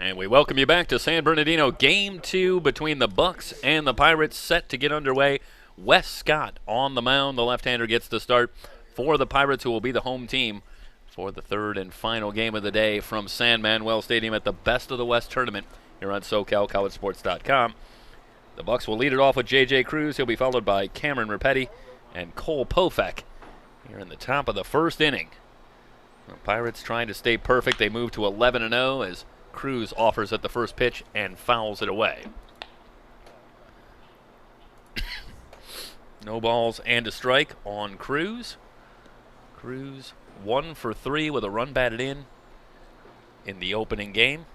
And we welcome you back to San Bernardino. Game 2 between the Bucs and the Pirates set to get underway. Wes Scott on the mound. The left-hander gets the start for the Pirates, who will be the home team for the third and final game of the day from San Manuel Stadium at the Best of the West tournament here on SoCalCollegeSports.com. The Bucs will lead it off with J.J. Cruz. He'll be followed by Cameron Repetti and Cole Pofek here in the top of the first inning. The Pirates trying to stay perfect. They move to 11-0 as Cruz offers at the first pitch and fouls it away. No balls and a strike on Cruz. Cruz 1 for 3 with a run batted in the opening game.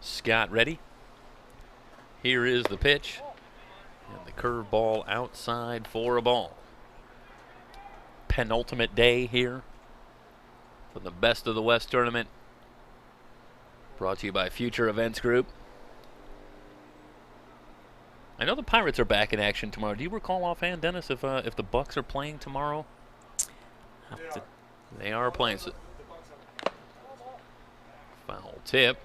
Scott ready. Here is the pitch. And the curveball outside for a ball. Penultimate day here for the Best of the West tournament. Brought to you by Future Events Group. I know the Pirates are back in action tomorrow. Do you recall offhand, Dennis, if the Bucs are playing tomorrow? They are playing. So foul tip.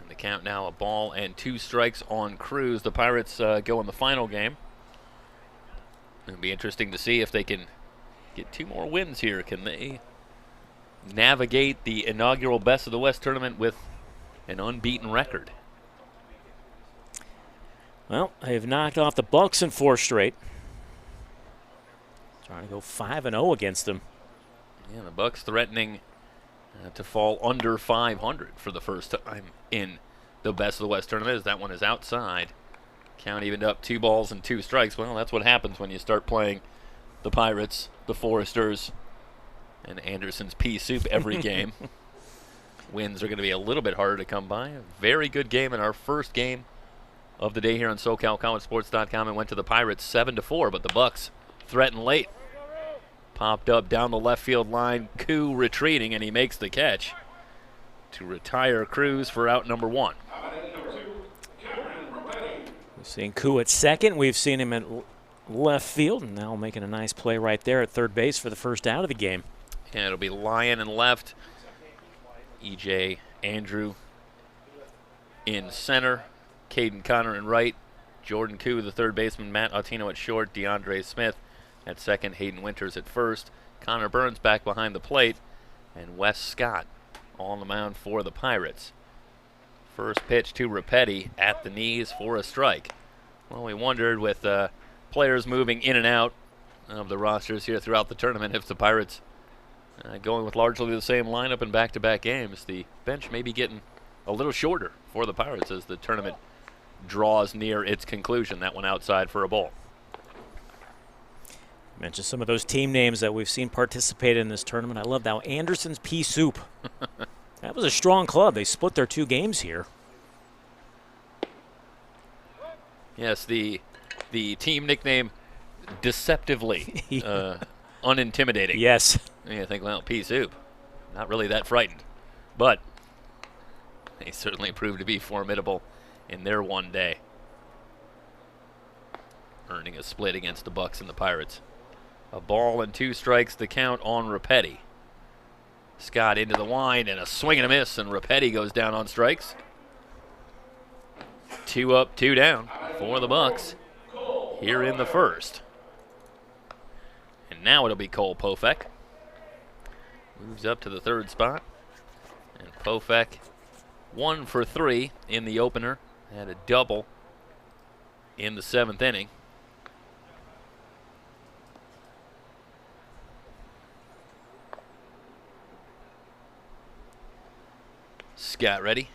And the count now, a ball and 2 strikes on Cruz. The Pirates go in the final game. It'll be interesting to see if they can get 2 more wins here. Can they navigate the inaugural Best of the West tournament with an unbeaten record? Well, they've knocked off the Bucs in 4 straight. Trying to go 5-0 against them. Yeah, the Bucs threatening to fall under 500 for the first time in the Best of the West tournament, as that one is outside. Count evened up, 2 balls and 2 strikes. Well, that's what happens when you start playing the Pirates, the Foresters, and Anderson's pea soup every game. Wins are going to be a little bit harder to come by. A very good game in our first game of the day here on SoCalCollegeSports.com. and went to the Pirates 7-4, but the Bucs threatened late. Popped up down the left field line. Koo retreating, and he makes the catch to retire Cruz for out number 1. We've seen Koo at second. We've seen him at left field, and now making a nice play right there at third base for the first out of the game. And it'll be Lyon in left. E.J. Andrew in center. Caden Connor in right. Jordan Koo, the third baseman. Matt Autino at short. DeAndre Smith at second. Hayden Winters at first. Connor Burns back behind the plate. And Wes Scott on the mound for the Pirates. First pitch to Repetti at the knees for a strike. Well, we wondered with players moving in and out of the rosters here throughout the tournament, if the Pirates going with largely the same lineup in back-to-back games, the bench may be getting a little shorter for the Pirates as the tournament draws near its conclusion. That one outside for a ball. Mentioned some of those team names that we've seen participate in this tournament. I love that. Anderson's Pea Soup. That was a strong club. They split their 2 games here. Yes, the team nickname, deceptively unintimidating. Yes. You think, well, Pea Soup, not really that frightened. But they certainly proved to be formidable in their one day, earning a split against the Bucs and the Pirates. A ball and 2 strikes, the count on Repetti. Scott into the wind and a swing and a miss, and Repetti goes down on strikes. 2 up, 2 down for the Bucs here in the first. And now it'll be Cole Pofek. Moves up to the 3rd spot. And Pofek 1 for 3 in the opener. Had a double in the 7th inning. Scott ready.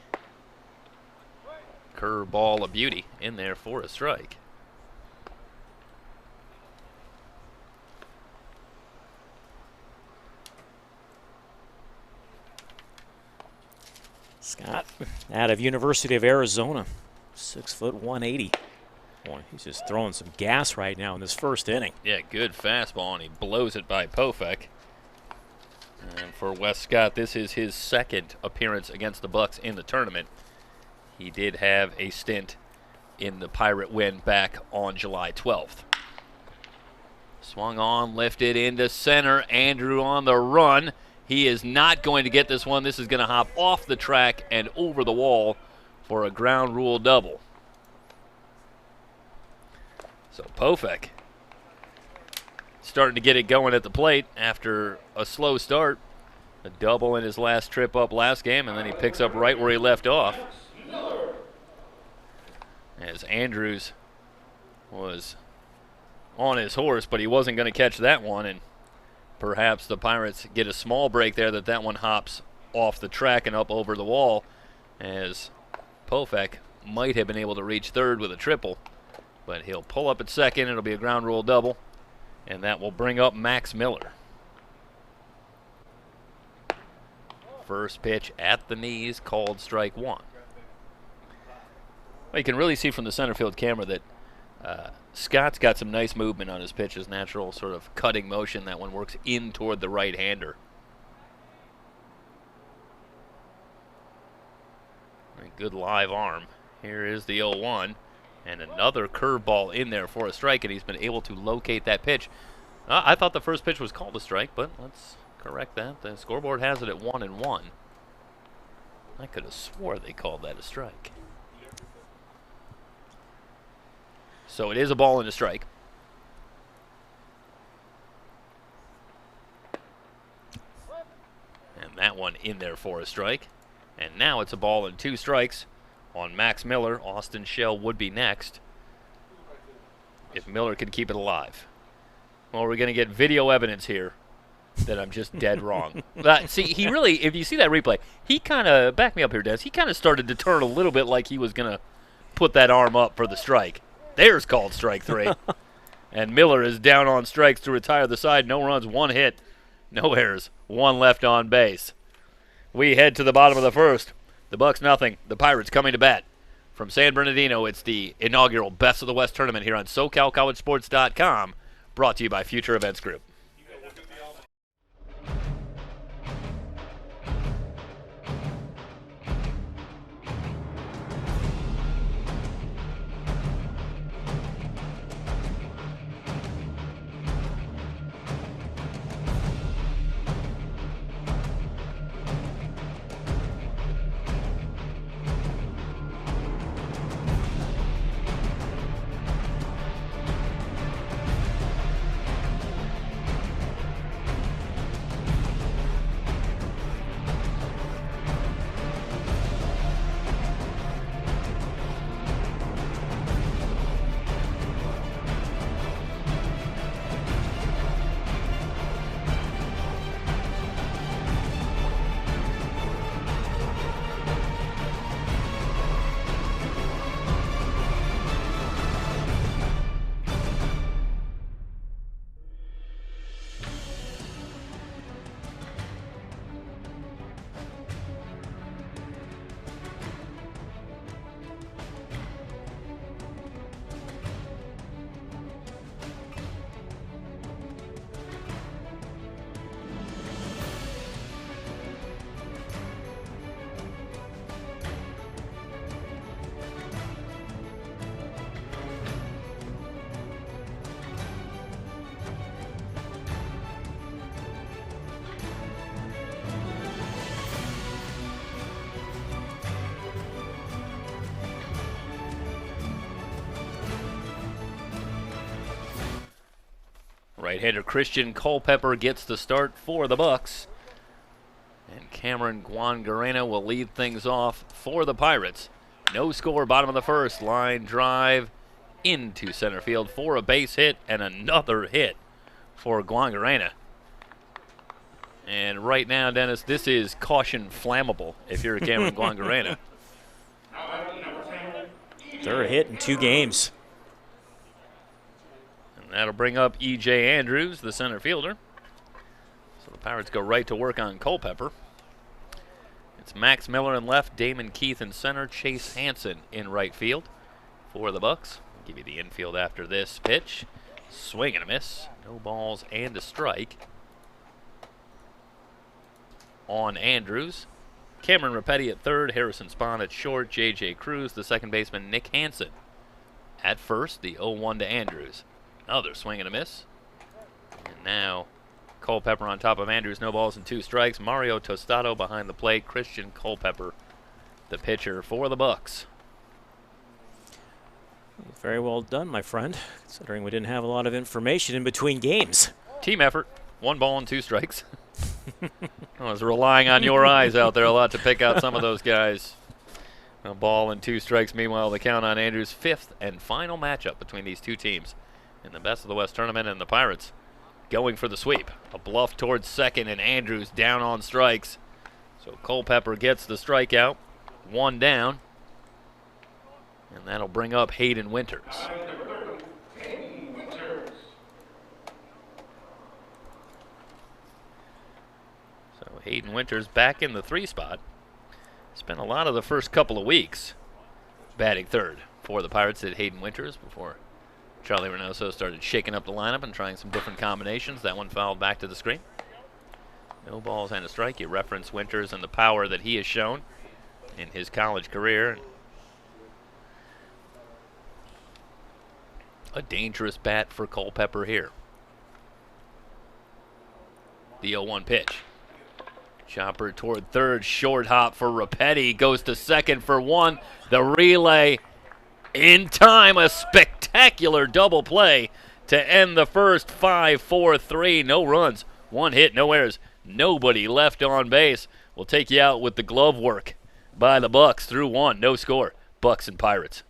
Curveball, a beauty in there for a strike. Scott out of University of Arizona, 6 foot 180. Boy, he's just throwing some gas right now in this first inning. Yeah, good fastball, and he blows it by Pofek. And for Wes Scott, this is his 2nd appearance against the Bucs in the tournament. He did have a stint in the Pirate win back on July 12th. Swung on, lifted into center. Andrew on the run. He is not going to get this one. This is going to hop off the track and over the wall for a ground rule double. So Pofek starting to get it going at the plate after a slow start. A double in his last trip up last game, and then he picks up right where he left off. As Andrews was on his horse, but he wasn't going to catch that one, and perhaps the Pirates get a small break there that one hops off the track and up over the wall, as Pofek might have been able to reach third with a triple, but he'll pull up at second. It'll be a ground rule double, and that will bring up Max Miller. First pitch at the knees, called strike one. Well, you can really see from the center field camera that Scott's got some nice movement on his pitch, his natural sort of cutting motion. That one works in toward the right-hander. Good live arm. Here is the 0-1, and another curveball in there for a strike, and he's been able to locate that pitch. I thought the first pitch was called a strike, but let's correct that. The scoreboard has it at 1-1. I could have swore they called that a strike. So it is a ball and a strike. And that one in there for a strike. And now it's a ball and 2 strikes on Max Miller. Austin Shell would be next if Miller can keep it alive. Well, we're going to get video evidence here that I'm just dead wrong. See, he really, if you see that replay, he kind of, back me up here, Des, he kind of started to turn a little bit like he was going to put that arm up for the strike. There's called strike 3. And Miller is down on strikes to retire the side. No runs, 1 hit, no errors, 1 left on base. We head to the bottom of the first. The Bucs nothing. The Pirates coming to bat. From San Bernardino, it's the inaugural Best of the West tournament here on SoCalCollegeSports.com, brought to you by Future Events Group. Right-hander Christian Culpepper gets the start for the Bucs. And Cameron Guangarena will lead things off for the Pirates. No score, bottom of the first. Line drive into center field for a base hit and another hit for Guangarena. And right now, Dennis, this is caution flammable if you're a Cameron Guangarena. Third hit in 2 games. That'll bring up E.J. Andrews, the center fielder. So the Pirates go right to work on Culpepper. It's Max Miller in left, Damon Keith in center, Chase Hansen in right field for the Bucs. I'll give you the infield after this pitch. Swing and a miss. No balls and a strike on Andrews. Cameron Rapetti at third, Harrison Spahn at short, J.J. Cruz, the second baseman, Nick Hansen at first. The 0-1 to Andrews. Another swing and a miss. And now Culpepper on top of Andrews. No balls and 2 strikes. Mario Tostado behind the plate. Christian Culpepper, the pitcher for the Bucs. Very well done, my friend, considering we didn't have a lot of information in between games. Team effort. 1 ball and 2 strikes. I was relying on your eyes out there a lot to pick out some of those guys. A ball and 2 strikes. Meanwhile, the count on Andrews' 5th and final matchup between these two teams in the Best of the West tournament, and the Pirates going for the sweep. A bluff towards second, and Andrews down on strikes. So Culpepper gets the strikeout. 1 down. And that'll bring up Hayden Winters. So Hayden Winters back in the 3 spot. Spent a lot of the first couple of weeks batting third for the Pirates at Hayden Winters before Charlie Reynoso started shaking up the lineup and trying some different combinations. That one fouled back to the screen. No balls and a strike. You reference Winters and the power that he has shown in his college career. A dangerous bat for Culpepper here. The 0-1 pitch. Chopper toward third, short hop for Rapetti, goes to second for 1. The relay in time, a spectacular double play to end the first. 5-4-3, no runs, 1 hit, no errors, nobody left on base. We'll take you out with the glove work by the Bucs through 1, no score. Bucs and Pirates.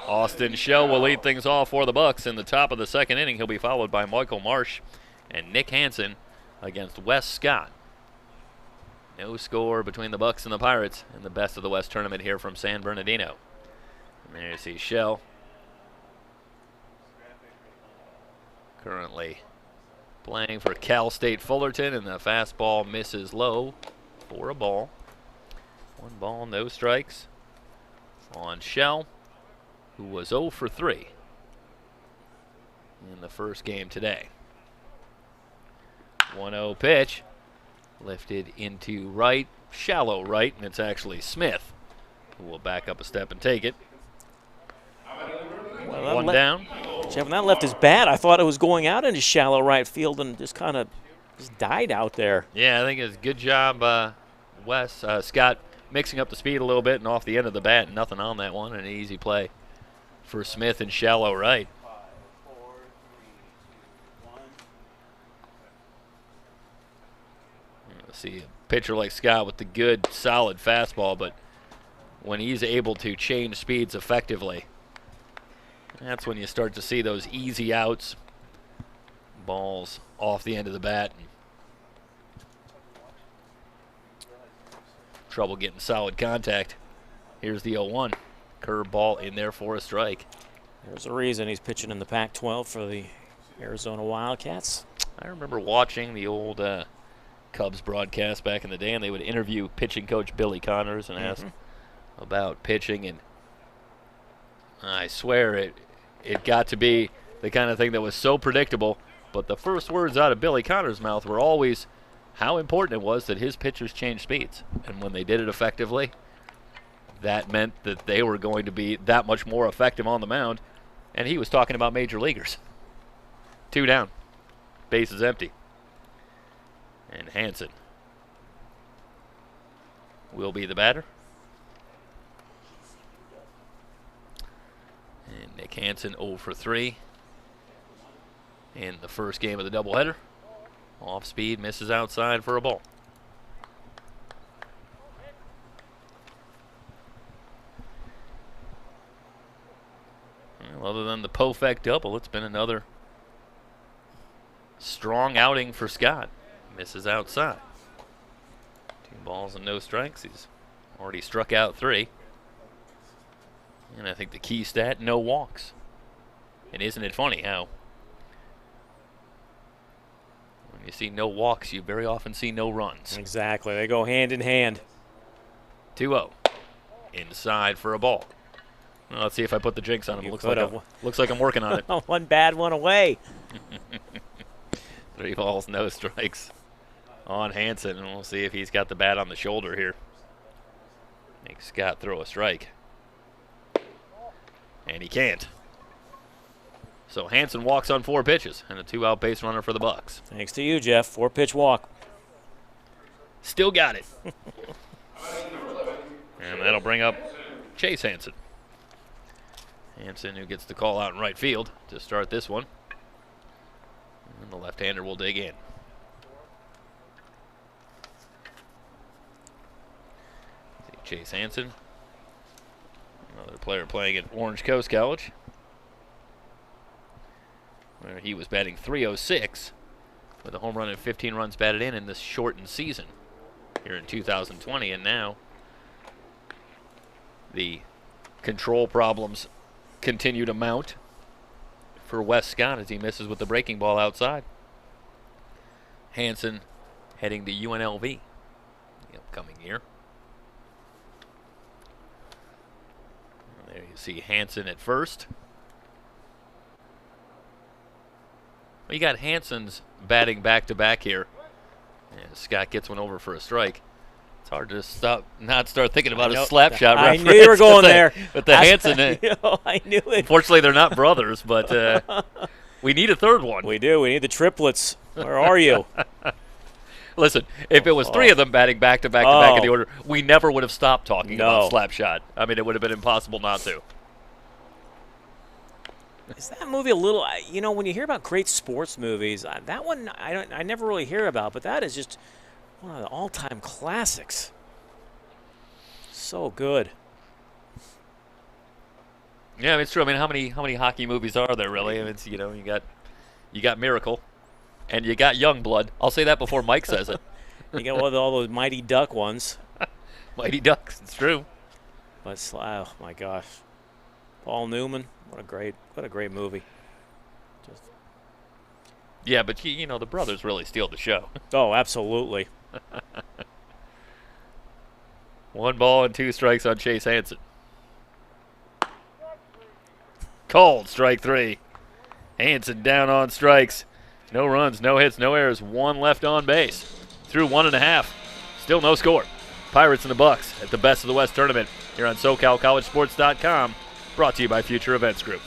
Austin Shell will lead things off for the Bucs in the top of the 2nd inning. He'll be followed by Michael Marsh and Nick Hansen against Wes Scott. No score between the Bucs and the Pirates in the Best of the West tournament here from San Bernardino. And there you see Shell currently playing for Cal State Fullerton, and the fastball misses low for a ball. 1 ball, no strikes on Shell, who was 0 for 3 in the first game today. 1-0 pitch, lifted into right, shallow right, and it's actually Smith who will back up a step and take it. Well, 1 down. Jeff, when that left his bat, I thought it was going out into shallow right field and just kind of just died out there. Yeah, I think it's a good job, Scott, mixing up the speed a little bit and off the end of the bat. Nothing on that one, an easy play for Smith in shallow right. See a pitcher like Scott with the good, solid fastball, but when he's able to change speeds effectively, that's when you start to see those easy outs, balls off the end of the bat, and trouble getting solid contact. Here's the 0-1. Curveball in there for a strike. There's a reason he's pitching in the Pac-12 for the Arizona Wildcats. I remember watching the old Cubs broadcast back in the day, and they would interview pitching coach Billy Connors and ask about pitching. And I swear it got to be the kind of thing that was so predictable. But the first words out of Billy Connors' mouth were always how important it was that his pitchers change speeds. And when they did it effectively, that meant that they were going to be that much more effective on the mound. And he was talking about major leaguers. 2 down. Base is empty. And Hansen will be the batter. And Nick Hansen 0 for 3 in the first game of the doubleheader. Off speed, misses outside for a ball. Well, other than the Pofek double, it's been another strong outing for Scott. Misses outside. 2 balls and no strikes. He's already struck out 3. And I think the key stat, no walks. And isn't it funny how when you see no walks, you very often see no runs. Exactly. They go hand in hand. 2-0. Inside for a ball. Well, let's see if I put the jinx on him. Looks like I'm working on it. One bad one away. 3 balls, no strikes on Hansen, and we'll see if he's got the bat on the shoulder here. Make Scott throw a strike. And he can't. So Hansen walks on 4 pitches and a 2-out base runner for the Bucs. Thanks to you, Jeff. 4-pitch walk. Still got it. And that'll bring up Chase Hansen. Hansen, who gets the call out in right field to start this one. And the left-hander will dig in. Chase Hansen, another player playing at Orange Coast College, where he was batting .306 with a home run and 15 runs batted in this shortened season here in 2020. And now the control problems continue to mount for Wes Scott as he misses with the breaking ball outside. Hansen heading to UNLV the upcoming year. And there you see Hansen at first. Well, you got Hansen's batting back-to-back here. And Scott gets one over for a strike. It's hard to not start thinking about a slap shot reference. I knew you were going there. With the Hansen. I knew it. Unfortunately, they're not brothers, but we need a third one. We do. We need the triplets. Where are you? Listen, if it was 3 of them batting back-to-back in the order, we never would have stopped talking about slap shot. I mean, it would have been impossible not to. Is that movie a little? You know, when you hear about great sports movies, that one I never really hear about, but that is just one of the all-time classics. So good. Yeah, I mean, it's true. I mean, how many hockey movies are there really? I mean, it's, you know, you got Miracle, and you got Youngblood. I'll say that before Mike says it. You got all those Mighty Duck ones. Mighty Ducks, it's true. But oh my gosh, Paul Newman, what a great movie. Yeah, but you know the brothers really steal the show. Oh, absolutely. 1 ball and 2 strikes on Chase Hansen. Called strike 3. Hansen down on strikes. No runs, no hits, no errors. 1 left on base. Through 1.5. Still no score. Pirates and the Bucs at the Best of the West tournament here on SoCalCollegeSports.com. Brought to you by Future Events Group.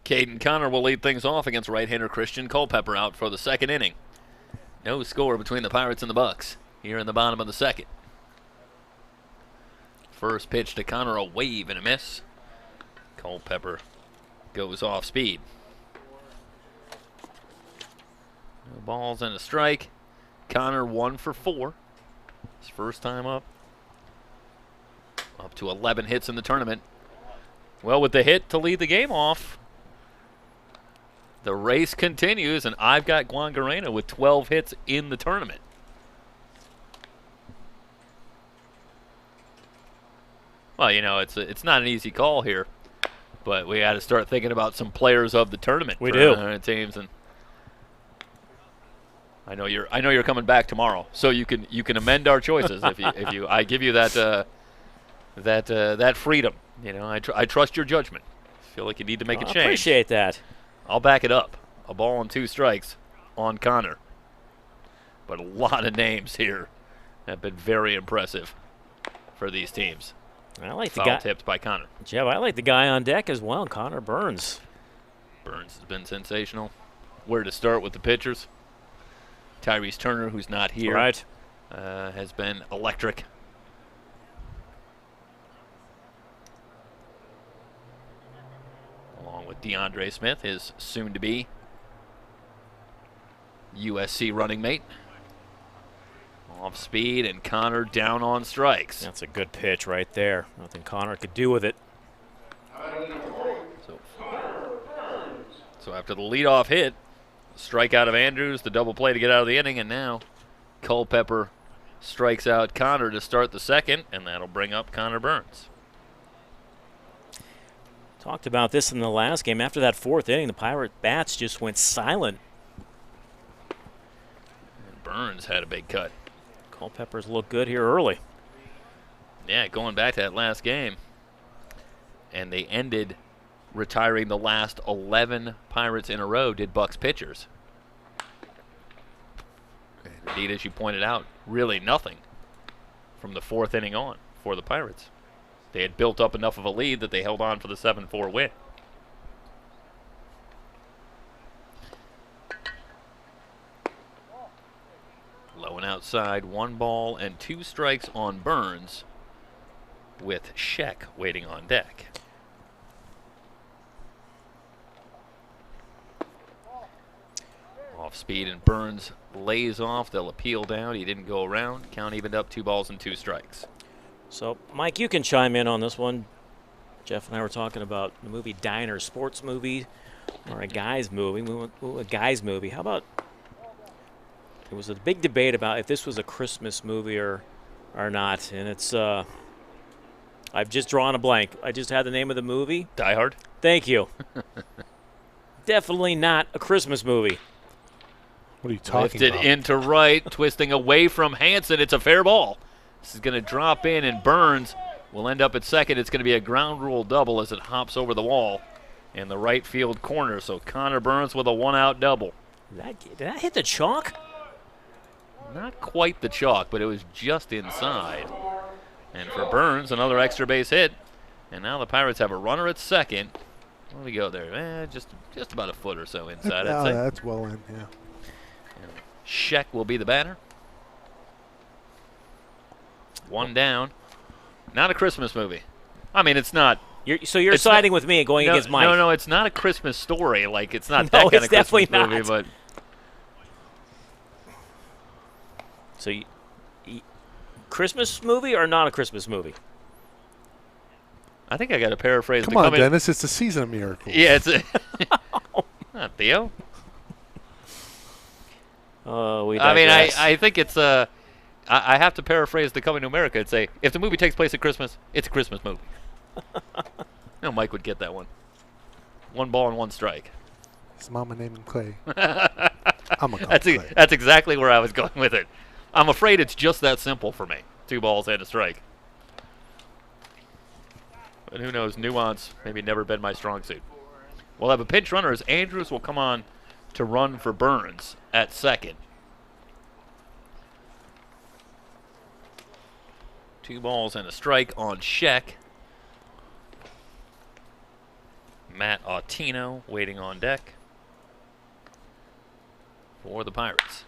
Caden Connor will lead things off against right-hander Christian Culpepper out for the second inning. No score between the Pirates and the Bucs here in the bottom of the second. First pitch to Connor, a wave and a miss. Culpepper goes off speed. No balls and a strike. Connor 1 for 4. His first time up. Up to 11 hits in the tournament. Well, with the hit to lead the game off, the race continues, and I've got Guangarena with 12 hits in the tournament. Well, you know, it's not an easy call here, but we got to start thinking about some players of the tournament. We do. Teams, and I know you're coming back tomorrow, so you can amend our choices if you I give you that freedom. You know, I trust your judgment. I feel like you need to make a change. I appreciate that. I'll back it up. A ball and 2 strikes on Connor. But a lot of names here have been very impressive for these teams. I like Foul the guy tipped by Connor. Jeff, I like the guy on deck as well, Connor Burns. Burns has been sensational. Where to start with the pitchers? Tyrese Turner, who's not here, Right. Has been electric. Along with DeAndre Smith, his soon-to-be USC running mate. Off speed, and Connor down on strikes. That's a good pitch right there. Nothing Connor could do with it. So after the leadoff hit, strikeout of Andrews, the double play to get out of the inning, and now Culpepper strikes out Connor to start the second, and that'll bring up Connor Burns. Talked about this in the last game. After that 4th inning, the Pirate bats just went silent. And Burns had a big cut. Culpepper's look good here early. Yeah, going back to that last game. And they ended retiring the last 11 Pirates in a row, did Bucs pitchers. And indeed, as you pointed out, really nothing from the 4th inning on for the Pirates. They had built up enough of a lead that they held on for the 7-4 win. Low and outside, 1 ball and 2 strikes on Burns, with Sheck waiting on deck. Off speed, and Burns lays off. They'll appeal down. He didn't go around. Count evened up, 2 balls and 2 strikes. So, Mike, you can chime in on this one. Jeff and I were talking about the movie Diner, sports movie, or a guy's movie. A guy's movie. How about, there was a big debate about if this was a Christmas movie or not, and it's, I've just drawn a blank. I just had the name of the movie. Die Hard? Thank you. Definitely not a Christmas movie. What are you talking Lifted about? into right, twisting away from Hansen. It's a fair ball. This is going to drop in, and Burns will end up at second. It's going to be a ground rule double as it hops over the wall in the right field corner. So Connor Burns with a 1-out double. Did that hit the chalk? Not quite the chalk, but it was just inside. And for Burns, another extra base hit. And now the Pirates have a runner at second. Where do we go there? Just about a foot or so inside, I'd say. That's well in, yeah. Sheck will be the batter. 1 down. Not a Christmas movie. I mean, it's not. So you're siding with me and going against Mike. No, it's not a Christmas story. Like, it's not No, that kind it's of Christmas definitely movie, not. but So, Christmas movie or not a Christmas movie? I think I got to paraphrase. Come on, Dennis. It's the season of miracles. Yeah, it's not Theo. We I mean, digress. I think it's I have to paraphrase the Coming to America and say, if the movie takes place at Christmas, it's a Christmas movie. No, Mike would get that one. 1 ball and 1 strike. His mama named him Clay. I'm gonna call him Clay. That's exactly where I was going with it. I'm afraid it's just that simple for me. 2 balls and a strike. But who knows? Nuance maybe never been my strong suit. We'll have a pinch runner as Andrews will come on to run for Burns at second. 2 balls and a strike on Sheck. Matt Autino waiting on deck for the Pirates.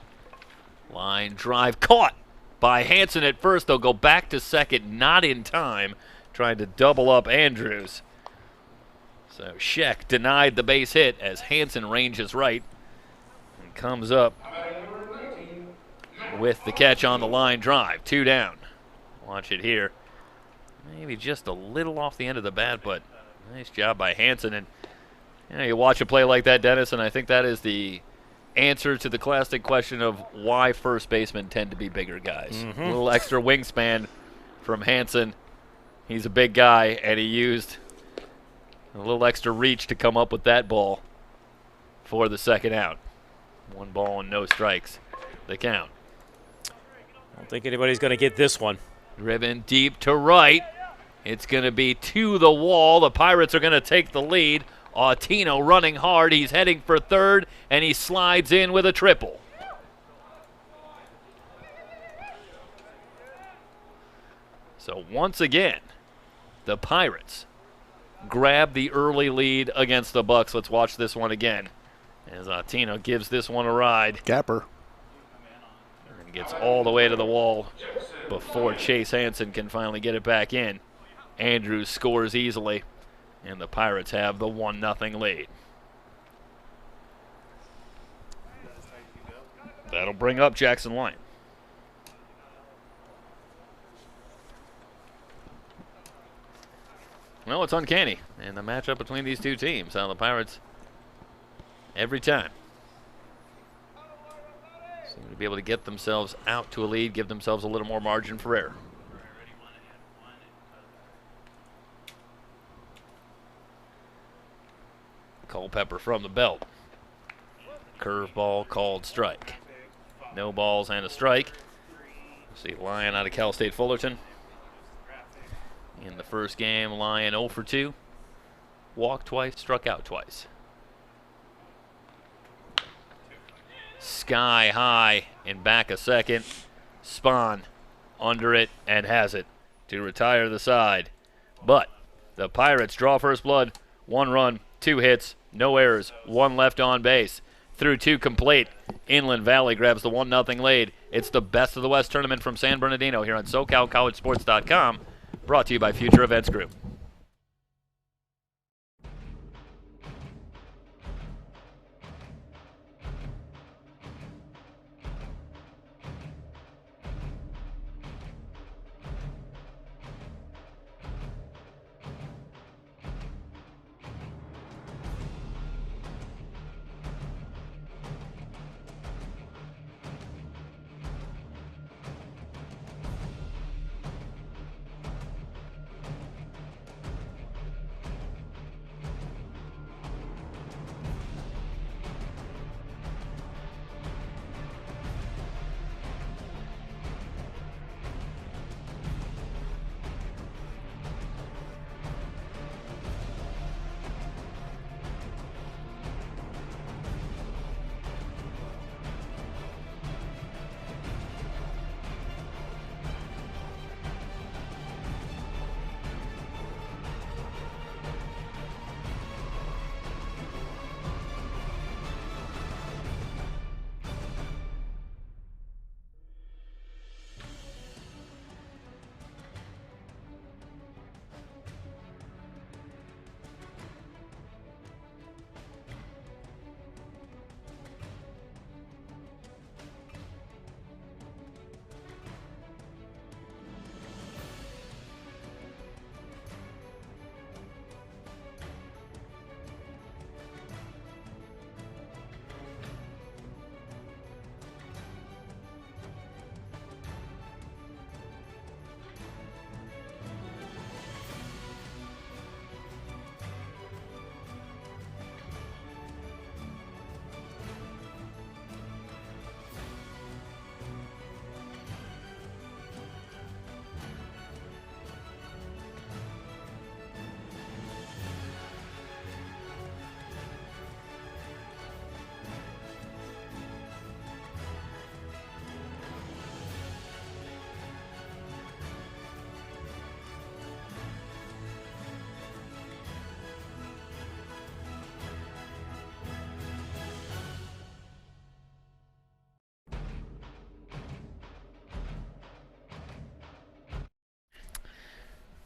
Line drive caught by Hanson at first. They'll go back to second, not in time, trying to double up Andrews. So Sheck denied the base hit as Hanson ranges right and comes up with the catch on the line drive. 2 down. Watch it here. Maybe just a little off the end of the bat, but nice job by Hanson. And you watch a play like that, Dennis, and I think that is the answer to the classic question of why first basemen tend to be bigger guys. A little extra wingspan from Hanson. He's a big guy, and he used a little extra reach to come up with that ball for the second out. 1 ball and no strikes. The count. I don't think anybody's going to get this one. Driven deep to right. It's going to be to the wall. The Pirates are going to take the lead. Autino running hard. He's heading for third, and he slides in with a triple. So once again, the Pirates grab the early lead against the Bucs. Let's watch this one again as Autino gives this one a ride. Gapper. And gets all the way to the wall before Chase Hansen can finally get it back in. Andrews scores easily, and the Pirates have the 1-0 lead. That'll bring up Jackson Lyon. Well, it's uncanny in the matchup between these two teams. How the Pirates, every time, seem to be able to get themselves out to a lead, give themselves a little more margin for error. Culpepper from the belt. Curveball called strike. No balls and a strike. See Lyon out of Cal State Fullerton. In the first game, Lyon 0 for 2. Walked twice, struck out twice. Sky high and back a second. Spahn under it and has it to retire the side. But the Pirates draw first blood. 1 run, 2 hits, no errors, 1 left on base. Through 2 complete. Inland Valley grabs the 1-0 lead. It's the Best of the West tournament from San Bernardino here on SoCalCollegeSports.com. Brought to you by Future Events Group.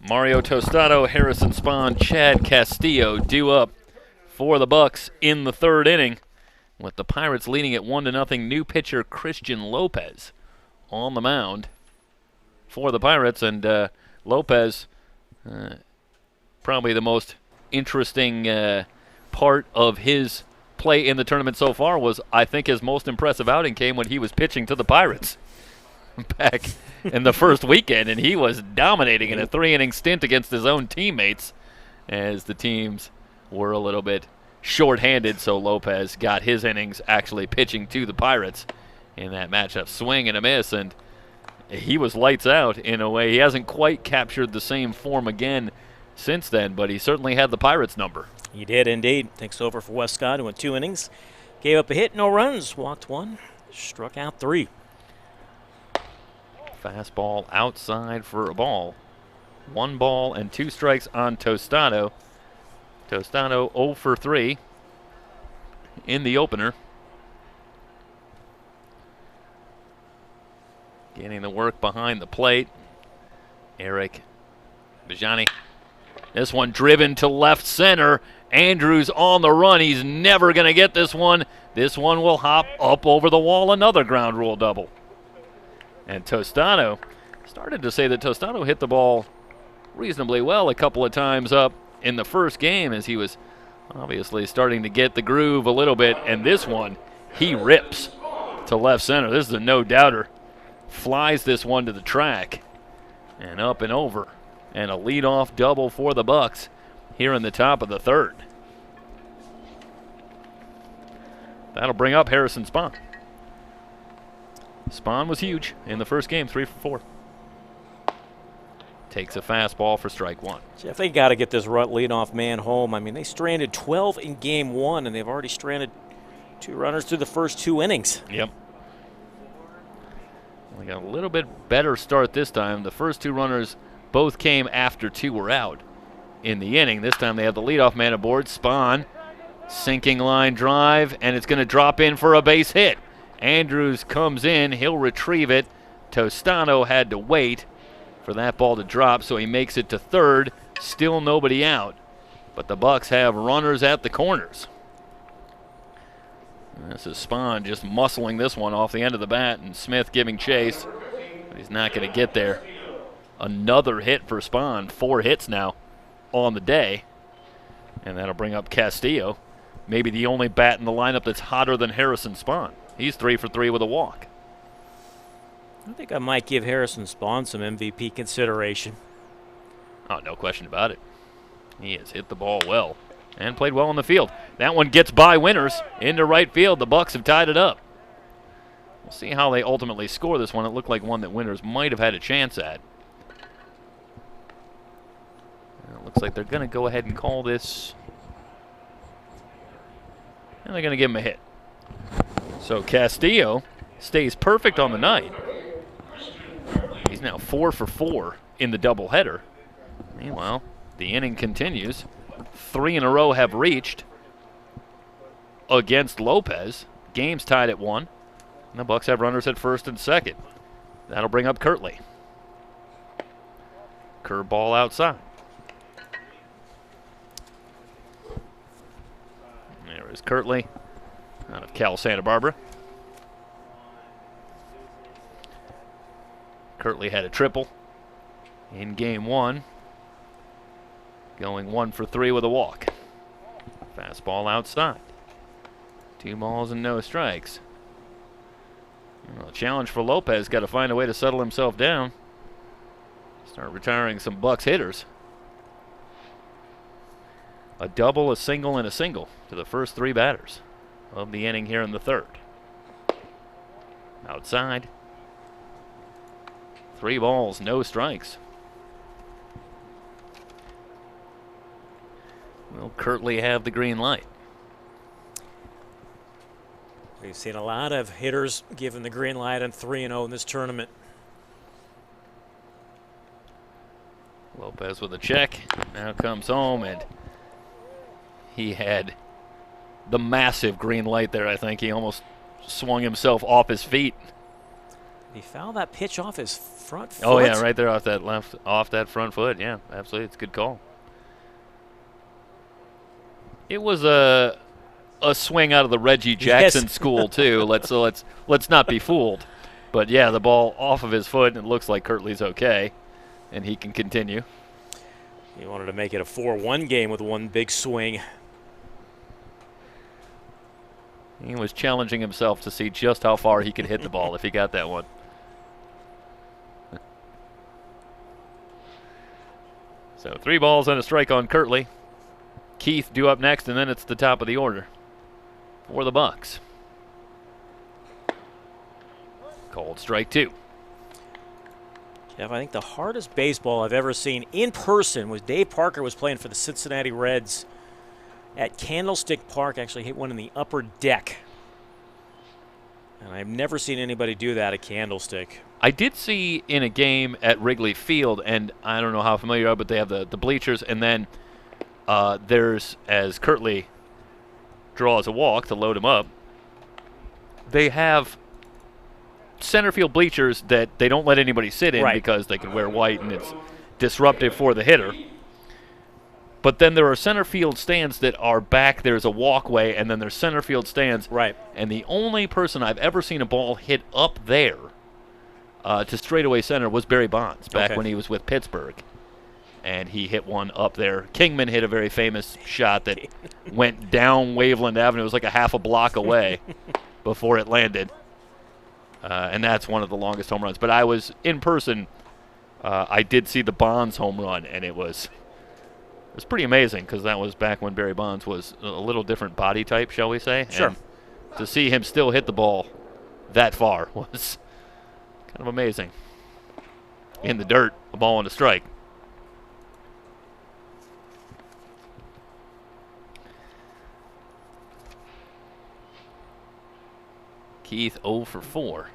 Mario Tostado, Harrison Spahn, Chad Castillo due up for the Bucs in the third inning, with the Pirates leading at 1-0. New pitcher Christian Lopez on the mound for the Pirates, and Lopez, probably the most interesting part of his play in the tournament so far was, I think, his most impressive outing came when he was pitching to the Pirates back in the first weekend, and he was dominating in a 3-inning stint against his own teammates as the teams were a little bit short-handed, so Lopez got his innings actually pitching to the Pirates in that matchup. Swing and a miss, and he was lights out in a way. He hasn't quite captured the same form again since then, but he certainly had the Pirates' number. He did indeed. Takes over for Westcott, who went 2 innings. Gave up a hit, no runs, walked 1, struck out 3. Fastball outside for a ball. 1 ball and 2 strikes on Tostado. Tostado 0 for 3 in the opener. Getting the work behind the plate. Eric Bajani. This one driven to left center. Andrews on the run. He's never going to get this one. This one will hop up over the wall. Another ground rule double. And Tostado, started to say that Tostado hit the ball reasonably well a couple of times up in the first game as he was obviously starting to get the groove a little bit. And this one, he rips to left center. This is a no-doubter. Flies this one to the track and up and over. And a leadoff double for the Bucs here in the top of the third. That'll bring up Harrison Spahn. Spahn was huge in the first game, 3 for 4. Takes a fastball for strike 1. Jeff, they got to get this leadoff man home. I mean, they stranded 12 in game 1, and they've already stranded 2 runners through the first 2 innings. Yep. We got a little bit better start this time. The first 2 runners both came after 2 were out in the inning. This time they have the leadoff man aboard. Spahn, sinking line drive, and it's going to drop in for a base hit. Andrews comes in. He'll retrieve it. Tostado had to wait for that ball to drop, so he makes it to third. Still nobody out, but the Bucs have runners at the corners. And this is Spahn just muscling this one off the end of the bat, and Smith giving chase, but he's not going to get there. Another hit for Spahn. 4 hits now on the day, and that'll bring up Castillo, maybe the only bat in the lineup that's hotter than Harrison Spahn. He's 3 for 3 with a walk. I think I might give Harrison Spahn some MVP consideration. Oh, no question about it. He has hit the ball well and played well in the field. That one gets by Winters into right field. The Bucs have tied it up. We'll see how they ultimately score this one. It looked like one that Winters might have had a chance at. It looks like they're going to go ahead and call this, and they're going to give him a hit. So Castillo stays perfect on the night. He's now 4 for 4 in the doubleheader. Meanwhile, the inning continues. 3 in a row have reached against Lopez. Game's tied at 1. And the Bucs have runners at first and second. That'll bring up Kirtley. Curveball outside. There is Kirtley out of Cal Santa Barbara. Kirtley had a triple in game 1, going 1 for 3 with a walk. Fastball outside. 2 balls and no strikes. Well, challenge for Lopez. Got to find a way to settle himself down. Start retiring some Bucs hitters. A double, a single, and a single to the first 3 batters of the inning here in the third. Outside. 3 balls, no strikes. Will Kirtley have the green light? We've seen a lot of hitters given the green light on 3-0 in this tournament. Lopez with a check. Now comes home, and he had the massive green light there, I think. He almost swung himself off his feet. He fouled that pitch off his front foot. Oh yeah, right there off that front foot. Yeah, absolutely, it's a good call. It was a swing out of the Reggie Jackson school too. Let's not be fooled. But yeah, the ball off of his foot, and it looks like Kirtley's okay, and he can continue. He wanted to make it a 4-1 game with one big swing. He was challenging himself to see just how far he could hit the ball if he got that one. So 3 balls and a strike on Kirtley. Keith due up next, and then it's the top of the order for the Bucs. Called strike 2. Jeff, I think the hardest baseball I've ever seen in person was Dave Parker was playing for the Cincinnati Reds at Candlestick Park. Actually hit one in the upper deck. And I've never seen anybody do that at Candlestick. I did see in a game at Wrigley Field, and I don't know how familiar you are, but they have the bleachers, and then there's, as Kirtley draws a walk to load him up, they have center field bleachers that they don't let anybody sit in because they can wear white and it's disruptive for the hitter. But then there are center field stands that are back. There's a walkway, and then there's center field stands. Right. And the only person I've ever seen a ball hit up there to straightaway center was Barry Bonds back when he was with Pittsburgh. And he hit one up there. Kingman hit a very famous shot that went down Waveland Avenue. It was like a half a block away before it landed. And that's one of the longest home runs. But I was in person. I did see the Bonds home run, and it was pretty amazing because that was back when Barry Bonds was a little different body type, shall we say. Sure. And to see him still hit the ball that far was kind of amazing. In the dirt, a ball and a strike. Keith 0 for 4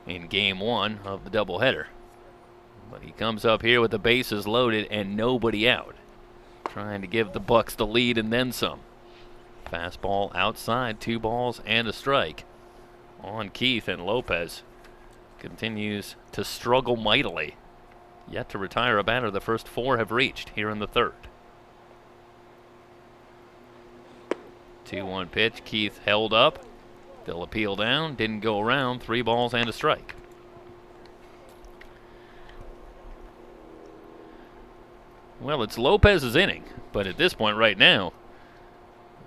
in game 1 of the doubleheader. But he comes up here with the bases loaded and nobody out. Trying to give the Bucs the lead and then some. Fastball outside, 2 balls and a strike on Keith, and Lopez continues to struggle mightily. Yet to retire a batter the first 4 have reached here in the 3rd. 2-1 pitch, Keith held up. They'll appeal down, didn't go around, 3 balls and a strike. Well, it's Lopez's inning, but at this point right now,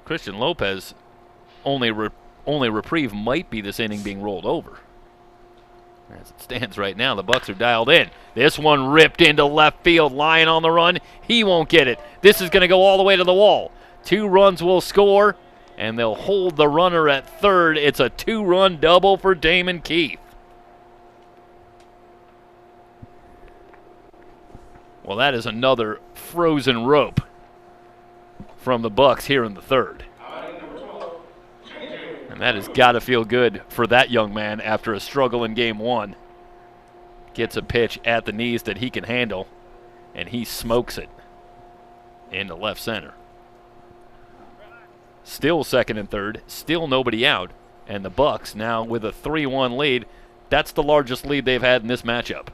Christian Lopez only reprieve might be this inning being rolled over. As it stands right now, the Bucs are dialed in. This one ripped into left field, Lyon on the run. He won't get it. This is going to go all the way to the wall. 2 runs will score, and they'll hold the runner at 3rd. It's a 2-run double for Damon Keith. Well, that is another frozen rope from the Bucs here in the 3rd. And that has got to feel good for that young man after a struggle in game 1. Gets a pitch at the knees that he can handle, and he smokes it into left center. Still 2nd and 3rd, still nobody out, and the Bucs now with a 3-1 lead. That's the largest lead they've had in this matchup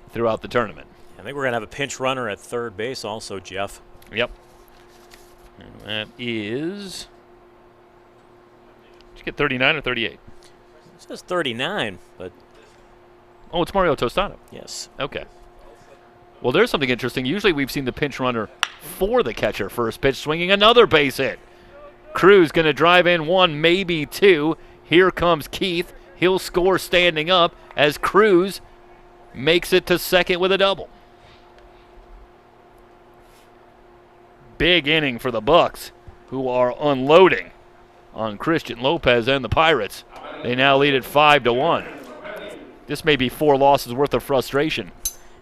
throughout the tournament. I think we're going to have a pinch runner at 3rd base also, Jeff. Yep. And that is... Did you get 39 or 38? It says 39, but... Oh, it's Mario Tostado. Yes. Okay. Well, there's something interesting. Usually we've seen the pinch runner for the catcher first pitch swinging another base hit. Cruz going to drive in 1, maybe 2. Here comes Keith. He'll score standing up as Cruz makes it to 2nd with a double. Big inning for the Bucs, who are unloading on Christian Lopez and the Pirates. They now lead at 5-1. This may be 4 losses worth of frustration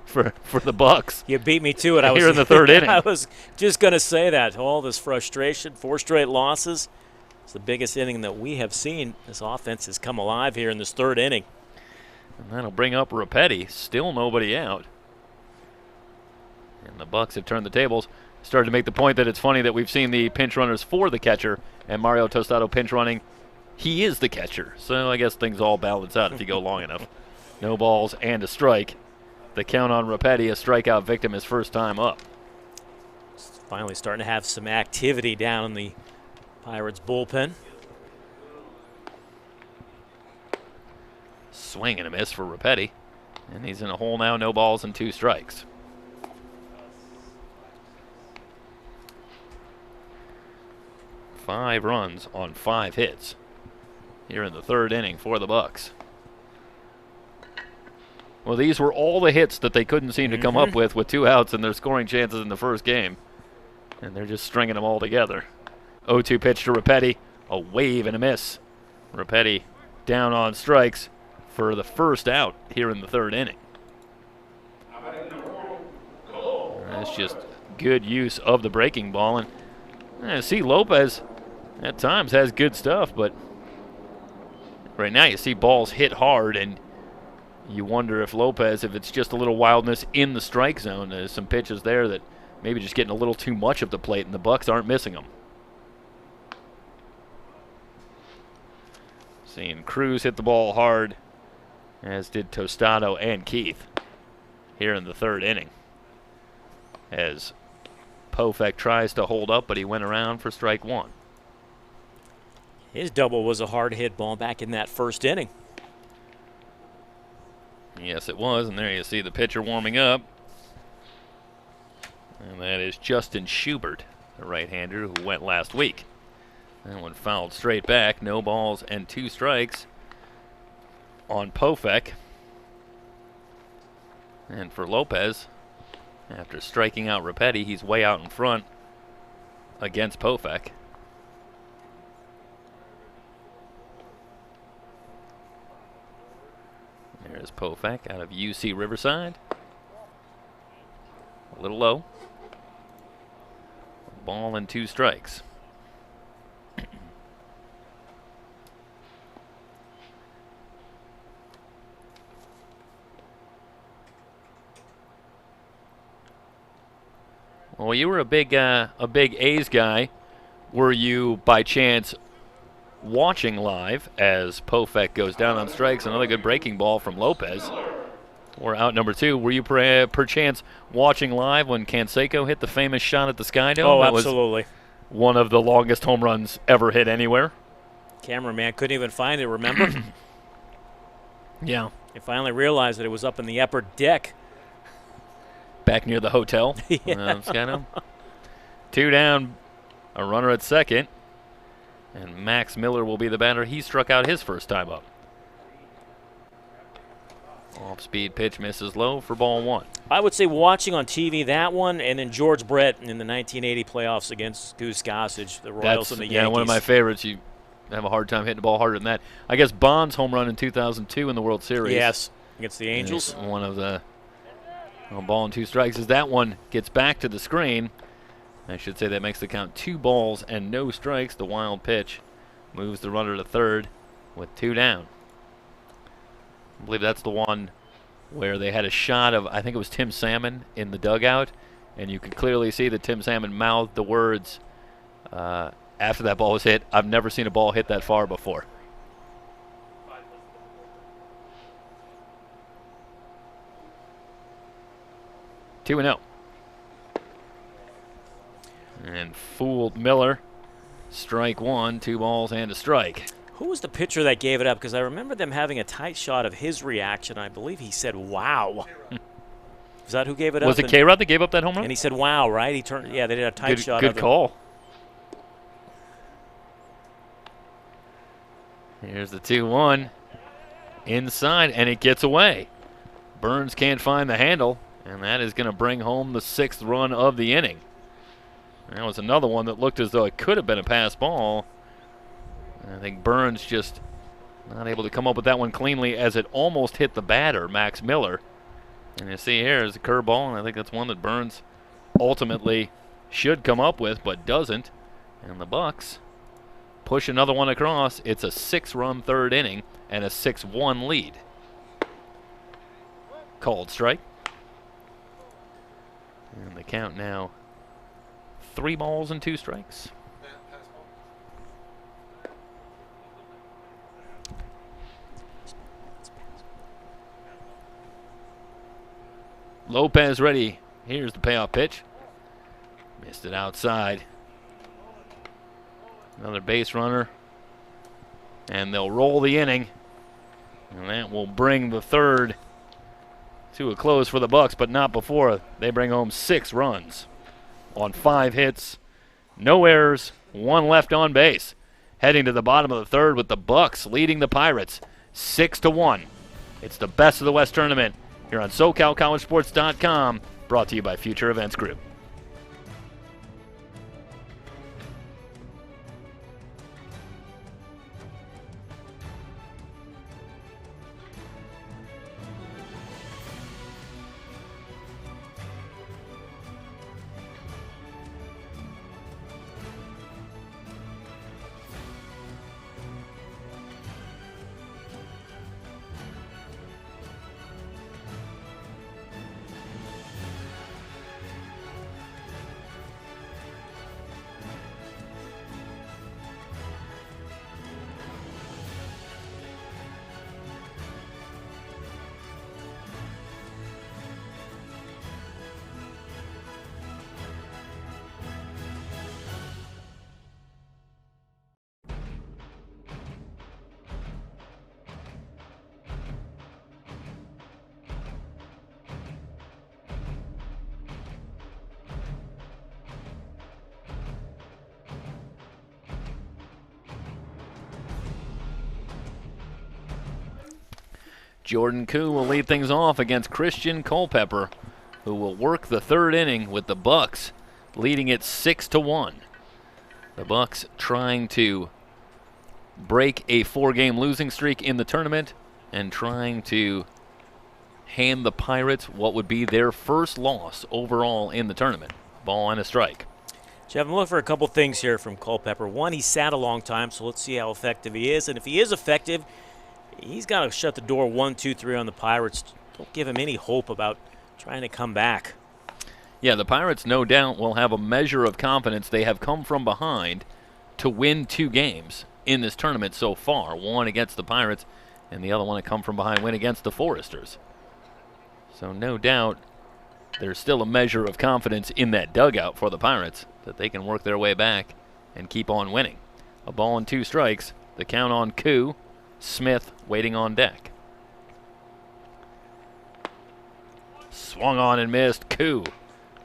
for the Bucs. You beat me to it. Here in the 3rd inning. I was just going to say that. All this frustration, 4 straight losses. It's the biggest inning that we have seen. This offense has come alive here in this 3rd inning. And that'll bring up Rapetti. Still nobody out. And the Bucs have turned the tables. Started to make the point that it's funny that we've seen the pinch runners for the catcher and Mario Tostado pinch running he is the catcher. So I guess things all balance out if you go long enough. No balls and a strike. The count on Rapetti, a strikeout victim, his first time up. It's finally starting to have some activity down in the Pirates bullpen. Swing and a miss for Rapetti. And he's in a hole now, no balls and 2 strikes. Five runs on 5 hits here in the 3rd inning for the Bucs. Well, these were all the hits that they couldn't seem to come up with 2 outs and their scoring chances in the first game. And they're just stringing them all together. 0-2 pitch to Rapetti. A wave and a miss. Rapetti down on strikes for the first out here in the 3rd inning. That's just good use of the breaking ball. And see, Lopez at times has good stuff, but right now you see balls hit hard and you wonder if Lopez, if it's just a little wildness in the strike zone. There's some pitches there that maybe just getting a little too much of the plate, and the Bucs aren't missing them. Seeing Cruz hit the ball hard, as did Tostado and Keith here in the 3rd inning. As Pofek tries to hold up, but he went around for strike 1. His double was a hard hit ball back in that 1st inning. Yes, it was, and there you see the pitcher warming up. And that is Justin Schubert, the right-hander who went last week. That one fouled straight back, no balls and 2 strikes on Pofek. And for Lopez, after striking out Rapetti, he's way out in front against Pofek. There's Pofek out of UC Riverside. A little low. Ball and 2 strikes. Well, you were a big A's guy. Were you, by chance, watching live as Pofek goes down on strikes? Another good breaking ball from Lopez. Or out number 2. Were you perchance watching live when Canseco hit the famous shot at the Sky Dome? Oh, that absolutely. Was one of the longest home runs ever hit anywhere. Cameraman couldn't even find it, remember? Yeah. He finally realized that it was up in the upper deck. Back near the hotel. Yeah. Sky Dome. 2 down, a runner at second. And Max Miller will be the batter. He struck out his first time up. Off-speed pitch misses low for ball 1. I would say watching on TV that one, and then George Brett in the 1980 playoffs against Goose Gossage, the Royals and the Yankees. Yeah, one of my favorites. You have a hard time hitting the ball harder than that. I guess Bond's home run in 2002 in the World Series. Yes, against the Angels. One of the ball and 2 strikes. As that one gets back to the screen, I should say that makes the count 2 balls and no strikes. The wild pitch moves the runner to third with 2 down. I believe that's the one where they had a shot of, I think it was Tim Salmon in the dugout, and you could clearly see that Tim Salmon mouthed the words after that ball was hit, "I've never seen a ball hit that far before." Two and 0. And fooled Miller. Strike 1, 2 balls and a strike. Who was the pitcher that gave it up? Because I remember them having a tight shot of his reaction. I believe he said, "Wow." Is that who gave it up? Was it K-Rod that gave up that home run? And he said, "Wow," right? He turned. Yeah, they did a tight shot. Good call. Here's the 2-1. Inside, and it gets away. Burns can't find the handle, and that is going to bring home the 6th run of the inning. That was another one that looked as though it could have been a pass ball. I think Burns just not able to come up with that one cleanly as it almost hit the batter, Max Miller. And you see here is a curveball, and I think that's one that Burns ultimately should come up with, but doesn't. And the Bucs push another one across. It's a 6-run 3rd inning and a 6-1 lead. Called strike. And the count now 3 balls and 2 strikes. Lopez ready. Here's the payoff pitch. Missed it outside. Another base runner. And they'll roll the inning. And that will bring the third to a close for the Bucs, but not before they bring home 6 runs on 5 hits. No errors, 1 left on base. Heading to the bottom of the third with the Bucs leading the Pirates 6-1. It's the best of the West tournament here on SoCalCollegeSports.com, brought to you by Future Events Group. Jordan Koo will lead things off against Christian Culpepper, who will work the third inning with the Bucs leading it 6-1. The Bucs trying to break a 4-game losing streak in the tournament and trying to hand the Pirates what would be their first loss overall in the tournament. Ball and a strike. Jeff, I'm looking for a couple things here from Culpepper. One, he sat a long time, so let's see how effective he is. And if he is effective, he's got to shut the door 1, 2, 3 on the Pirates. Don't give him any hope about trying to come back. Yeah, the Pirates no doubt will have a measure of confidence. They have come from behind to win 2 games in this tournament so far. One against the Pirates and the other one a come from behind win against the Foresters. So no doubt there's still a measure of confidence in that dugout for the Pirates that they can work their way back and keep on winning. A ball and 2 strikes. The count on Koo. Smith waiting on deck. Swung on and missed. Koo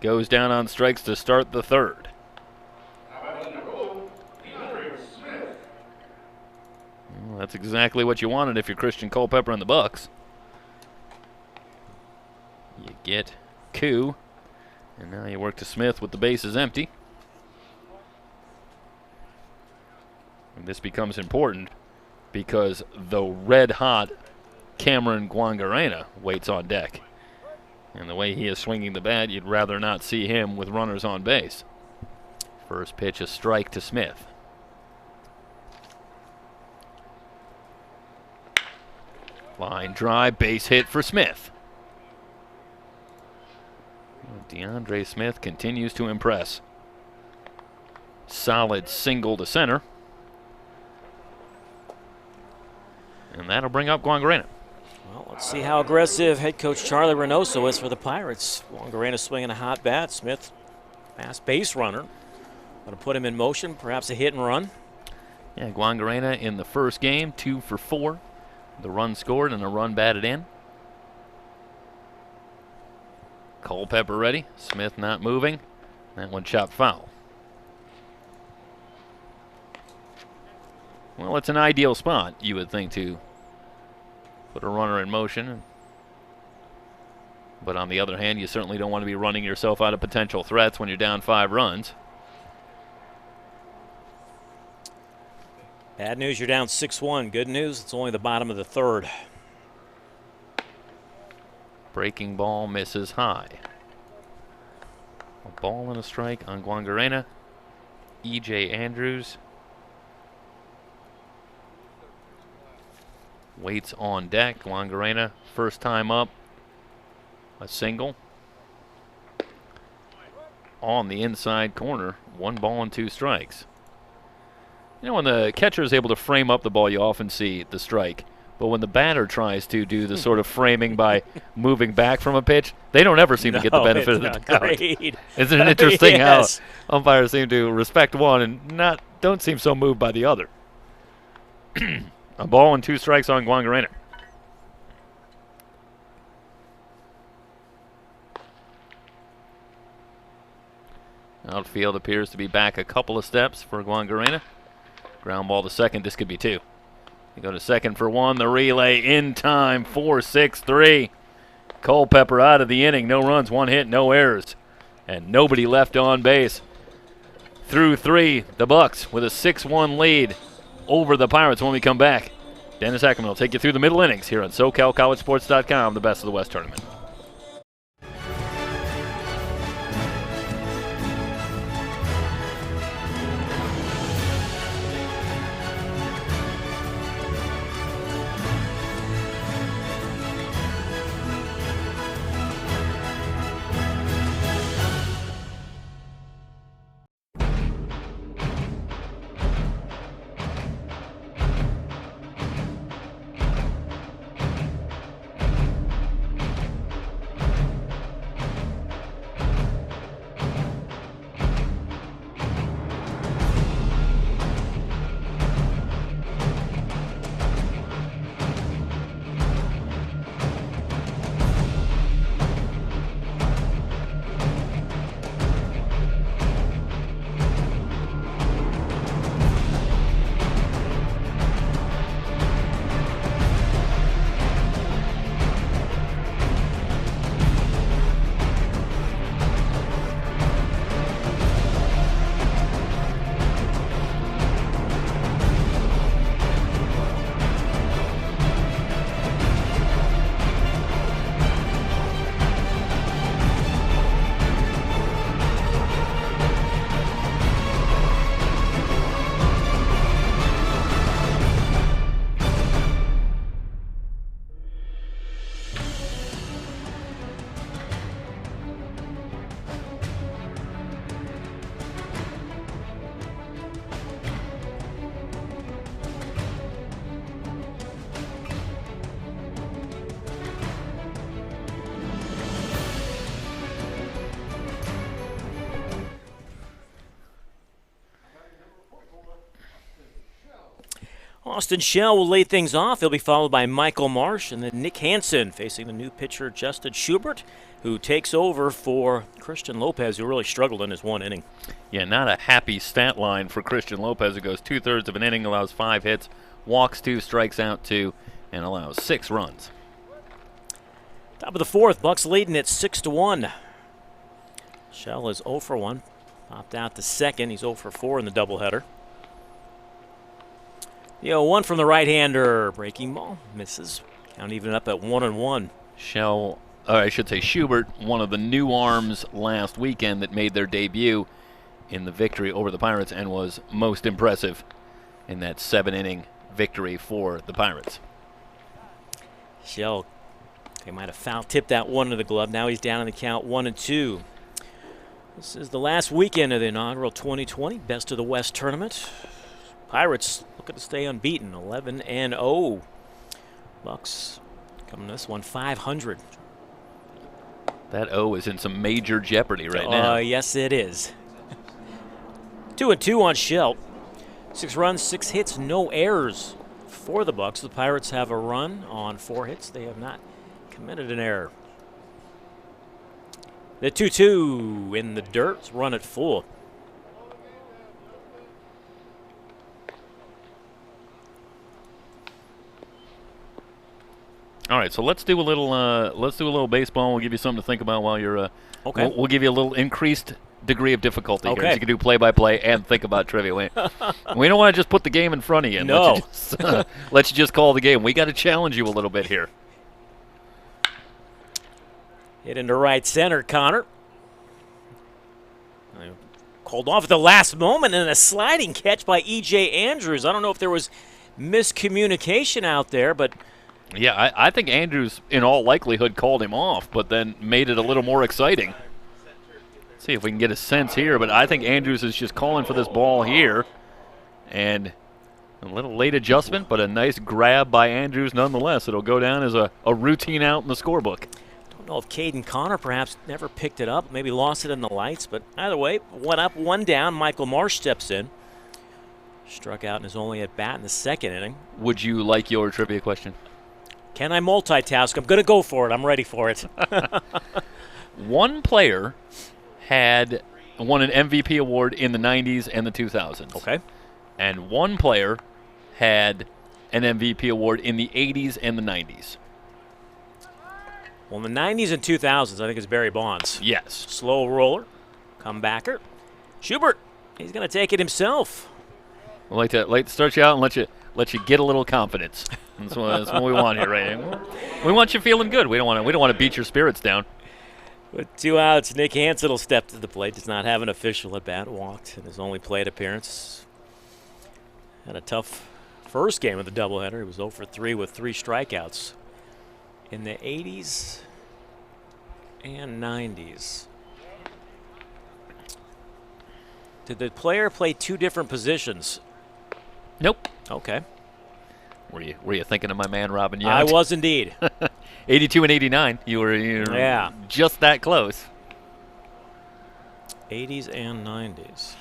goes down on strikes to start the third. Well, that's exactly what you wanted if you're Christian Culpepper and the Bucs. You get Koo, and now you work to Smith with the bases empty. And this becomes important because the red-hot Cameron Guangarena waits on deck. And the way he is swinging the bat, you'd rather not see him with runners on base. First pitch, a strike to Smith. Line drive, base hit for Smith. DeAndre Smith continues to impress. Solid single to center. And that'll bring up Guangarena. Well, let's see how aggressive head coach Charlie Reynoso is for the Pirates. Guangarena swinging a hot bat. Smith, fast base runner. Going to put him in motion, perhaps a hit and run. Yeah, Guangarena in the first game, 2 for 4. The run scored and a run batted in. Culpepper ready. Smith not moving. That one chopped foul. Well, it's an ideal spot, you would think, to put a runner in motion. But on the other hand, you certainly don't want to be running yourself out of potential threats when you're down 5 runs. Bad news, you're down 6-1. Good news, it's only the bottom of the third. Breaking ball misses high. A ball and a strike on Guangarena. E.J. Andrews waits on deck. Guangarena, first time up, a single. On the inside corner, 1 ball and 2 strikes. You know, when the catcher is able to frame up the ball, you often see the strike But when the batter tries to do the sort of framing by moving back from a pitch, they don't ever seem to get the benefit of the doubt. Great. Isn't it interesting Yes. how umpires seem to respect one and don't seem so moved by the other? A ball and 2 strikes on Guangarena. Outfield appears to be back a couple of steps for Guangarena. Ground ball to second. This could be 2. You go to second for 1. The relay in time. 4-6-3. Culpepper out of the inning. No runs, 1 hit, no errors, and nobody left on base. Through 3, the Bucs with a 6-1 lead over the Pirates when we come back. Dennis Ackerman will take you through the middle innings here on SoCalCollegeSports.com, the Best of the West tournament. Austin Shell will lead things off. He'll be followed by Michael Marsh and then Nick Hansen facing the new pitcher Justin Schubert, who takes over for Christian Lopez, who really struggled in his 1 inning. Yeah, not a happy stat line for Christian Lopez. It goes 2/3 of an inning, allows 5 hits, walks 2, strikes out 2, and allows 6 runs. Top of the 4th, Bucs leading at 6-1. Shell is 0 for 1. Popped out to second. He's 0 for 4 in the doubleheader. The 0-1 from the right-hander. Breaking ball. Misses. Count even up at 1-1. Schubert, one of the new arms last weekend that made their debut in the victory over the Pirates and was most impressive in that 7-inning victory for the Pirates. Shell, they might have foul-tipped that one to the glove. Now he's down in the count 1-2. This is the last weekend of the inaugural 2020 Best of the West tournament. Pirates looking to stay unbeaten, 11-0. Bucs coming to this one 500. That O is in some major jeopardy right now. Yes, it is. 2-2 on Shell. 6 runs, 6 hits, no errors for the Bucs. The Pirates have a run on 4 hits. They have not committed an error. The 2-2 in the dirt. It's run at full. All right, so let's do a little baseball. We'll give you something to think about while you're. Okay. We'll give you a little increased degree of difficulty here. Okay. So you can do play-by-play and think about trivia. We don't want to just put the game in front of you. And No. let you just call the game. We got to challenge you a little bit here. Hit into right center, Connor. Called off at the last moment and a sliding catch by E.J. Andrews. I don't know if there was miscommunication out there, but Yeah, I think Andrews, in all likelihood, called him off, but then made it a little more exciting. Let's see if we can get a sense here, but I think Andrews is just calling for this ball here, and A little late adjustment, but a nice grab by Andrews nonetheless. It'll go down as a routine out in the scorebook. Don't know if Caden Connor perhaps never picked it up, maybe lost it in the lights, but either way, one up, one down. Michael Marsh steps in. Struck out in his only at bat in the second inning. Would you like your trivia question? Can I multitask? I'm going to go for it. I'm ready for it. One player had won an MVP award in the 90s and the 2000s. Okay. And one player had an MVP award in the 80s and the 90s. Well, in the 90s and 2000s, I think it's Barry Bonds. Yes. Slow roller, comebacker. Schubert, he's going to take it himself. I like to start you out and let you get a little confidence. That's what we want here, right? We want you feeling good. We don't want to beat your spirits down. With 2 outs, Nick Hansen will step to the plate. Does not have an official at bat. Walked in his only plate appearance. Had a tough first game of the doubleheader. He was 0 for 3 with 3 strikeouts in the 80s and 90s. Did the player play 2 different positions? Nope. Okay. Were you thinking of my man Robin Yount? I was indeed. 82 and 89. You were just that close. 80s and 90s.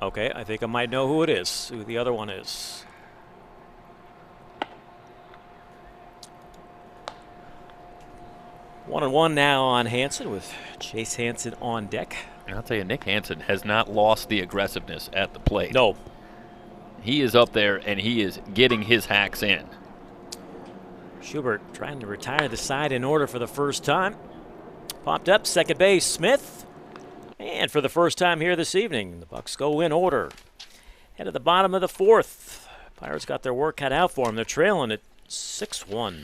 Okay, I think I might know who it is, who the other one is. One and one now on Hansen with Chase Hansen on deck. I'll tell you, Nick Hansen has not lost the aggressiveness at the plate. No. He is up there, and he is getting his hacks in. Schubert trying to retire the side in order for the first time. Popped up, second base, Smith. And for the first time here this evening, the Bucs go in order. Head of the bottom of the 4th. Pirates got their work cut out for them. They're trailing at 6-1.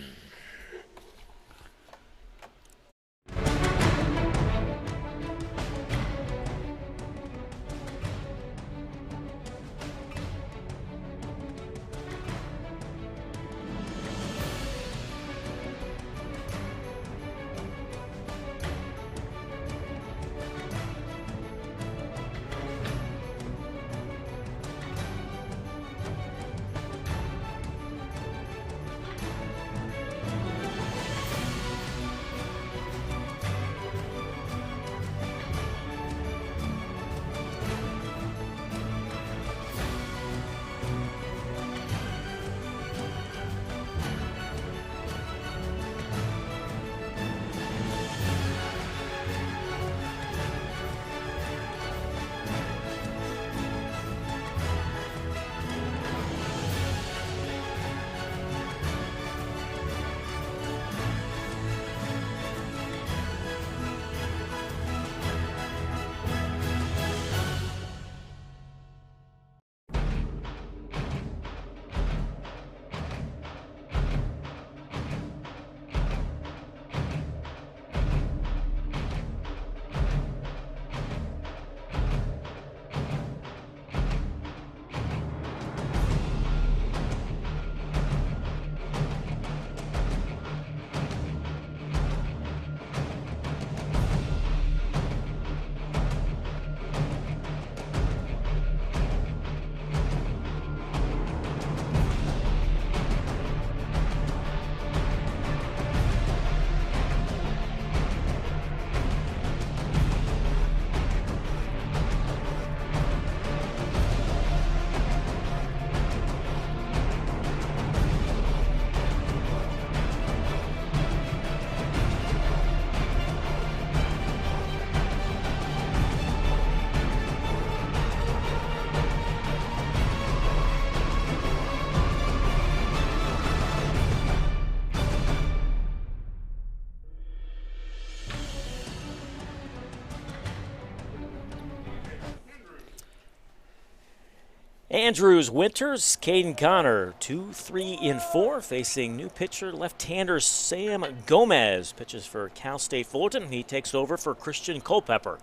Andrews, Winters, Caden Connor, 2-3-4, facing new pitcher, left-hander Sam Gomez. Pitches for Cal State Fullerton. He takes over for Christian Culpepper.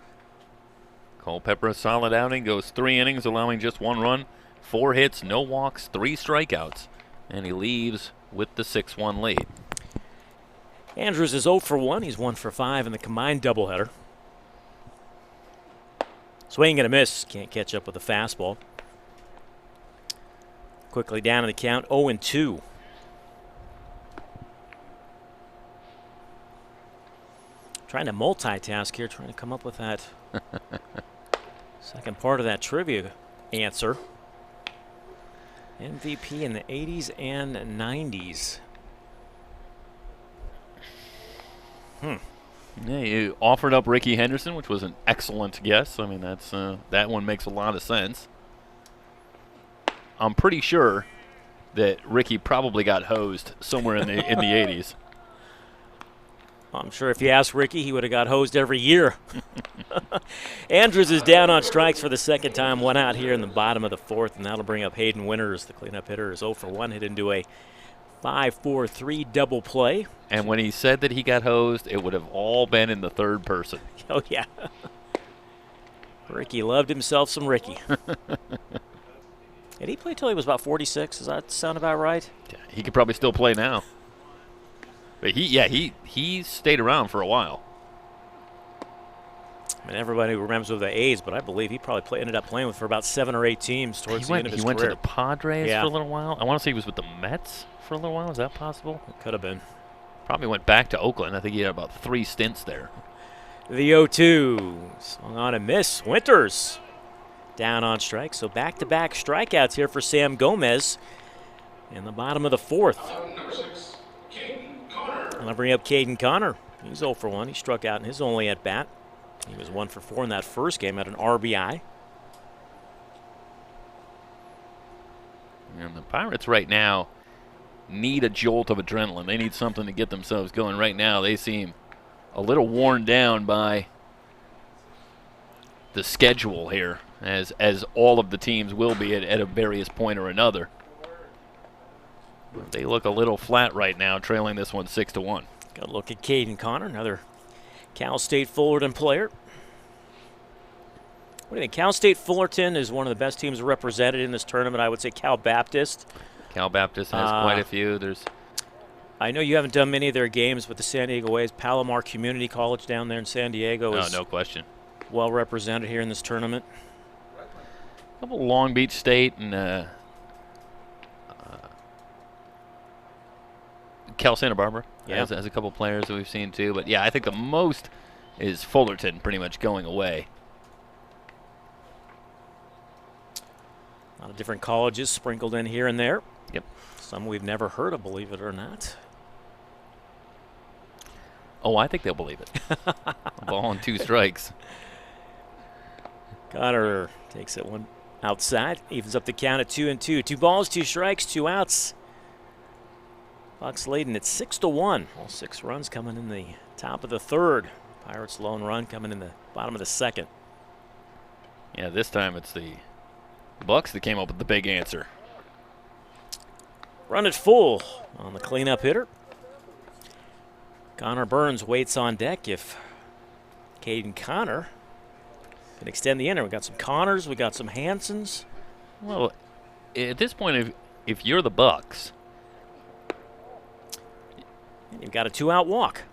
Culpepper, a solid outing, goes 3 innings, allowing just 1 run, 4 hits, no walks, 3 strikeouts, and he leaves with the 6-1 lead. Andrews is 0 for 1. He's 1 for 5 in the combined doubleheader. Swing and a miss. Can't catch up with the fastball. quickly down in the count, 0-2. Trying to multitask here, trying to come up with that second part of that trivia answer. MVP in the 80s and 90s. Yeah, you offered up Ricky Henderson, which was an excellent guess. I mean, that's that one makes a lot of sense. I'm pretty sure that Ricky probably got hosed somewhere in the 80s. I'm sure if you asked Ricky, he would have got hosed every year. Andrews is down on strikes for the second time, one out here in the bottom of the fourth, and that'll bring up Hayden Winters. The cleanup hitter is 0 for 1, hit into a 5-4-3 double play. And when he said that he got hosed, it would have all been in the third person. Oh, yeah. Ricky loved himself some Ricky. Did he play till he was about 46? Does that sound about right? Yeah, he could probably still play now. But he stayed around for a while. I mean, everybody remembers with the A's, but I believe he probably ended up playing for about 7 or 8 teams towards the end of his career. He went to the Padres for a little while. I want to say he was with the Mets for a little while. Is that possible? It could have been. Probably went back to Oakland. I think he had about 3 stints there. The 0-2. Swung on and miss. Winters down on strike. So back-to-back strikeouts here for Sam Gomez in the bottom of the fourth. And I'll bring up Caden Connor. He's 0 for 1. He struck out in his only at-bat. He was 1 for 4 in that first game at an RBI. And the Pirates right now need a jolt of adrenaline. They need something to get themselves going. Right now they seem a little worn down by the schedule here, as all of the teams will be at a various point or another. They look a little flat right now, trailing this one 6-1. Got a look at Caden Connor, another Cal State Fullerton player. What do you think? Cal State Fullerton is one of the best teams represented in this tournament. I would say Cal Baptist. Cal Baptist has quite a few. I know you haven't done many of their games with the San Diego Waves. Palomar Community College down there in San Diego is no question. Well represented here in this tournament. A couple Long Beach State and Cal Santa Barbara has a couple players that we've seen too. But yeah, I think the most is Fullerton pretty much going away. A lot of different colleges sprinkled in here and there. Yep. Some we've never heard of, believe it or not. Oh, I think they'll believe it. Ball and 2 strikes. Connor takes it one outside, evens up the count at 2-2. 2 balls, 2 strikes, 2 outs. Bucs leading at 6-1. All 6 runs coming in the top of the third. Pirates' lone run coming in the bottom of the second. Yeah, this time it's the Bucs that came up with the big answer. Run it full on the cleanup hitter. Connor Burns waits on deck if Caden Connor can extend the inning. We got some Connors, we got some Hansons. Well, at this point, if you're the Bucs, and you've got a 2-out walk.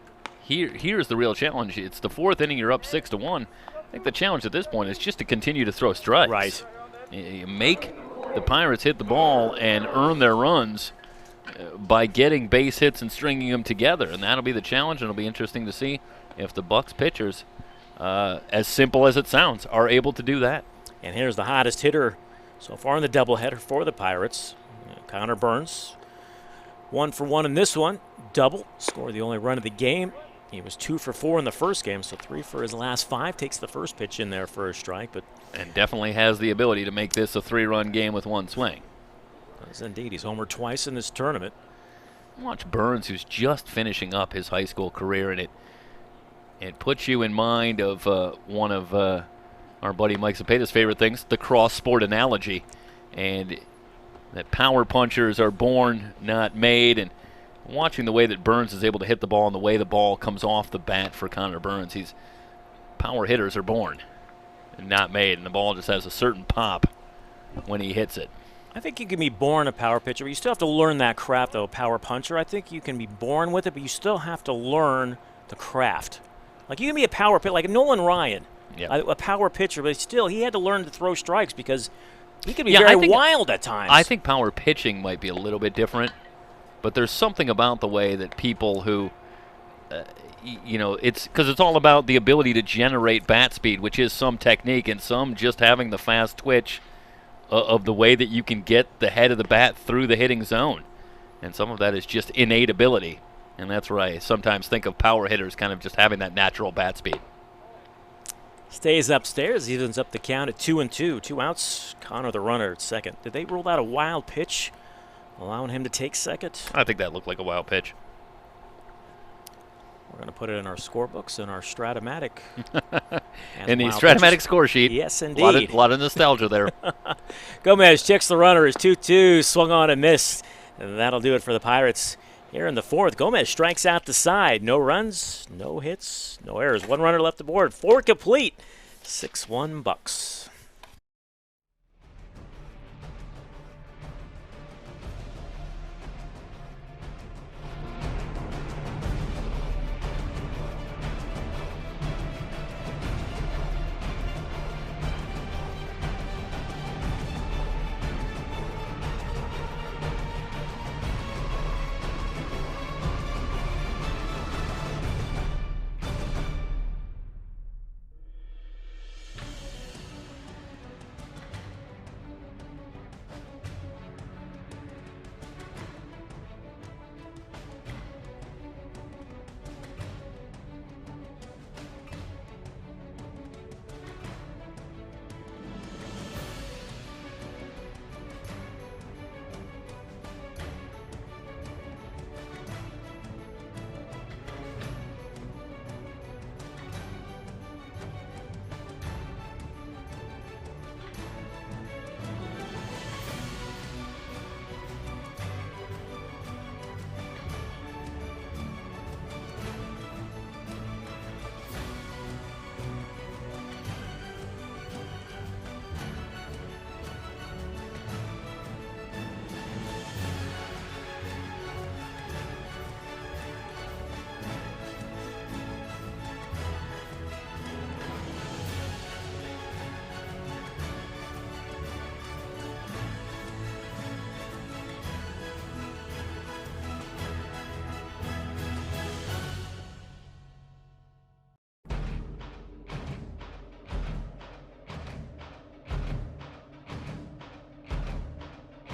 Here's the real challenge. It's the 4th inning. You're up 6-1. I think the challenge at this point is just to continue to throw strikes. Right. You make the Pirates hit the ball and earn their runs by getting base hits and stringing them together, and that'll be the challenge. And it'll be interesting to see if the Bucs pitchers, as simple as it sounds, are able to do that. And here's the hottest hitter so far in the doubleheader for the Pirates, Connor Burns. 1 for 1 in this one, double, scored the only run of the game. He was 2 for 4 in the first game, so 3 for his last 5. Takes the first pitch in there for a strike, and definitely has the ability to make this a 3-run game with 1 swing. Does indeed. He's homered twice in this tournament. Watch Burns, who's just finishing up his high school career, and it puts you in mind of one of our buddy Mike Zepeda's favorite things, the cross-sport analogy, and that power punchers are born, not made. And watching the way that Burns is able to hit the ball and the way the ball comes off the bat for Connor Burns, power hitters are born and not made, and the ball just has a certain pop when he hits it. I think you can be born a power pitcher, but you still have to learn that craft, though, a power puncher. I think you can be born with it, but you still have to learn the craft. Like, you can be a power pitcher, like Nolan Ryan, a power pitcher, but still, he had to learn to throw strikes because He can be very wild at times. I think power pitching might be a little bit different, but there's something about the way that people who, it's because it's all about the ability to generate bat speed, which is some technique, and some just having the fast twitch of the way that you can get the head of the bat through the hitting zone. And some of that is just innate ability. And that's where I sometimes think of power hitters kind of just having that natural bat speed. Stays upstairs, evens up the count at 2-2. 2 outs. Connor the runner at second. Did they rule out a wild pitch, allowing him to take second? I think that looked like a wild pitch. We're going to put it in our scorebooks and our Stratomatic. In the Stratomatic score sheet. Yes, indeed. A lot of nostalgia there. Gomez checks the runner as 2-2, swung on and missed. And that'll do it for the Pirates here in the fourth. Gomez strikes out the side. No runs, no hits, no errors. 1 runner left aboard. 4 complete. 6-1 Bucs.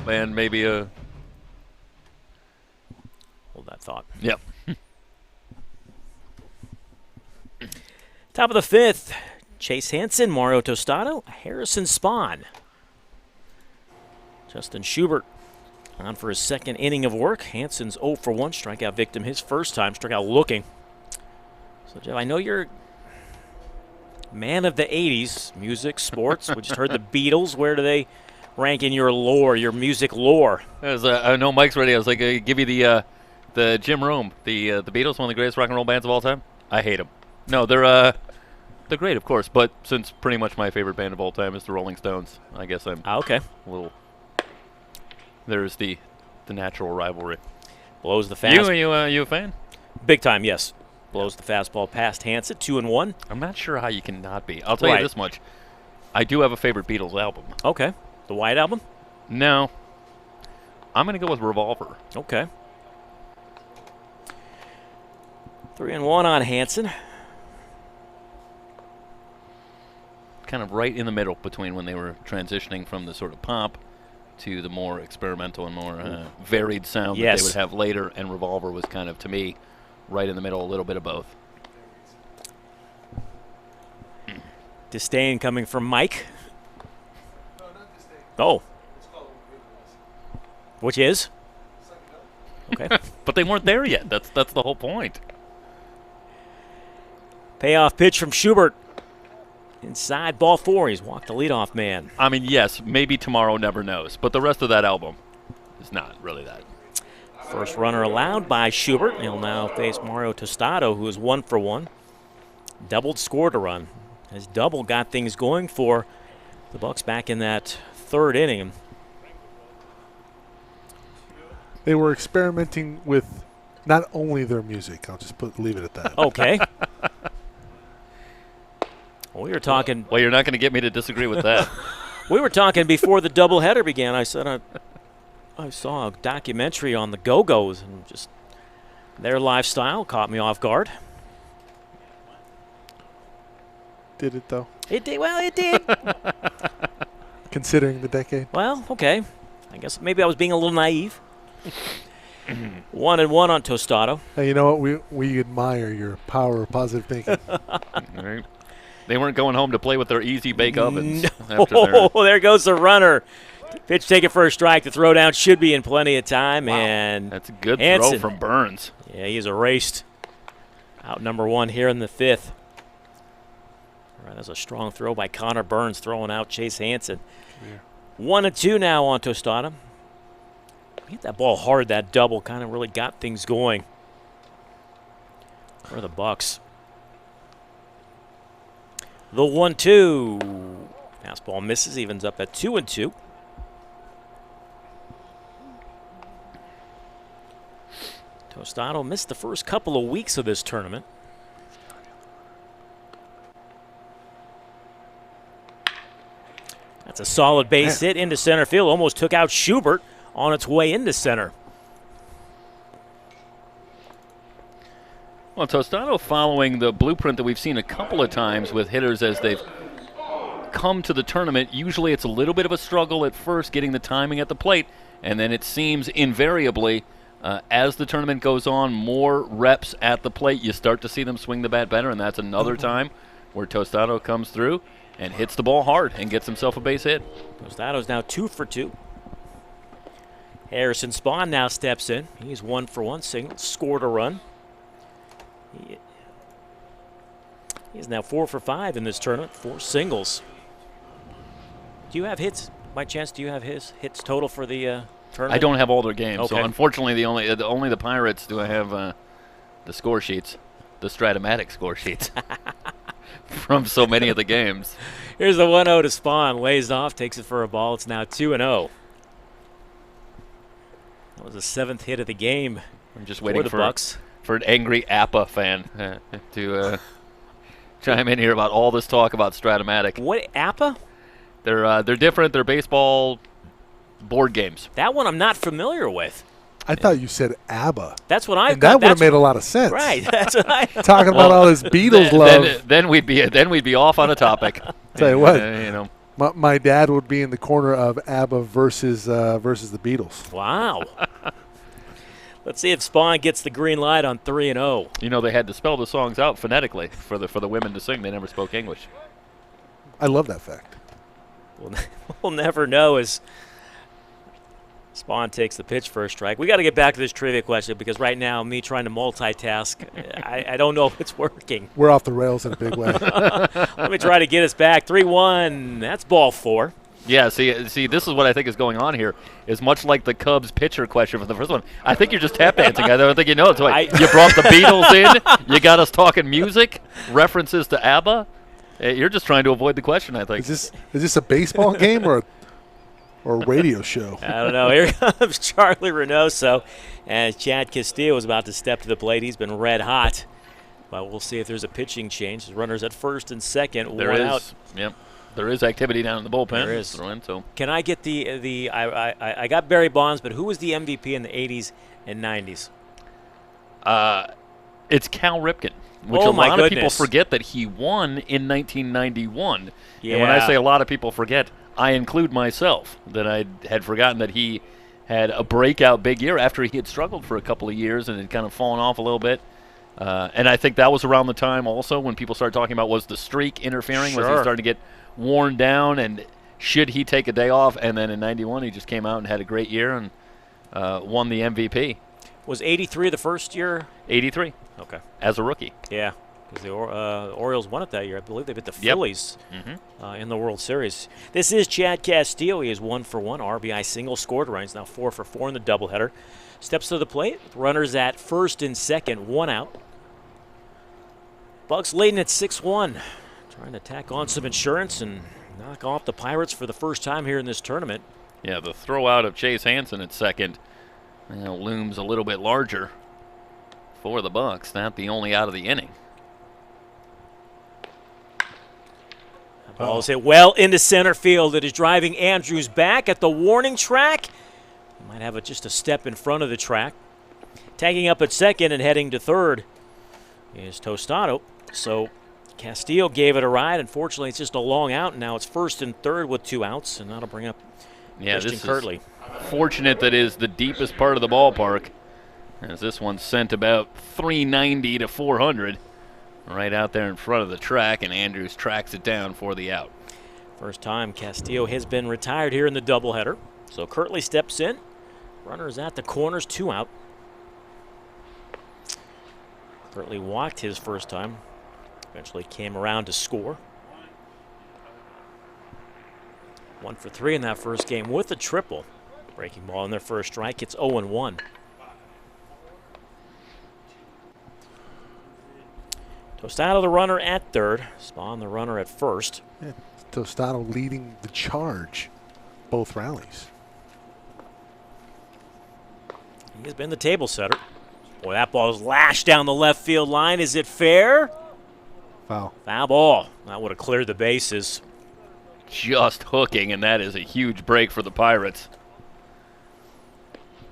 And maybe a... Hold that thought. Yep. Top of the fifth, Chase Hansen, Mario Tostado, Harrison Spahn. Justin Schubert on for his second inning of work. Hansen's 0 for 1, strikeout victim his first time, strikeout looking. So, Jeff, I know you're man of the 80s, music, sports. We just heard the Beatles. Where do they rank in your lore, your music lore? I know Mike's ready. I was like, give you the Jim Rome, the Beatles, one of the greatest rock and roll bands of all time. I hate them. No, they're great, of course, but since pretty much my favorite band of all time is the Rolling Stones, I guess I'm okay. A little. There's the natural rivalry. Blows the fastball. You a fan? Big time, yes. Blows the fastball past Hansen, 2-1. I'm not sure how you can not be. I'll tell you this much. I do have a favorite Beatles album. Okay. The White Album? No. I'm going to go with Revolver. Okay. 3-1 on Hansen. Kind of right in the middle between when they were transitioning from the sort of pop to the more experimental and more varied sound that they would have later, and Revolver was kind of, to me, right in the middle, a little bit of both. Disdain coming from Mike. No, not disdain. Oh. Which is? Okay. But they weren't there yet. That's the whole point. Payoff pitch from Schubert. Inside, ball 4. He's walked the leadoff man. I mean, yes, maybe tomorrow never knows, but the rest of that album is not really that. First runner allowed by Schubert. He'll now face Mario Tostado, who is 1 for 1. Doubled, scored a run. His double got things going for the Bucs back in that third inning. They were experimenting with not only their music. I'll just leave it at that. Okay. Well, you're talking. Well, you're not going to get me to disagree with that. We were talking before the doubleheader began. I said I saw a documentary on the Go-Go's, and just their lifestyle caught me off guard. Did it, though? It did. Well, it did. Considering the decade. Well, okay. I guess maybe I was being a little naive. 1-1 on Tostado. Hey, you know what? We admire your power of positive thinking. Right. They weren't going home to play with their easy bake ovens. Oh, there goes the runner. Pitch taken for a strike. The throw down should be in plenty of time. Wow. And that's a good Hansen, throw from Burns. Yeah, he's erased. Out number 1 here in the 5th. All right, that's a strong throw by Connor Burns, throwing out Chase Hansen. Yeah. 1-2 now on Tostado. Hit that ball hard. That double kind of really got things going for the Bucs. The 1-2. Fastball misses, evens up at 2-2. Tostado missed the first couple of weeks of this tournament. That's a solid base hit into center field. Almost took out Schubert on its way into center. Well, Tostado following the blueprint that we've seen a couple of times with hitters as they've come to the tournament. Usually it's a little bit of a struggle at first getting the timing at the plate, and then it seems invariably as the tournament goes on, more reps at the plate, you start to see them swing the bat better, and that's another time where Tostado comes through and hits the ball hard and gets himself a base hit. Tostado's now 2 for 2. Harrison Spahn now steps in. He's 1 for 1, single, scored a run. He's now 4 for 5 in this tournament, 4 singles. Do you have hits? By chance, do you have his hits total for the tournament? I don't have all their games, okay. So unfortunately, only the Pirates do I have the score sheets, the Stratomatic score sheets from so many of the games. Here's the 1-0 to Spahn, lays off, takes it for a ball. It's now 2-0. That was the 7th hit of the game. I'm just waiting for the Bucs. For an angry APA fan to chime in here about all this talk about Stratomatic. What, APA? They're different. They're baseball board games. That one I'm not familiar with. I thought you said ABBA. That's what I. And that would have made a lot of sense. Right. That's what I. Talking about all this Beatles love. Then we'd be off on a topic. Tell you what, you know. My dad would be in the corner of ABBA versus the Beatles. Wow. Let's see if Spahn gets the green light on 3-0. You know, they had to spell the songs out phonetically for the women to sing. They never spoke English. I love that fact. We'll never know as Spahn takes the pitch for a strike. We got to get back to this trivia question because right now, me trying to multitask, I don't know if it's working. We're off the rails in a big way. Let me try to get us back. 3-1. That's ball 4. Yeah, see, this is what I think is going on here. Is much like the Cubs pitcher question for the first one. I think you're just tap dancing. I don't think you know it. You brought the Beatles in. You got us talking music, references to ABBA. You're just trying to avoid the question, I think. Is this a baseball game or a radio show? I don't know. Here comes Charlie Reynoso, and Chad Castillo is about to step to the plate. He's been red hot. But we'll see if there's a pitching change. The runners at first and second. There one is. Out. Yep. There is activity down in the bullpen. There is. So. Can I get I got Barry Bonds, but who was the MVP in the 80s and 90s? It's Cal Ripken, which a lot of people forget that he won in 1991. Yeah. And when I say a lot of people forget, I include myself, that I had forgotten that he had a breakout big year after he had struggled for a couple of years and had kind of fallen off a little bit. And I think that was around the time also when people started talking about was the streak interfering, Sure. was he starting to get worn down, and should he take a day off? And then in 91 he just came out and had a great year and won the MVP. Was 83 the first year? 83. Okay. As a rookie. Yeah, because the Orioles won it that year. I believe they beat the Phillies in the World Series. This is Chad Castillo. He is 1 for 1. RBI single, scored a run. He's now 4 for 4 in the doubleheader. Steps to the plate. Runners at first and second. 1 out. Bucs leading at 6-1. Trying to tack on some insurance and knock off the Pirates for the first time here in this tournament. Yeah, the throw out of Chase Hansen at second looms a little bit larger for the Bucs. Not the only out of the inning. How Ball is hit well into center field. It is driving Andrews back at the warning track. He might have just a step in front of the track. Tagging up at second and heading to third is Tostado. So Castillo gave it a ride. Unfortunately, it's just a long out, and now it's first and third with 2 outs, and that'll bring up Christian Kirtley. Fortunate that is the deepest part of the ballpark, as this one's sent about 390 to 400 right out there in front of the track, and Andrews tracks it down for the out. First time Castillo has been retired here in the doubleheader. So Kirtley steps in. Runners at the corners, 2 out. Kirtley walked his first time. Eventually came around to score. 1 for 3 in that first game with a triple. Breaking ball in their first strike. It's 0-1. Tostado the runner at third. Spawn the runner at first. Yeah, Tostado leading the charge both rallies. He has been the table setter. Boy, that ball is lashed down the left field line. Is it fair? Foul. Foul ball. That would have cleared the bases. Just hooking, and that is a huge break for the Pirates.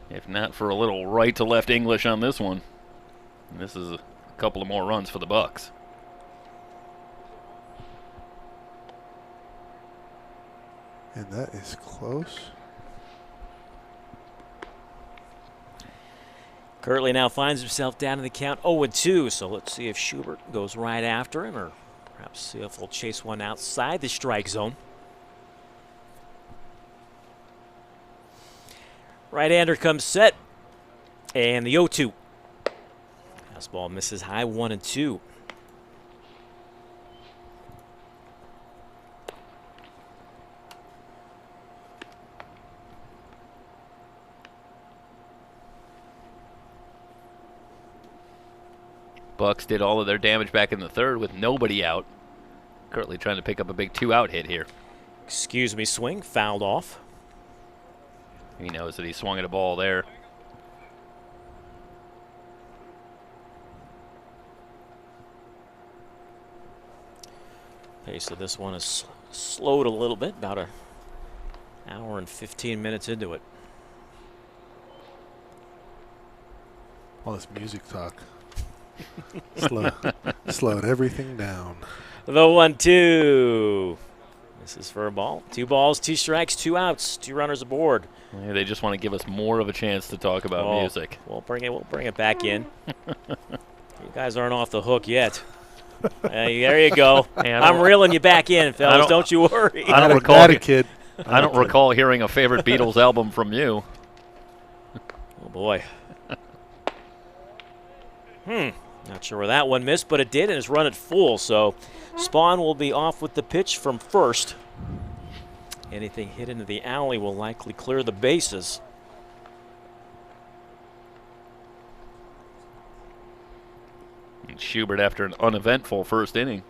If not for a little right to left English on this one. And this is a couple of more runs for the Bucs. And that is close. Kirtley now finds himself down in the count 0-2, so let's see if Schubert goes right after him, or perhaps see if he'll chase one outside the strike zone. Right-hander comes set, and the 0-2. Fastball misses high, 1-2. Bucs did all of their damage back in the third with nobody out. Kirtley trying to pick up a big 2-out hit here. Excuse me, swing, fouled off. He knows that he swung at a ball there. Pace of this one is slowed a little bit, about an hour and 15 minutes into it. All this music talk. Slowed everything down. The 1-2. This is for a ball. 2 balls, 2 strikes, 2 outs, 2 runners aboard. Yeah, they just want to give us more of a chance to talk about music. We'll bring it back in. You guys aren't off the hook yet. There you go. Hey, I'm reeling you back in, fellas. Don't you worry. I don't recall. recall hearing a favorite Beatles album from you. Oh boy. Not sure where that one missed, but it did, and it's run it full. So Spawn will be off with the pitch from first. Anything hit into the alley will likely clear the bases. And Schubert, after an uneventful first inning,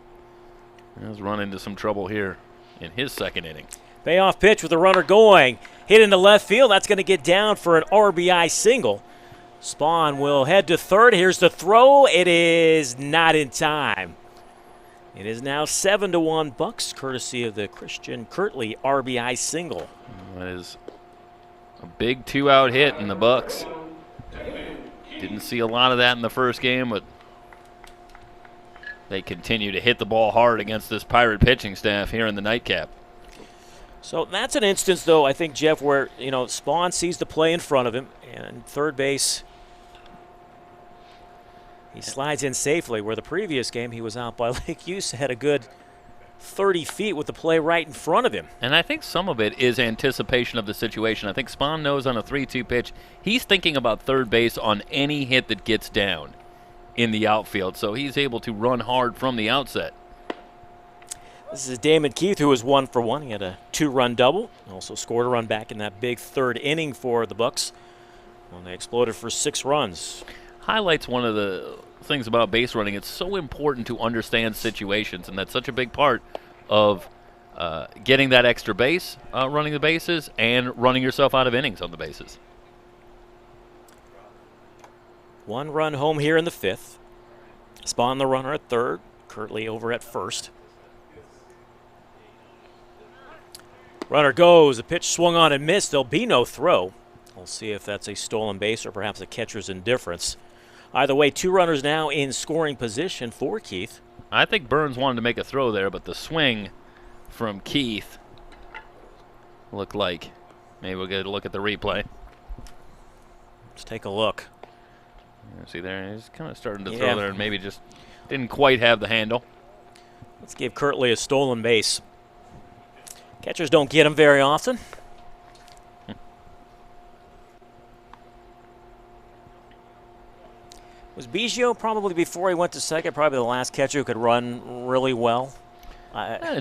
has run into some trouble here in his second inning. Payoff pitch with the runner going. Hit into left field. That's going to get down for an RBI single. Spawn will head to third. Here's the throw. It is not in time. It is now 7-1 Bucs, courtesy of the Christian Kirtley RBI single. That is a big 2-out hit in the Bucs. Didn't see a lot of that in the first game, but they continue to hit the ball hard against this Pirate pitching staff here in the nightcap. So that's an instance, though, I think, Jeff, where, Spawn sees the play in front of him, and third base, he slides in safely, where the previous game he was out by Lake Hughes, had a good 30 feet with the play right in front of him. And I think some of it is anticipation of the situation. I think Spawn knows on a 3-2 pitch, he's thinking about third base on any hit that gets down in the outfield, so he's able to run hard from the outset. This is Damon Keith, who was 1 for 1. He had a 2-run double. Also scored a run back in that big third inning for the Bucs when they exploded for 6 runs. Highlights one of the things about base running. It's so important to understand situations, and that's such a big part of getting that extra base, running the bases, and running yourself out of innings on the bases. 1 run home here in the 5th. Spawn the runner at third. Kirtley over at first. Runner goes. The pitch swung on and missed. There'll be no throw. We'll see if that's a stolen base or perhaps a catcher's indifference. Either way, 2 runners now in scoring position for Keith. I think Burns wanted to make a throw there, but the swing from Keith looked like. Maybe we'll get a look at the replay. Let's take a look. See there, he's kind of starting to throw there and maybe just didn't quite have the handle. Let's give Kirtley a stolen base. Catchers don't get them very often. Was Biggio probably before he went to second, probably the last catcher who could run really well?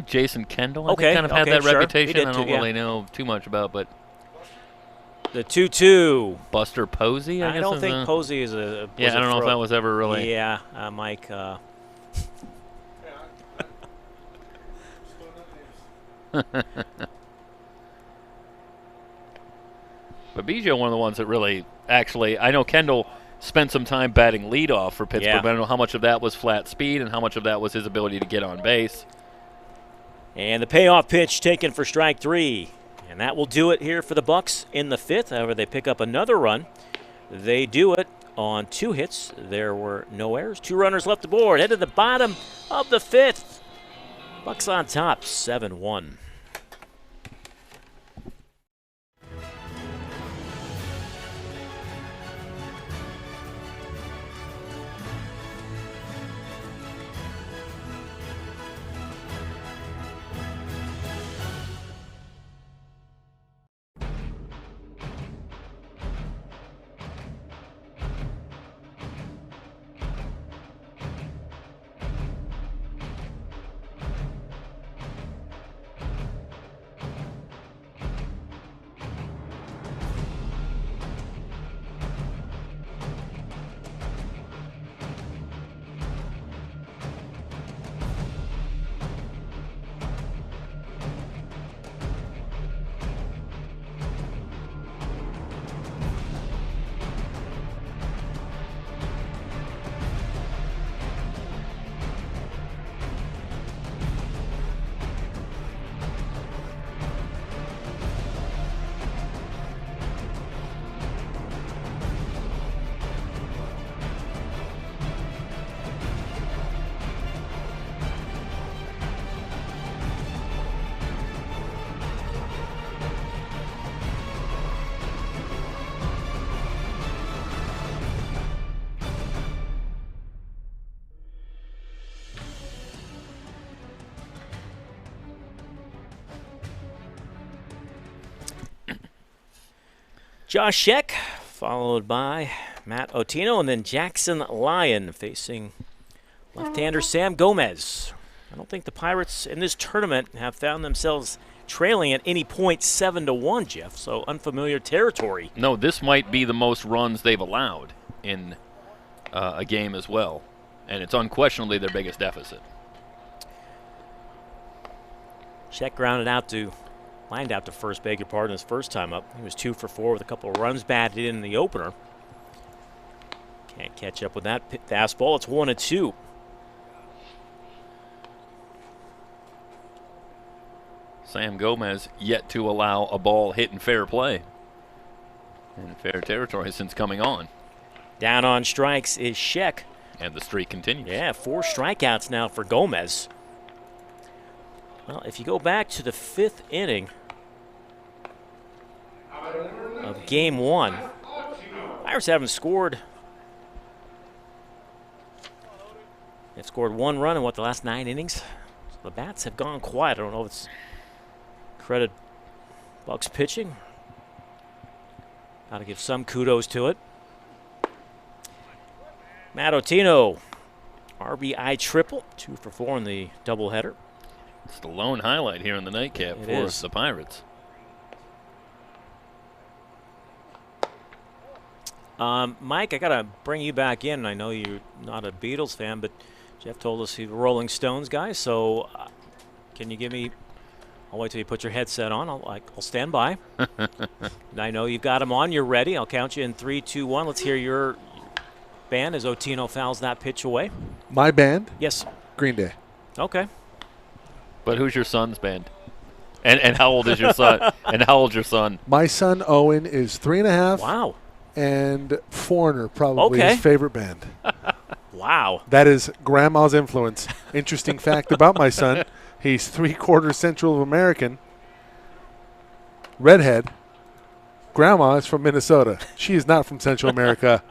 Jason Kendall, I think, kind of had that reputation. I don't really know too much about, but the 2-2. Buster Posey, I guess. I don't think Posey is a. Yeah, I don't know if that was ever really. Yeah, Mike. But Biggio, one of the ones that really, actually, I know Kendall spent some time batting leadoff for Pittsburgh, but I don't know how much of that was flat speed and how much of that was his ability to get on base. And the payoff pitch taken for strike 3. And that will do it here for the Bucs in the 5th. However, they pick up another run. They do it on 2 hits. There were no errors. 2 runners left aboard. Head to the bottom of the 5th. Bucs on top, 7-1. Josh Sheck, followed by Matt Otino, and then Jackson Lyon facing left-hander Sam Gomez. I don't think the Pirates in this tournament have found themselves trailing at any point 7-1, Jeff, so unfamiliar territory. No, this might be the most runs they've allowed in a game as well, and it's unquestionably their biggest deficit. Sheck lined out to first, beg your pardon, his first time up. He was 2 for 4 with a couple of runs batted in the opener. Can't catch up with that fastball. It's 1-2. Sam Gomez yet to allow a ball hit in fair play. In fair territory since coming on. Down on strikes is Sheck. And the streak continues. Yeah, 4 strikeouts now for Gomez. Well, if you go back to the 5th inning of Game 1, Pirates haven't scored. They've scored 1 run in, the last 9 innings? So the bats have gone quiet. I don't know if it's credit Bucs pitching. Got to give some kudos to it. Matt Otino, RBI triple, 2 for 4 in the doubleheader. It's the lone highlight here in the nightcap for the Pirates. Mike, I got to bring you back in. I know you're not a Beatles fan, but Jeff told us he's a Rolling Stones guy. So can you give me – I'll wait till you put your headset on. I'll stand by. I know you've got them on. You're ready. I'll count you in 3, 2, 1. Let's hear your band as Otino fouls that pitch away. My band? Yes. Green Day. Okay. But who's your son's band? And how old is your son? And how old's your son? My son Owen is 3.5. Wow. And Foreigner, probably Okay. his favorite band. Wow. That is Grandma's influence. Interesting fact about my son, he's 3/4 Central American, redhead. Grandma is from Minnesota. She is not from Central America.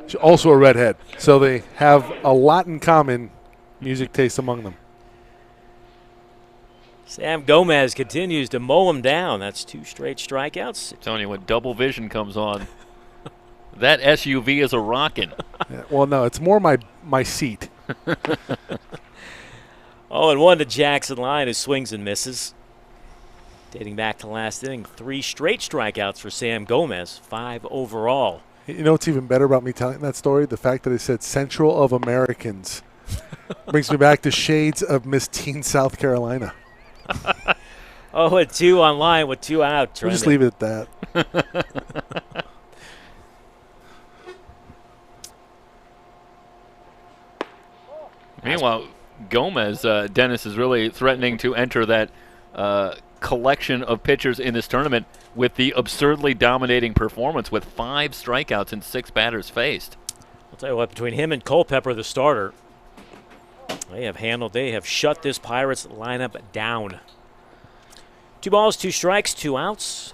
She's also a redhead. So they have a lot in common music taste among them. Sam Gomez continues to mow him down. That's 2 straight strikeouts. I'm telling you, when double vision comes on, that SUV is a rockin'. Yeah, well, no, it's more my seat. 0-1 to Jackson Line, who swings and misses. Dating back to last inning, 3 straight strikeouts for Sam Gomez, 5 overall. You know what's even better about me telling that story? The fact that it said Central of Americans. Brings me back to shades of Miss Teen South Carolina. 0-2 on line with 2 out. We'll just leave it at that. Meanwhile, Gomez, Dennis, is really threatening to enter that collection of pitchers in this tournament with the absurdly dominating performance with 5 strikeouts and 6 batters faced. I'll tell you what, between him and Culpepper, the starter, they have shut this Pirates lineup down. 2 balls, 2 strikes, 2 outs.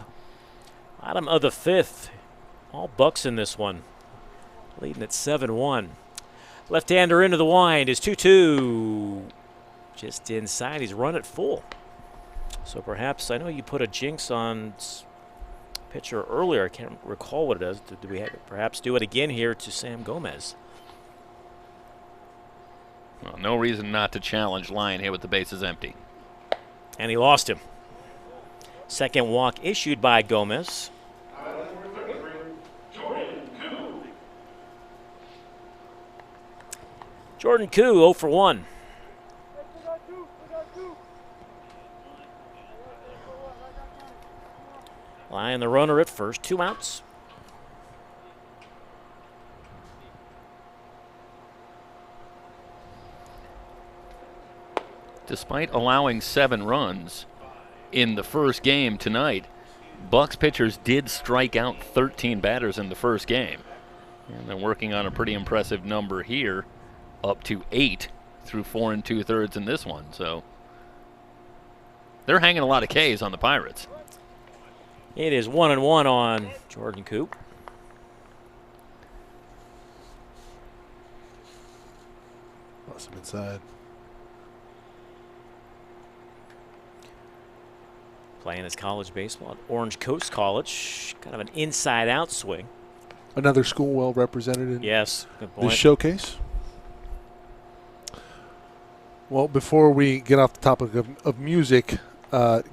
Bottom of the 5th. All Bucs in this one. Leading at 7-1. Left-hander into the wind is 2-2. Just inside. He's run it full. So perhaps, I know you put a jinx on pitcher earlier. I can't recall what it is. Do we perhaps do it again here to Sam Gomez? Well, no reason not to challenge Lyon here with the bases empty. And he lost him. Second walk issued by Gomez. Jordan Koo 0 for 1. Lyon the runner at first, 2 outs. Despite allowing 7 runs in the first game tonight, Bucs pitchers did strike out 13 batters in the first game. And they're working on a pretty impressive number here, up to 8 through 4 2/3 in this one. So they're hanging a lot of Ks on the Pirates. It is 1-1 on Jordan Koo. Lost him inside. Playing his college baseball at Orange Coast College. Kind of an inside-out swing. Another school well represented in Yes, good point. this showcase. Well, before we get off the topic of music,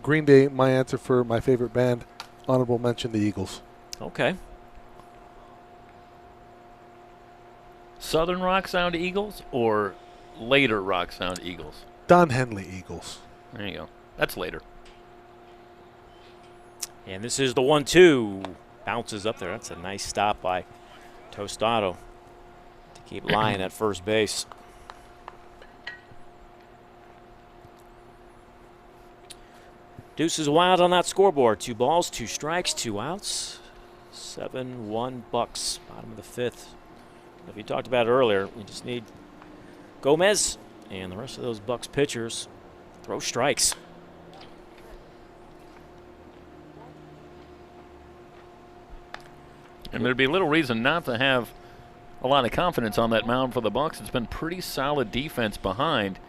Green Day, my answer for my favorite band, honorable mention, the Eagles. Okay. Southern rock sound Eagles or later rock sound Eagles? Don Henley Eagles. There you go. That's later. And this is the 1-2. Bounces up there. That's a nice stop by Tostado to keep Lyon at first base. Deuce is wild on that scoreboard. 2 balls, 2 strikes, 2 outs. 7-1 Bucs. Bottom of the 5th. If you talked about it earlier, we just need Gomez and the rest of those Bucs pitchers throw strikes. And there'd be little reason not to have a lot of confidence on that mound for the Bucs. It's been pretty solid defense behind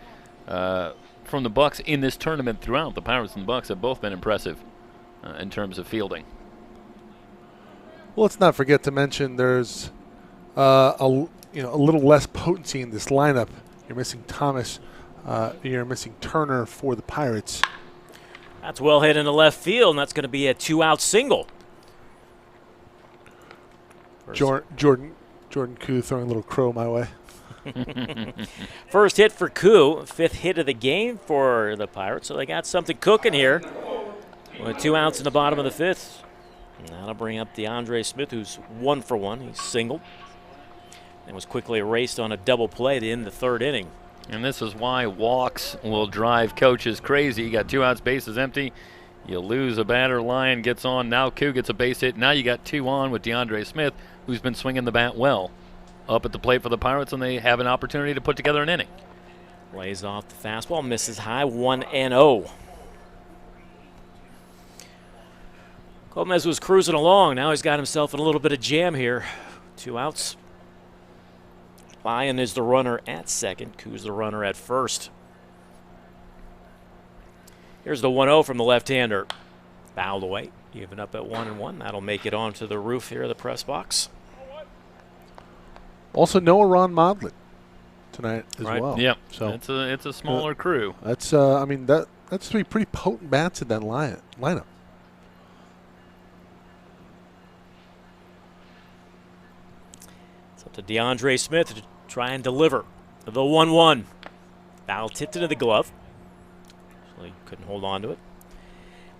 from the Bucs in this tournament throughout. The Pirates and the Bucs have both been impressive in terms of fielding. Well, let's not forget to mention there's a little less potency in this lineup. You're missing Thomas. You're missing Turner for the Pirates. That's well hit into left field, and that's going to be a 2-out single. Jordan Koo throwing a little crow my way. First hit for Koo, 5th hit of the game for the Pirates, so they got something cooking here with 2 outs in the bottom of the 5th. And that'll bring up DeAndre Smith, who's 1 for 1. He's singled and was quickly erased on a double play to end the 3rd inning. And this is why walks will drive coaches crazy. You got 2 outs, bases empty. You lose a batter, Lyon gets on. Now Koo gets a base hit. Now you got 2 on with DeAndre Smith, who's been swinging the bat well up at the plate for the Pirates, and they have an opportunity to put together an inning. Lays off the fastball, misses high, 1-0. Gomez was cruising along. Now he's got himself in a little bit of jam here. 2 outs. Lyon is the runner at second. Koo's the runner at first. Here's the 1-0 from the left-hander. Fouled away. Even up at 1-1. That'll make it onto the roof here of the press box. Also, no Ron Modlin tonight as well. Yep. So it's a smaller crew. That's I mean that's 3 pretty potent bats in that lineup. It's up to DeAndre Smith to try and deliver the 1-1. Foul tipped into the glove. So he couldn't hold on to it.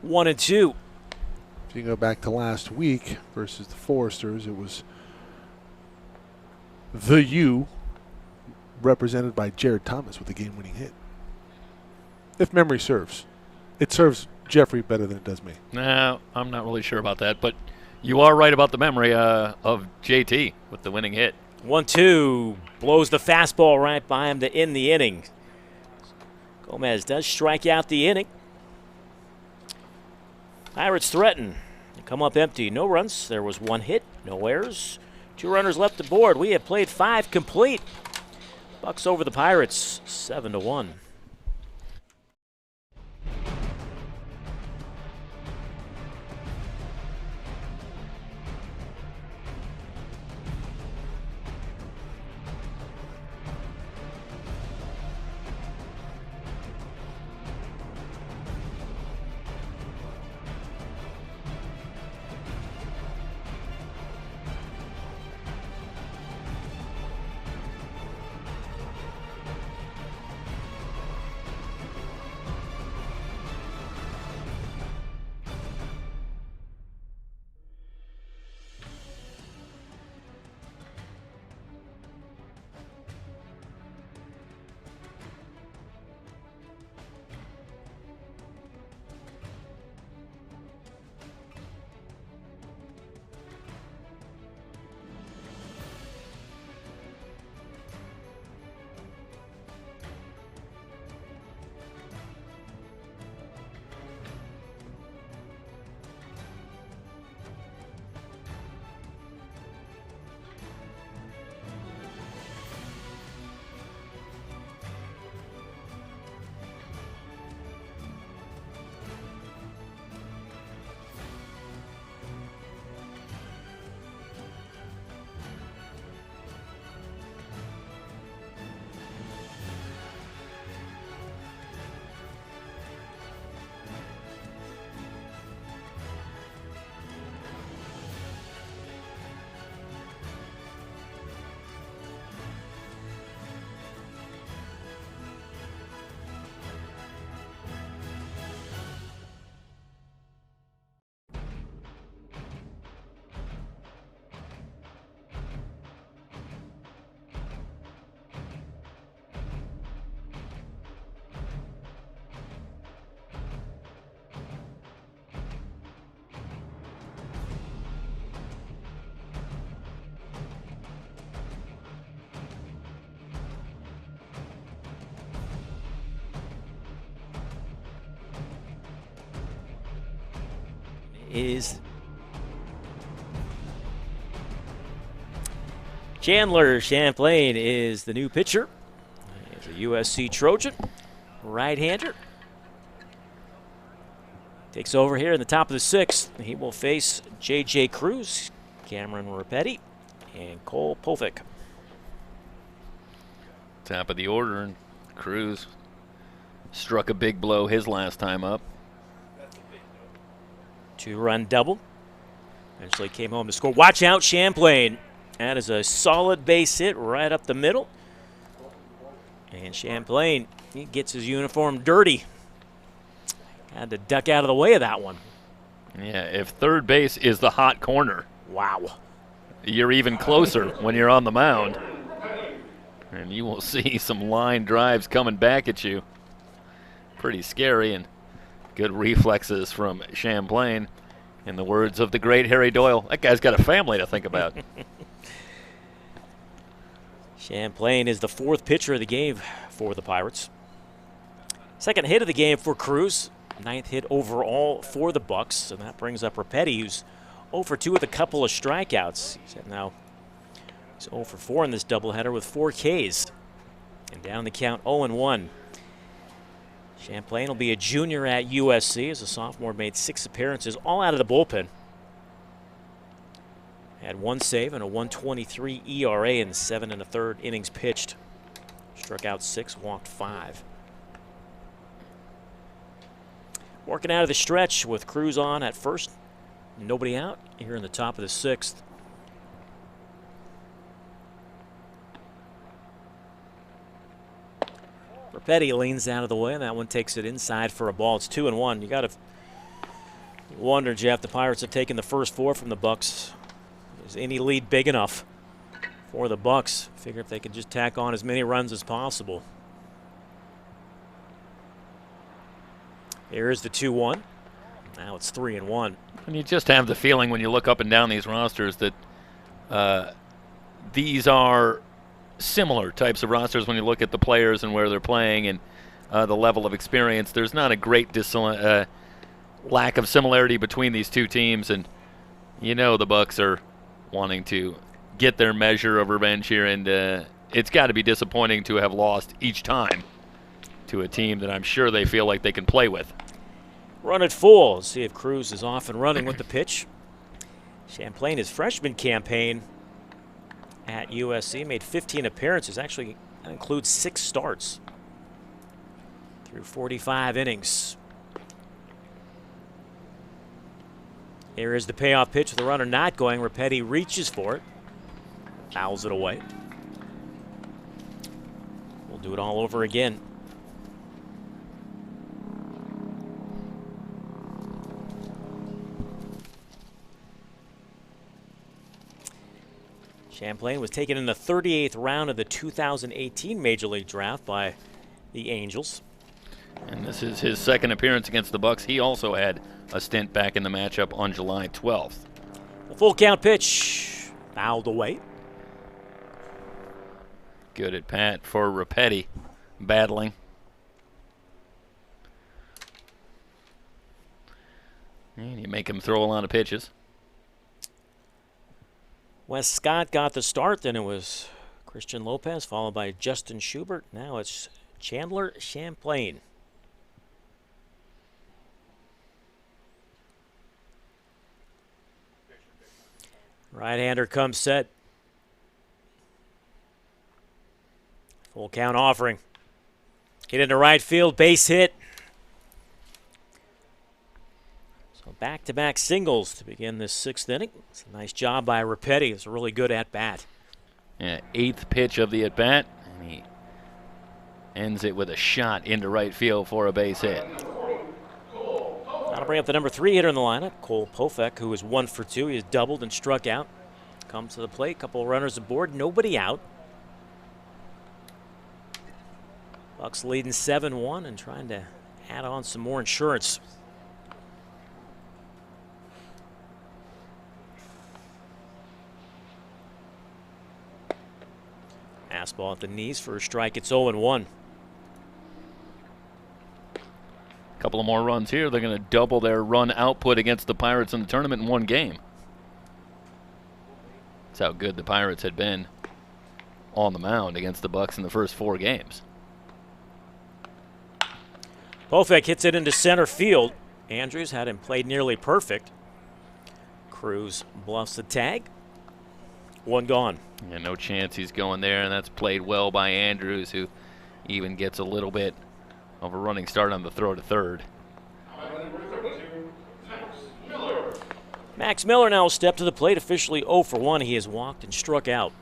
1-2. If you go back to last week versus the Foresters, it was the U represented by Jared Thomas with the game-winning hit. If memory serves. It serves Jeffrey better than it does me. No, I'm not really sure about that, but you are right about the memory of JT with the winning hit. 1-2. Blows the fastball right by him to end the inning. Gomez does strike out the inning. Pirates threaten. They come up empty. No runs. There was 1 hit. No errors. 2 runners left aboard. We have played 5 complete. Bucs over the Pirates, 7-1. Is Chandler Champlain is the new pitcher. He's a USC Trojan, right-hander. Takes over here in the top of the 6th. He will face J.J. Cruz, Cameron Rapetti, and Cole Povic. Top of the order, and Cruz struck a big blow his last time up. 2-run double. Eventually came home to score. Watch out, Champlain. That is a solid base hit right up the middle. And Champlain, he gets his uniform dirty. Had to duck out of the way of that one. Yeah, if third base is the hot corner, wow, you're even closer when you're on the mound. And you will see some line drives coming back at you. Pretty scary, and good reflexes from Champlain. In the words of the great Harry Doyle, that guy's got a family to think about. Champlain is the 4th pitcher of the game for the Pirates. 2nd hit of the game for Cruz. 9th hit overall for the Bucs, and that brings up Rapetti, who's 0 for 2 with a couple of strikeouts. He's 0 for 4 in this doubleheader with 4 Ks. And down the count 0-1. Champlain will be a junior at USC as a sophomore, made 6 appearances, all out of the bullpen. Had 1 save and a 1.23 ERA in 7 1/3 innings pitched. Struck out 6, walked 5. Working out of the stretch with Cruz on at first. Nobody out here in the top of the 6th. Rapetti leans out of the way, and that one takes it inside for a ball. It's 2-1. You got to wonder, Jeff, the Pirates have taken the first 4 from the Bucs. Is any lead big enough for the Bucs? Figure if they can just tack on as many runs as possible. Here's the 2-1. Now it's 3-1. And you just have the feeling when you look up and down these rosters that these are similar types of rosters when you look at the players and where they're playing and the level of experience. There's not a great lack of similarity between these two teams, and you know the Bucs are wanting to get their measure of revenge here, and it's got to be disappointing to have lost each time to a team that I'm sure they feel like they can play with. Run it full. Let's see if Cruz is off and running with the pitch. Champlain, his freshman campaign at USC, made 15 appearances. Actually, that includes 6 starts through 45 innings. Here is the payoff pitch with the runner not going. Rapetti reaches for it. Fouls it away. We'll do it all over again. Champlain was taken in the 38th round of the 2018 Major League Draft by the Angels. And this is his 2nd appearance against the Bucs. He also had a stint back in the matchup on July 12th. The full count pitch, fouled away. Good at bat for Rapetti, battling. And you make him throw a lot of pitches. Wes Scott got the start, then it was Christian Lopez, followed by Justin Schubert. Now it's Chandler Champlain. Right-hander comes set. Full count offering. Hit into right field, base hit. So back-to-back singles to begin this 6th inning. It's a nice job by Rapetti. It's a really good at-bat. Yeah, 8th pitch of the at-bat, and he ends it with a shot into right field for a base hit. That'll bring up the number 3 hitter in the lineup, Cole Pofek, who is 1 for 2. He has doubled and struck out. Comes to the plate, couple of runners aboard, nobody out. Bucs leading 7-1 and trying to add on some more insurance. Fastball at the knees for a strike. It's 0-1. Couple of more runs here. They're going to double their run output against the Pirates in the tournament in one game. That's how good the Pirates had been on the mound against the Bucs in the first 4 games. Pofek hits it into center field. Andrews had him played nearly perfect. Cruz bluffs the tag. 1 gone. Yeah, no chance he's going there, and that's played well by Andrews, who even gets a little bit of a running start on the throw to third. Max Miller now will step to the plate, officially 0 for 1. He has walked and struck out.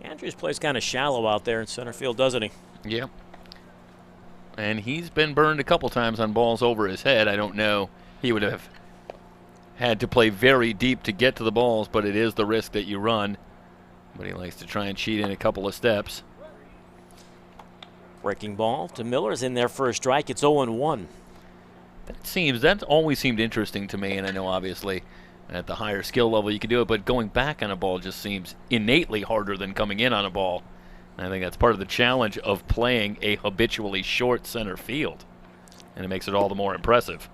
Andrews plays kind of shallow out there in center field, doesn't he? Yep. And he's been burned a couple times on balls over his head. I don't know. He would have had to play very deep to get to the balls, but it is the risk that you run but he likes to try and cheat in a couple of steps. Breaking ball to Miller's in there for a strike. It's 0-1. That always seemed interesting to me, and I know obviously at the higher skill level you can do it, but going back on a ball just seems innately harder than coming in on a ball. And I think that's part of the challenge of playing a habitually short center field, and it makes it all the more impressive.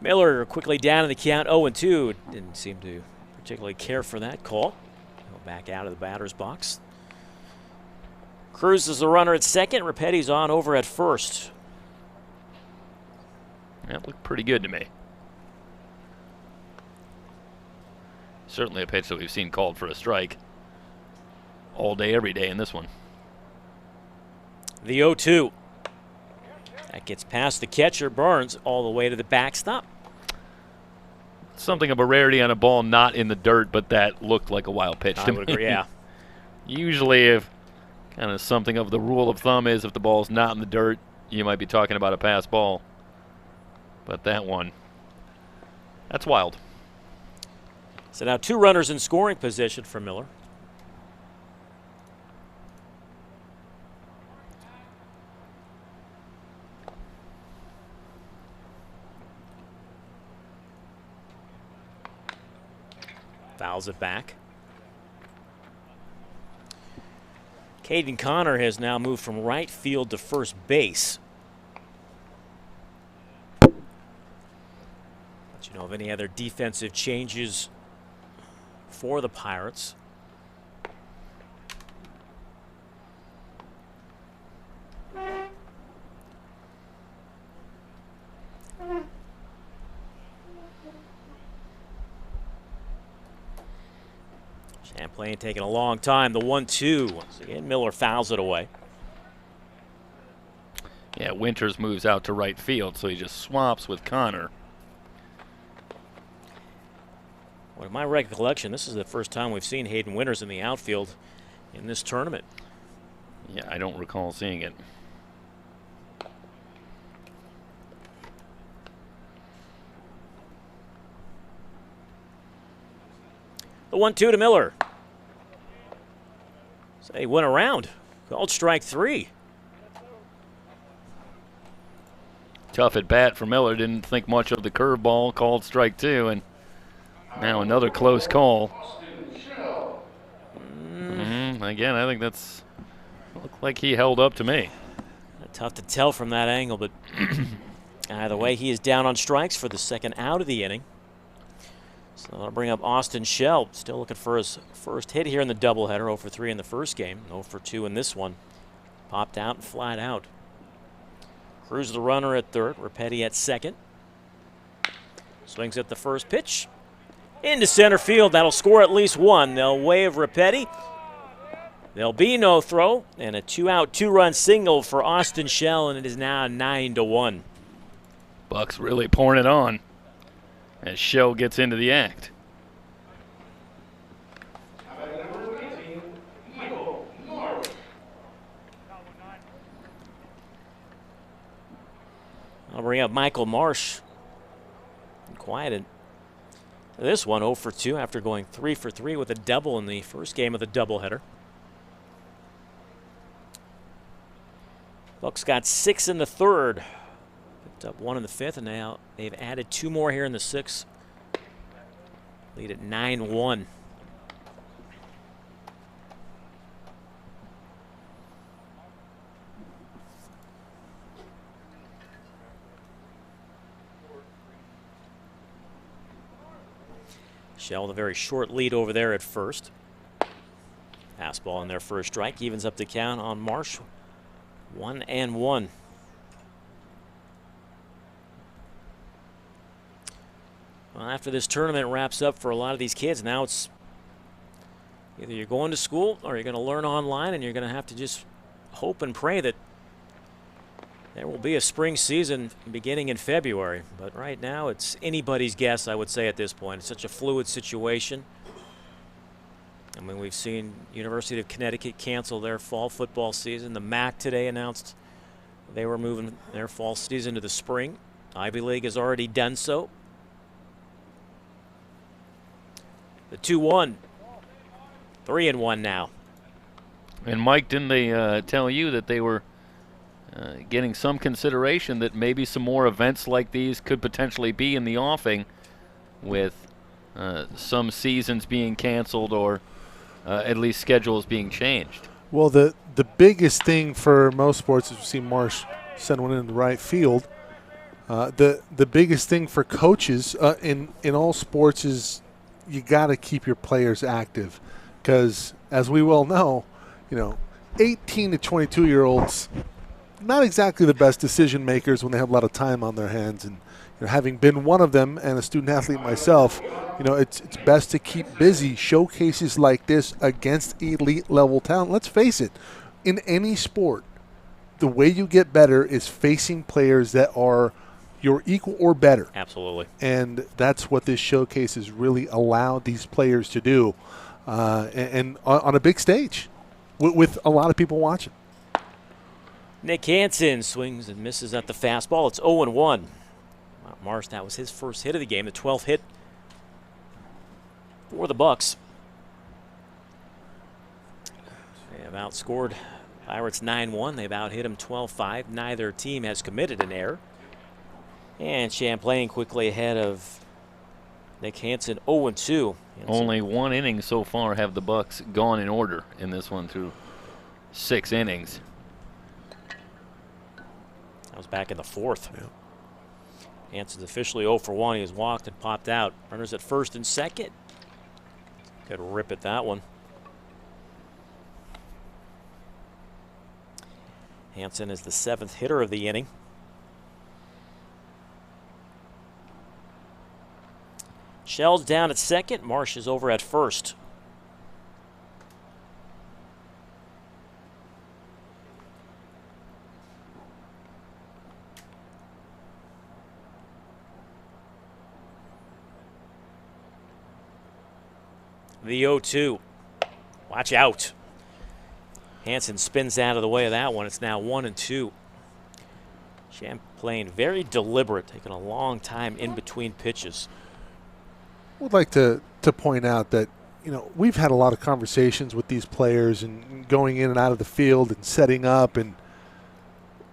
Miller quickly down in the count, 0-2. Didn't seem to particularly care for that call. Go back out of the batter's box. Cruz is the runner at second. Repetti's on over at first. That looked pretty good to me. Certainly a pitch that we've seen called for a strike all day, every day in this one. The 0-2. That gets past the catcher, Burns, all the way to the backstop. Something of a rarity on a ball not in the dirt, but that looked like a wild pitch to I would me. agree, yeah. Usually, if kind of something of the rule of thumb is if the ball's not in the dirt, you might be talking about a pass ball. But that one, that's wild. So now 2 runners in scoring position for Miller. Fouls it back. Caden Connor has now moved from right field to first base. Let you know of any other defensive changes for the Pirates. Champlain taking a long time. The 1-2. Once again, Miller fouls it away. Yeah, Winters moves out to right field, so he just swaps with Connor. Well, in my recollection, this is the first time we've seen Hayden Winters in the outfield in this tournament. Yeah, I don't recall seeing it. The 1-2 to Miller. So he went around. Called strike 3. Tough at bat for Miller. Didn't think much of the curveball. Called strike 2, and now another close call. Again, I think that's looked like he held up to me. Tough to tell from that angle, but either way, he is down on strikes for the second out of the inning. So that'll bring up Austin Shell. Still looking for his first hit here in the doubleheader. 0 for 3 in the first game. 0 for 2 in this one. Popped out and flat out. Cruz the runner at third. Repetti at second. Swings at the first pitch. Into center field. That'll score at least one. They'll wave Repetti. There'll be no throw. And a 2-out, 2-run single for Austin Shell. And it is now 9-1. Bucs really pouring it on as Shell gets into the act. I'll bring up Michael Marsh. Quieted this one 0 for 2 after going 3 for 3 with a double in the first game of the doubleheader. Bucs got 6 in the third. Picked up 1 in the fifth, and now they've added 2 more here in the sixth. Lead at 9-1. Shell with a very short lead over there at first. Fastball in there for a strike. Evens up the count on Marsh. 1-1. Well, after this tournament wraps up for a lot of these kids, now it's either you're going to school or you're going to learn online, and you're going to have to just hope and pray that there will be a spring season beginning in February. But right now it's anybody's guess, I would say, at this point. It's such a fluid situation. I mean, we've seen University of Connecticut cancel their fall football season. The MAC today announced they were moving their fall season to the spring. Ivy League has already done so. The 2-1. 3-1 now. And Mike, didn't they tell you that they were getting some consideration that maybe some more events like these could potentially be in the offing, with some seasons being canceled or at least schedules being changed? Well, the biggest thing for most sports is we see Marsh send one into the right field. The biggest thing for coaches in all sports is you got to keep your players active, because as we well know, 18 to 22-year-olds, not exactly the best decision makers when they have a lot of time on their hands. And having been one of them and a student athlete myself, it's best to keep busy. Showcases like this against elite level talent. Let's face it, in any sport, the way you get better is facing players that are your equal or better. Absolutely. And that's what this showcase has really allowed these players to do, and on a big stage with a lot of people watching. Nick Hansen swings and misses at the fastball. It's 0-1. Marsh, that was his first hit of the game, the 12th hit for the Bucs. They have outscored Pirates 9-1. They've out-hit them 12-5. Neither team has committed an error. And Champlain quickly ahead of Nick Hansen, 0-2. Only one inning so far have the Bucs gone in order in this one through 6 innings. That was back in the 4th. Yeah. Hansen's officially 0 for 1. He was walked and popped out. Runners at first and second. Good rip at that one. Hansen is the 7th hitter of the inning. Shell's down at second. Marsh is over at first. The 0-2. Watch out. Hansen spins out of the way of that one. It's now 1-2. Champlain very deliberate, taking a long time in between pitches. Would like to point out that we've had a lot of conversations with these players and going in and out of the field and setting up, and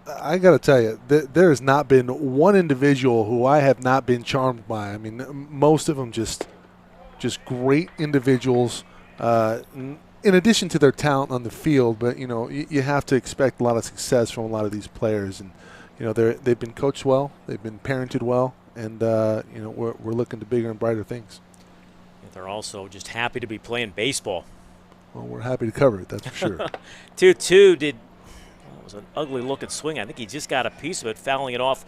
I got to tell you, there has not been one individual who I have not been charmed by. I mean, most of them just great individuals, in addition to their talent on the field. But you have to expect a lot of success from a lot of these players, and they've been coached well, they've been parented well, and we're looking to bigger and brighter things. They're also just happy to be playing baseball. Well, we're happy to cover it, that's for sure. 2-2 it was an ugly looking swing. I think he just got a piece of it, fouling it off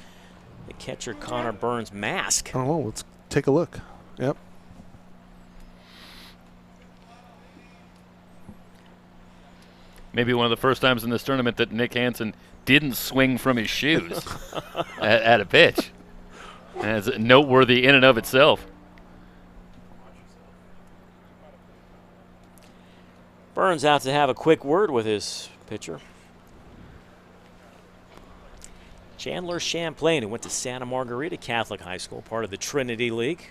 the catcher Connor Burns' mask. I don't know. Let's take a look. Yep. Maybe one of the first times in this tournament that Nick Hansen didn't swing from his shoes at a pitch. And it's noteworthy in and of itself. Burns out to have a quick word with his pitcher. Chandler Champlain, who went to Santa Margarita Catholic High School, part of the Trinity League.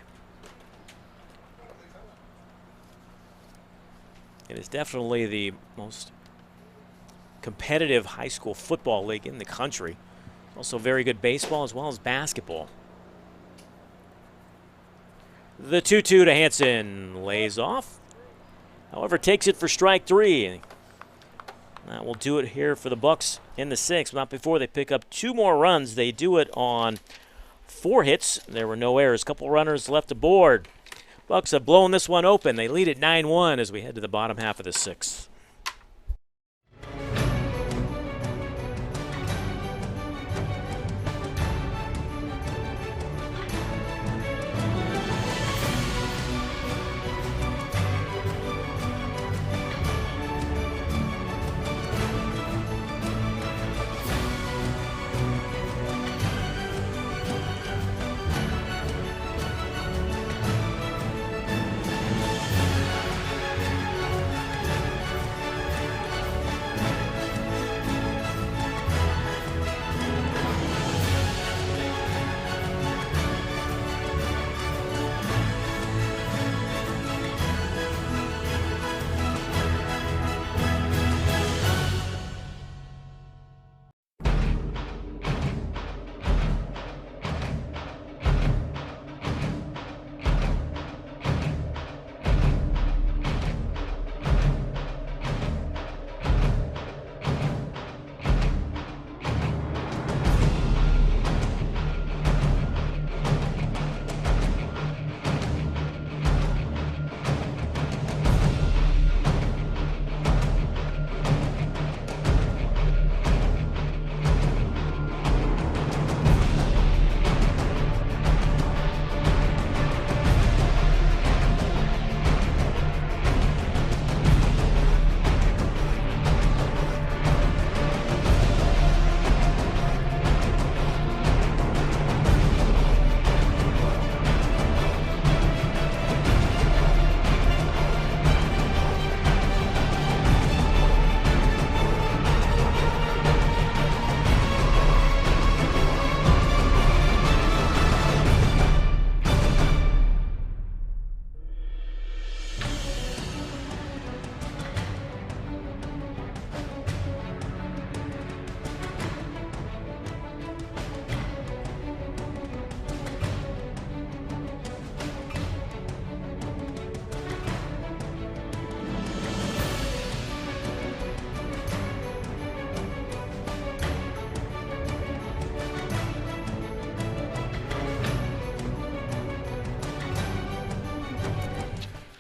It is definitely the most competitive high school football league in the country. Also very good baseball as well as basketball. The 2-2 to Hansen, lays off. However, takes it for strike 3. That will do it here for the Bucs in the 6th. Not before they pick up 2 more runs. They do it on 4 hits. There were no errors. Couple runners left aboard. Bucs have blown this one open. They lead at 9-1 as we head to the bottom half of the 6th.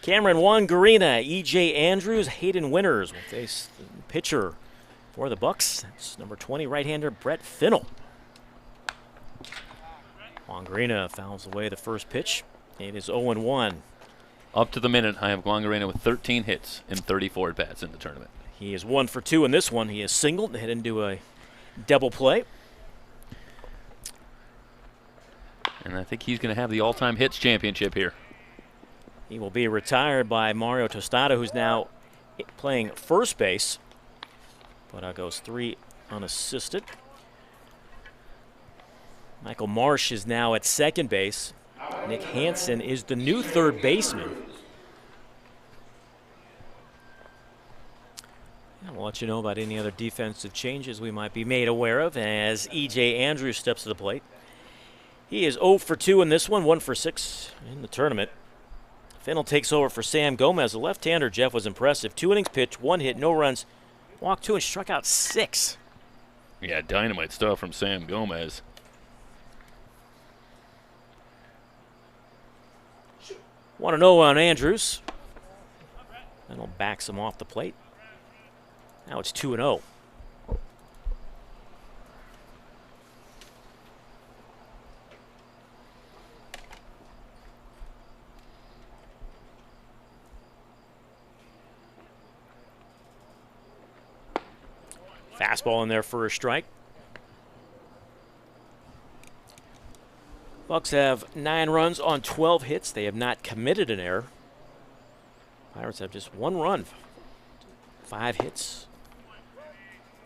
Cameron Wangarina, E.J. Andrews, Hayden Winters will face the pitcher for the Bucs. That's number 20, right-hander Brett Finnell. Wangarina fouls away the first pitch. It is 0-1. Up to the minute, I have Wangarina with 13 hits and 34 at-bats in the tournament. He is 1 for 2 in this one. He is singled to head into a double play. And I think he's going to have the all-time hits championship here. He will be retired by Mario Tostada, who's now playing first base. But goes 3 unassisted. Michael Marsh is now at second base. Nick Hansen is the new third baseman. And we'll let you know about any other defensive changes we might be made aware of as E.J. Andrews steps to the plate. He is 0 for 2 in this one, 1 for 6 in the tournament. Fennell takes over for Sam Gomez. The left-hander, Jeff, was impressive. 2 innings pitched, 1 hit, no runs, walked 2 and struck out 6. Yeah, dynamite stuff from Sam Gomez. 1-0 on Andrews. Fennell backs him off the plate. Now it's 2-0. Fastball in there for a strike. Bucs have 9 runs on 12 hits. They have not committed an error. Pirates have just 1 run, 5 hits.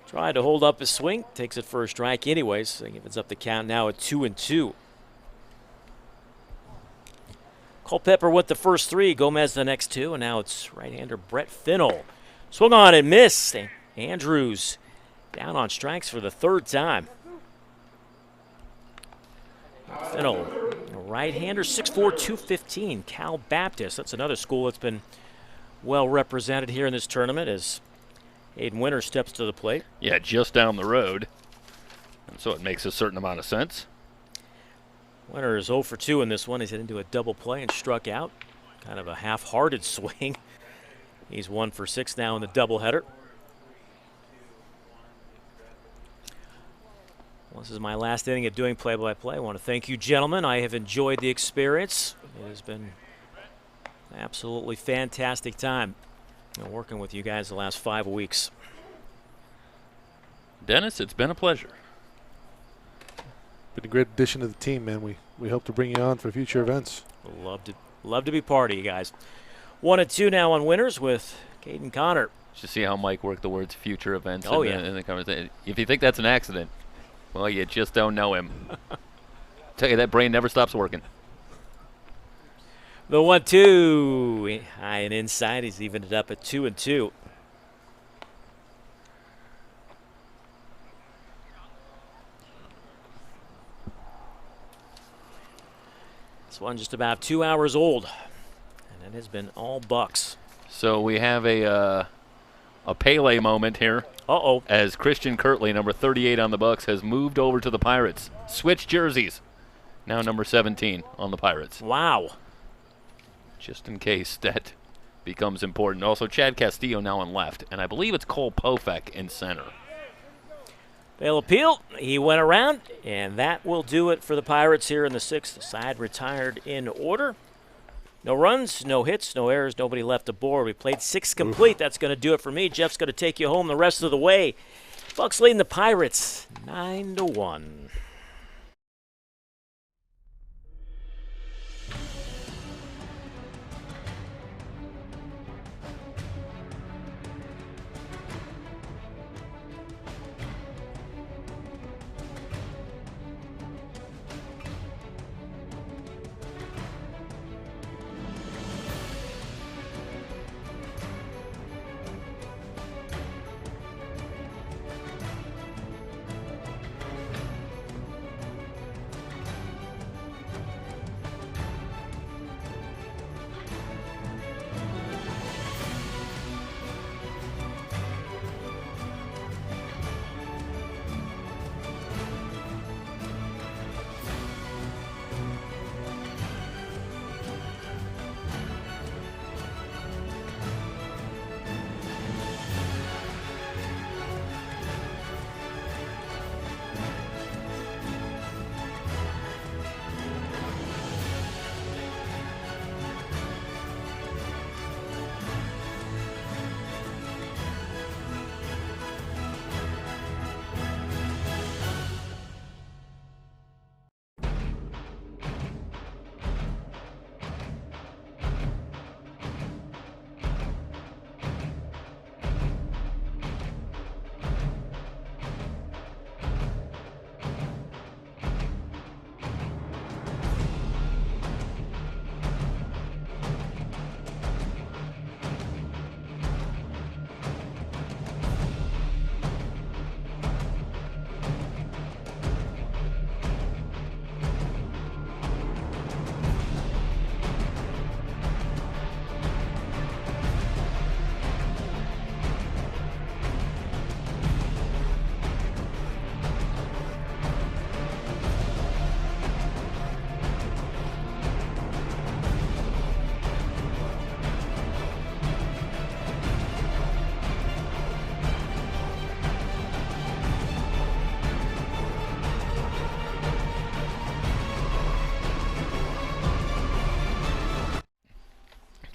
Tried to hold up his swing. Takes it for a strike anyways. So he gives up the count now at 2-2. Culpepper with the first 3. Gomez the next 2. And now it's right-hander Brett Finnell. Swung on and missed. Andrews down on strikes for the 3rd time. Finnell, right-hander, 6'4", 215. Cal Baptist. That's another school that's been well represented here in this tournament as Hayden Winters steps to the plate. Yeah, just down the road. And so it makes a certain amount of sense. Winters 0 for 2 in this one. He's hit into a double play and struck out. Kind of a half-hearted swing. He's 1 for 6 now in the doubleheader. Well, this is my last inning of doing play-by-play. I want to thank you, gentlemen. I have enjoyed the experience. It has been an absolutely fantastic time working with you guys the last 5 weeks. Dennis, it's been a pleasure. Been a great addition to the team, man. We hope to bring you on for future events. Love to be part of you guys. 1-2 now on Winters with Caden Connor. Just see how Mike worked the words future events in the conversation. If you think that's an accident, well, you just don't know him. Tell you, that brain never stops working. The 1-2, high and inside. He's evened it up at 2-2. This one just about 2 hours old, and it has been all Bucs. So we have a Pele moment here. Uh-oh. As Christian Kirtley, number 38 on the Bucs, has moved over to the Pirates. Switched jerseys. Now number 17 on the Pirates. Wow. Just in case that becomes important. Also, Chad Castillo now on left, and I believe it's Cole Pofek in center. They'll appeal. He went around, and that will do it for the Pirates here in the 6th. The side retired in order. No runs, no hits, no errors, nobody left aboard. We played 6 complete. That's going to do it for me. Jeff's going to take you home the rest of the way. Bucs leading the Pirates 9-1.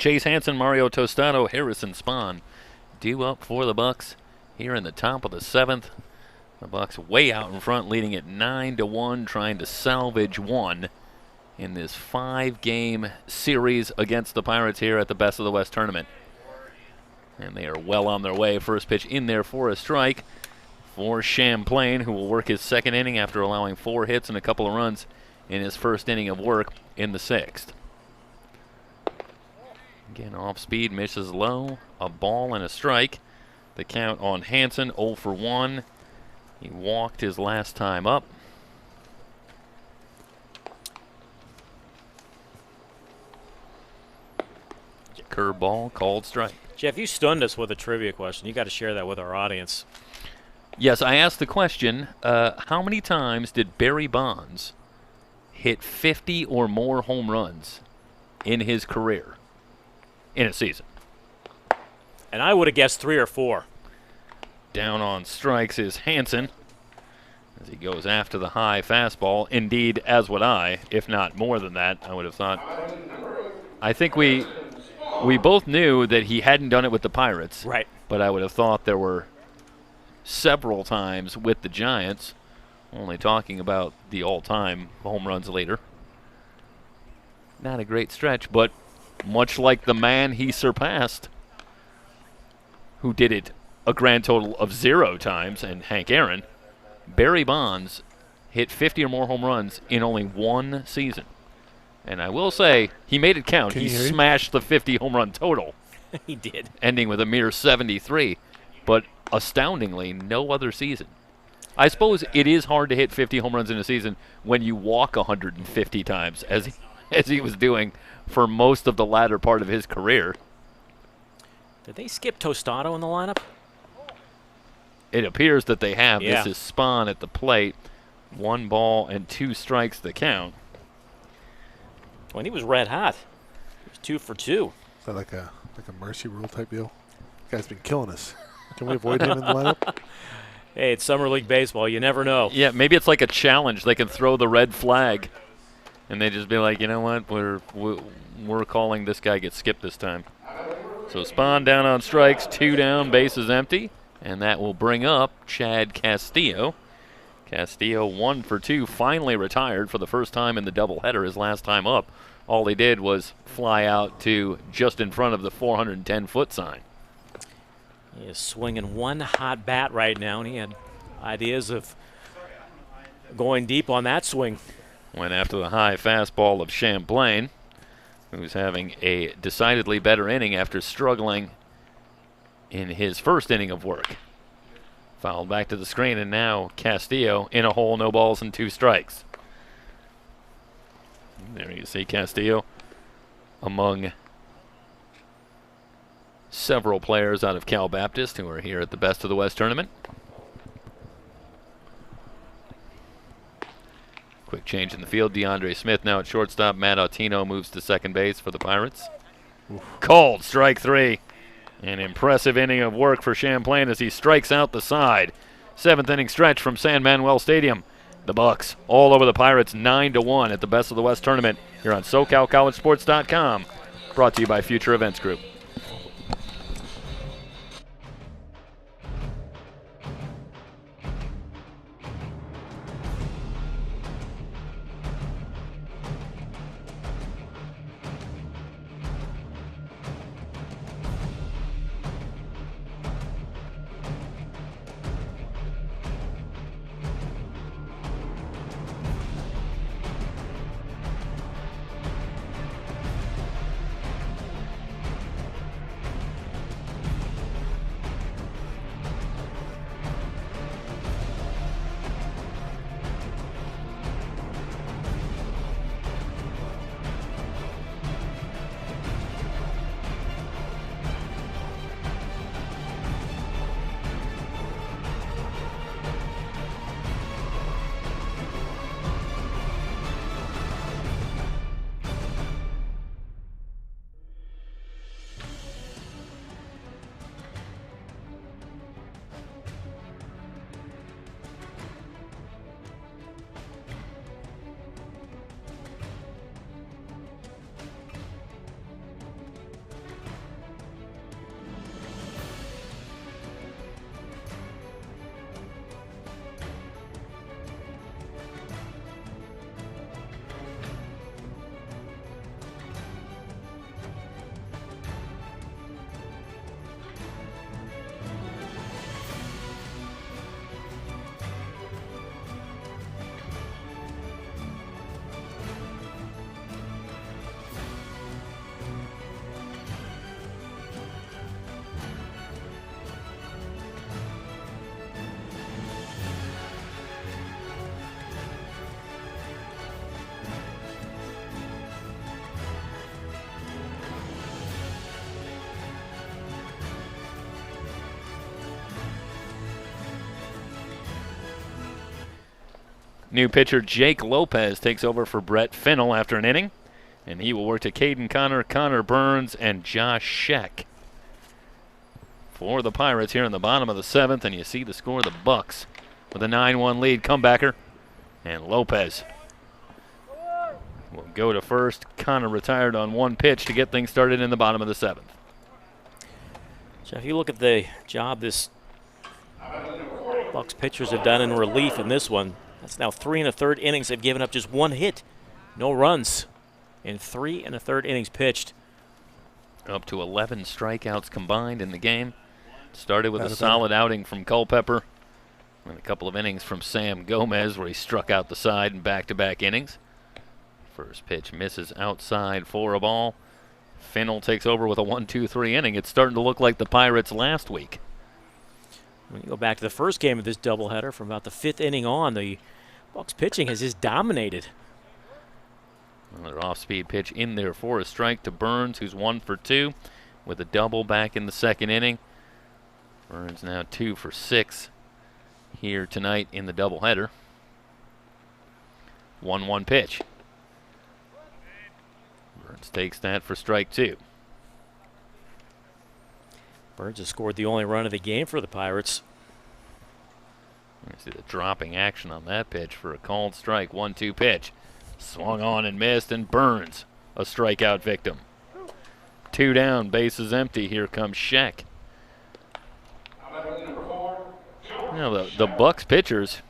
Chase Hansen, Mario Tostado, Harrison Spahn due up for the Bucs here in the top of the 7th. The Bucs way out in front, leading at 9-1, trying to salvage one in this 5-game series against the Pirates here at the Best of the West tournament. And they are well on their way. First pitch in there for a strike for Champlain, who will work his second inning after allowing 4 hits and a couple of runs in his first inning of work in the 6th. Again, off speed, misses low, a ball and a strike. The count on Hansen, 0 for 1. He walked his last time up. Curveball, called strike. Jeff, you stunned us with a trivia question. You got to share that with our audience. Yes, I asked the question, how many times did Barry Bonds hit 50 or more home runs in his career in a season? And I would have guessed 3 or 4. Down on strikes is Hansen as he goes after the high fastball. Indeed, as would I, if not more than that, I would have thought. I think we both knew that he hadn't done it with the Pirates. Right. But I would have thought there were several times with the Giants, only talking about the all-time home runs leader. Not a great stretch, but much like the man he surpassed, who did it a grand total of 0 times, and Hank Aaron, Barry Bonds hit 50 or more home runs in only 1 season. And I will say, he made it count. He smashed the 50 home run total. He did. Ending with a mere 73. But astoundingly, no other season. I suppose it is hard to hit 50 home runs in a season when you walk 150 times, as he was doing for most of the latter part of his career. Did they skip Tostado in the lineup? It appears that they have. Yeah. This is Spahn at the plate. 1 ball and 2 strikes the count. When he was red hot. He was 2 for 2. Is that like a mercy rule type deal? The guy's been killing us. Can we avoid him in the lineup? Hey, it's Summer League Baseball. You never know. Yeah, maybe it's like a challenge. They can throw the red flag, and they just be like, you know what, we're calling this guy get skipped this time. So Spahn down on strikes, 2 down, bases empty, and that will bring up Chad Castillo. Castillo 1 for 2, finally retired for the first time in the doubleheader. His last time up, all he did was fly out to just in front of the 410-foot sign. He is swinging 1 hot bat right now, and he had ideas of going deep on that swing. Went after the high fastball of Champlain, who's having a decidedly better inning after struggling in his first inning of work. Fouled back to the screen, and now Castillo in a hole, no balls and 2 strikes. There you see Castillo among several players out of Cal Baptist who are here at the Best of the West tournament. Quick change in the field. DeAndre Smith now at shortstop. Matt Autino moves to second base for the Pirates. Called strike 3. An impressive inning of work for Champlain as he strikes out the side. 7th inning stretch from San Manuel Stadium. The Bucs all over the Pirates, 9-1 at the Best of the West tournament here on SoCalCollegeSports.com. Brought to you by Future Events Group. New pitcher Jake Lopez takes over for Brett Finnell after an inning, and he will work to Caden Connor, Connor Burns, and Josh Scheck for the Pirates here in the bottom of the 7th. And you see the score: the Bucs with a 9-1 lead. Comebacker, and Lopez will go to first. Connor retired on 1 pitch to get things started in the bottom of the 7th. Jeff, you look at the job this Bucs pitchers have done in relief in this one. That's now 3 1/3 innings. They've given up just 1 hit, no runs in 3 1/3 innings pitched. Up to 11 strikeouts combined in the game. Started with a solid outing from Culpepper and a couple of innings from Sam Gomez, where he struck out the side in back-to-back innings. First pitch misses outside for a ball. Finnell takes over with a 1-2-3 inning. It's starting to look like the Pirates last week. When you go back to the first game of this doubleheader, from about the 5th inning on, the Bucs pitching has just dominated. Another off-speed pitch in there for a strike to Burns, who's 1 for 2 with a double back in the 2nd inning. Burns now 2 for 6 here tonight in the doubleheader. 1-1 pitch. Burns takes that for strike 2. Burns has scored the only run of the game for the Pirates. You see the dropping action on that pitch for a called strike. 1-2 pitch. Swung on and missed, and Burns a strikeout victim. 2 down, bases empty. Here comes Scheck. You know, the Bucs pitchers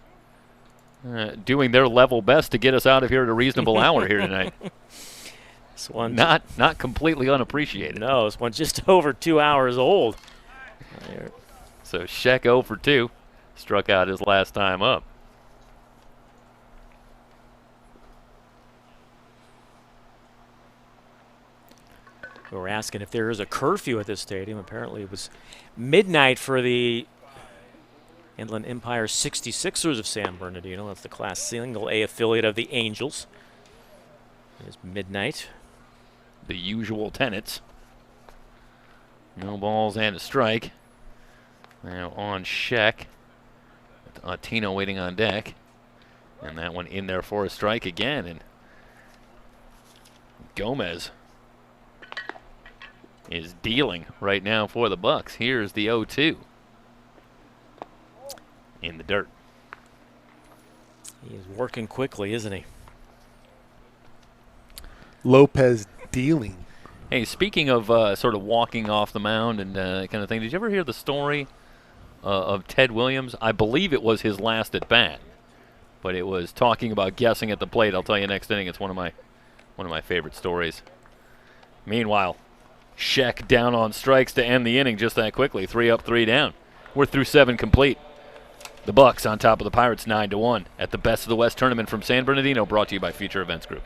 doing their level best to get us out of here at a reasonable hour here tonight. This one not completely unappreciated. No, this one's just over 2 hours old. So Scheck 0 for 2, struck out his last time up. We were asking if there is a curfew at this stadium. Apparently it was midnight for the Inland Empire 66ers of San Bernardino. That's the Class Single A affiliate of the Angels. It is midnight. The usual tenets. No balls and a strike. Now on Scheck. Tino waiting on deck. And that one in there for a strike again. And Gomez is dealing right now for the Bucs. Here's the 0-2. In the dirt. He is working quickly, isn't he? Lopez dealing. Hey, speaking of sort of walking off the mound and kind of thing, did you ever hear the story of Ted Williams? I believe it was his last at bat, but it was talking about guessing at the plate. I'll tell you next inning. It's one of my favorite stories. Meanwhile, Scheck down on strikes to end the inning just that quickly. 3 up, 3 down. We're through 7 complete. The Bucs on top of the Pirates 9-1 at the Best of the West tournament from San Bernardino, brought to you by Future Events Group.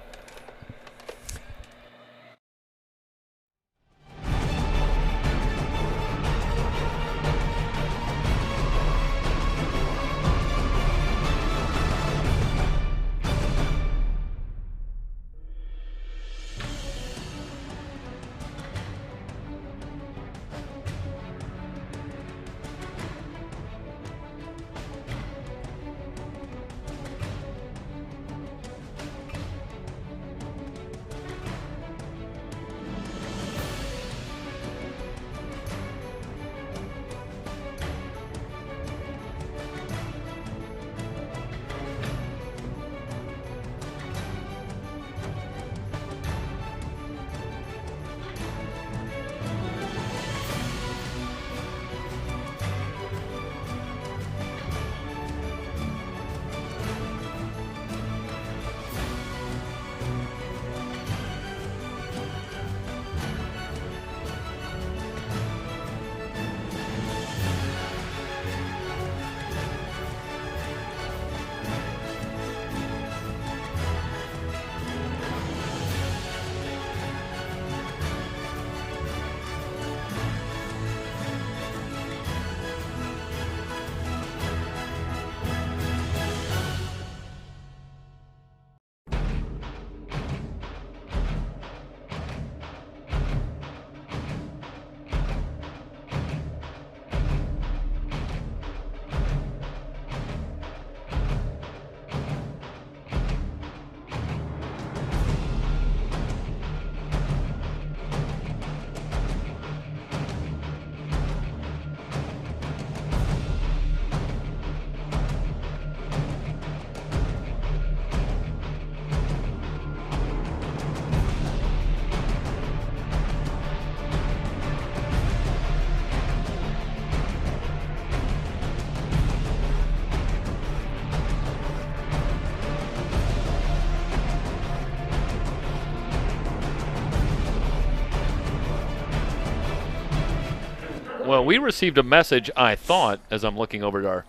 Well, we received a message, I thought, as I'm looking over at our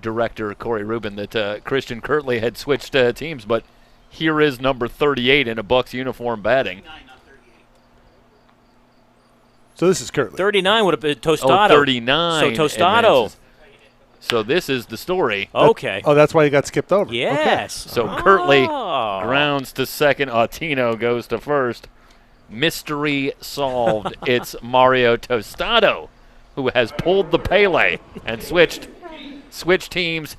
director, Corey Rubin, that Christian Kirtley had switched teams, but here is number 38 in a Bucs uniform batting. So this is Kirtley. 39 would have been Tostado. Oh, 39. So Tostado. Advances. So this is the story. Okay. Oh, that's why he got skipped over. Yes. So Kirtley grounds to second. Autino goes to first. Mystery solved. It's Mario Tostado who has pulled the Pele and switched teams.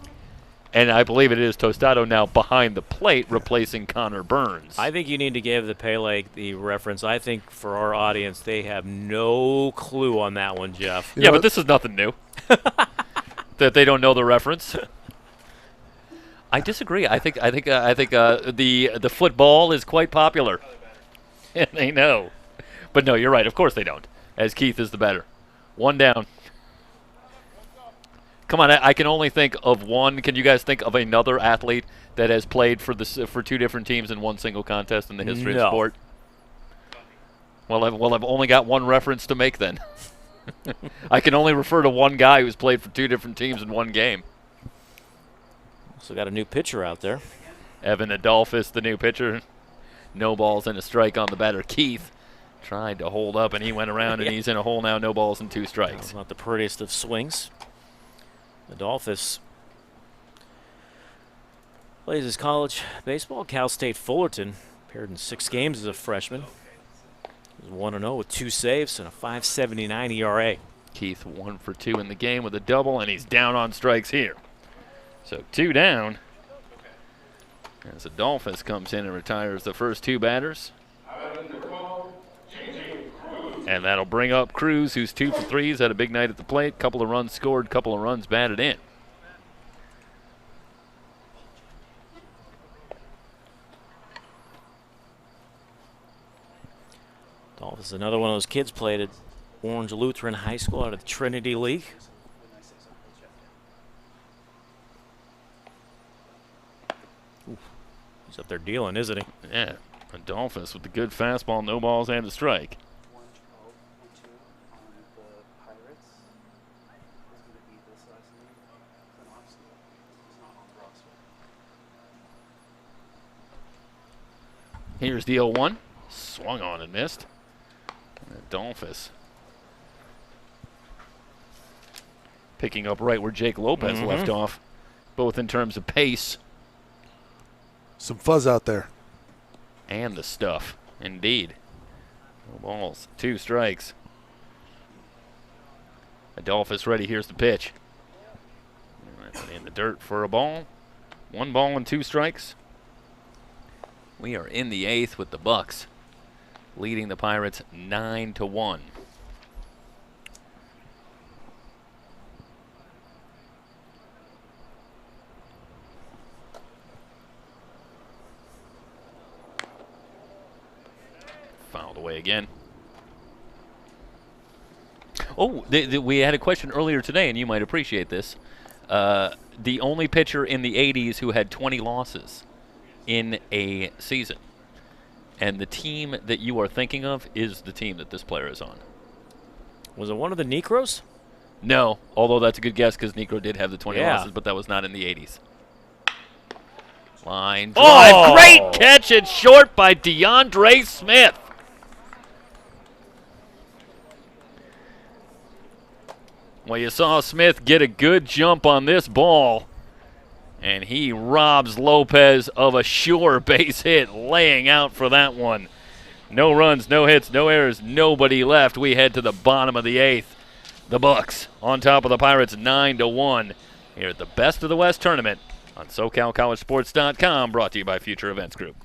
And I believe it is Tostado now behind the plate, replacing Connor Burns. I think you need to give the Pele the reference. I think for our audience, they have no clue on that one, Jeff. Yeah, but this is nothing new. That they don't know the reference. I disagree. I think the football is quite popular, and they know. But no, you're right. Of course they don't. As Keith is the better. One down. Come on, I can only think of one. Can you guys think of another athlete that has played for two different teams in one single contest in the history of sport? Well, I've only got one reference to make then. I can only refer to one guy who's played for two different teams in one game. Also got a new pitcher out there. Evan Adolphus, the new pitcher. No balls and a strike on the batter. Keith tried to hold up, and he went around, and he's in a hole now. No balls and 2 strikes. Not the prettiest of swings. Adolphus plays his college baseball at Cal State Fullerton. Appeared in 6 games as a freshman. He was 1-0 with 2 saves and a .579 ERA. Keith 1 for 2 in the game with a double, and he's down on strikes here. So 2 down. As Adolphus comes in and retires the first 2 batters. And that'll bring up Cruz, who's 2 for 3. He's had a big night at the plate. Couple of runs scored, couple of runs batted in. Adolphus is another one of those kids played at Orange Lutheran High School out of the Trinity League. Ooh, he's up there dealing, isn't he? Yeah, Adolphus with the good fastball, no balls and a strike. Here's the 0-1. Swung on and missed. Adolphus picking up right where Jake Lopez left off, both in terms of pace. Some fuzz out there. And the stuff, indeed. No balls, 2 strikes. Adolphus ready, here's the pitch. In the dirt for a ball. 1 ball and 2 strikes. We are in the 8th with the Bucs, leading the Pirates 9-1. Fouled away again. Oh, we had a question earlier today, and you might appreciate this. The only pitcher in the 80s who had 20 losses in a season. And the team that you are thinking of is the team that this player is on. Was it one of the Necros? No, although that's a good guess because Necro did have the 20 losses, but that was not in the 80s. Line drive. Oh! Great catch at short by DeAndre Smith. Well, you saw Smith get a good jump on this ball, and he robs Lopez of a sure base hit, laying out for that one. No runs, no hits, no errors, nobody left. We head to the bottom of the 8th. The Bucs on top of the Pirates 9-1 here at the Best of the West tournament on SoCalCollegeSports.com, brought to you by Future Events Group.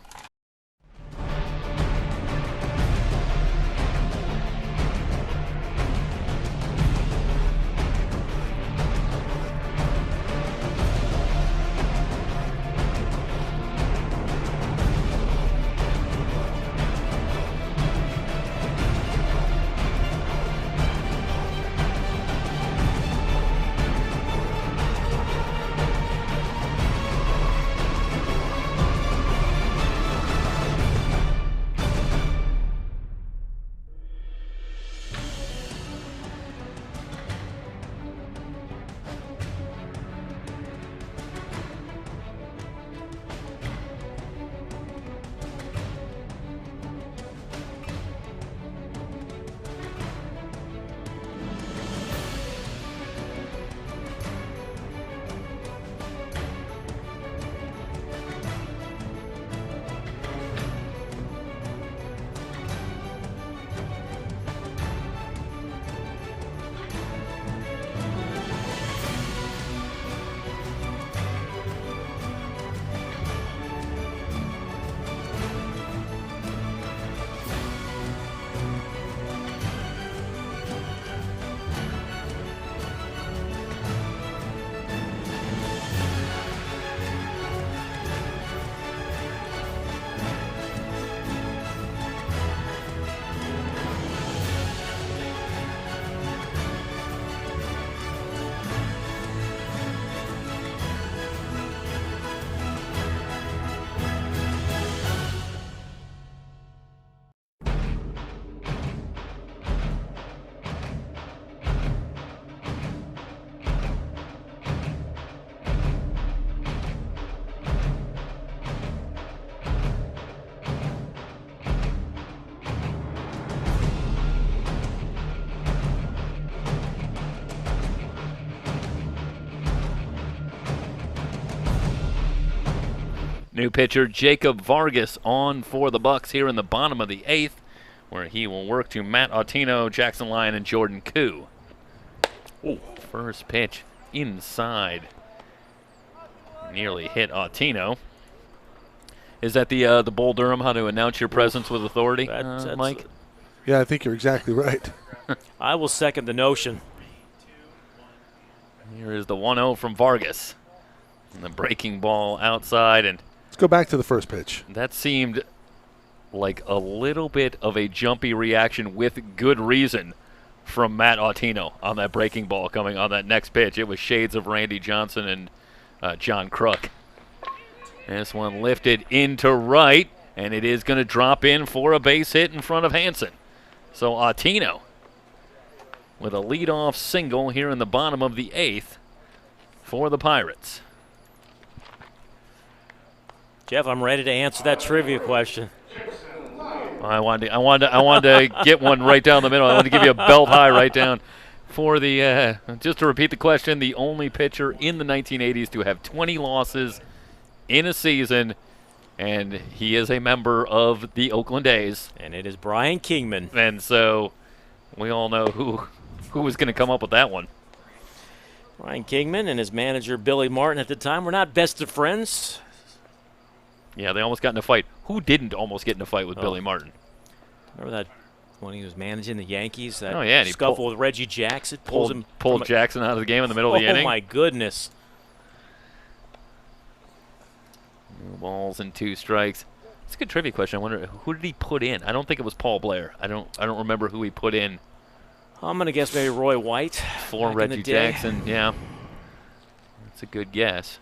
New pitcher Jacob Vargas on for the Bucs here in the bottom of the 8th, where he will work to Matt Autino, Jackson Lyon, and Jordan Koo. Ooh, first pitch inside. Nearly hit Autino. Is that the Bull Durham, how to announce your presence with authority, Mike? Yeah, I think you're exactly right. I will second the notion. Here is the 1-0 from Vargas. And the breaking ball outside, and Let's go back to the first pitch. that seemed like a little bit of a jumpy reaction with good reason from Matt Autino on that breaking ball coming on that next pitch. It was shades of Randy Johnson and John Kruk. This one lifted into right, and it is going to drop in for a base hit in front of Hansen. So Autino with a leadoff single here in the bottom of the 8th for the Pirates. Jeff, I'm ready to answer that trivia question. I wanted to get one right down the middle. I wanted to give you a belt high right down for the. Just to repeat the question, the only pitcher in the 1980s to have 20 losses in a season, and he is a member of the Oakland A's. And it is Brian Kingman. And so we all know who was going to come up with that one. Brian Kingman and his manager Billy Martin at the time were not best of friends. Yeah, they almost got in a fight. Who didn't almost get in a fight with Billy Martin? Remember that when he was managing the Yankees? That and he scuffle with Reggie Jackson pulled Jackson out of the game in the middle of the inning. Oh my goodness! No balls and 2 strikes. It's a good trivia question. I wonder who did he put in? I don't think it was Paul Blair. I don't remember who he put in I'm gonna guess maybe Roy White for Reggie Jackson. Yeah, that's a good guess.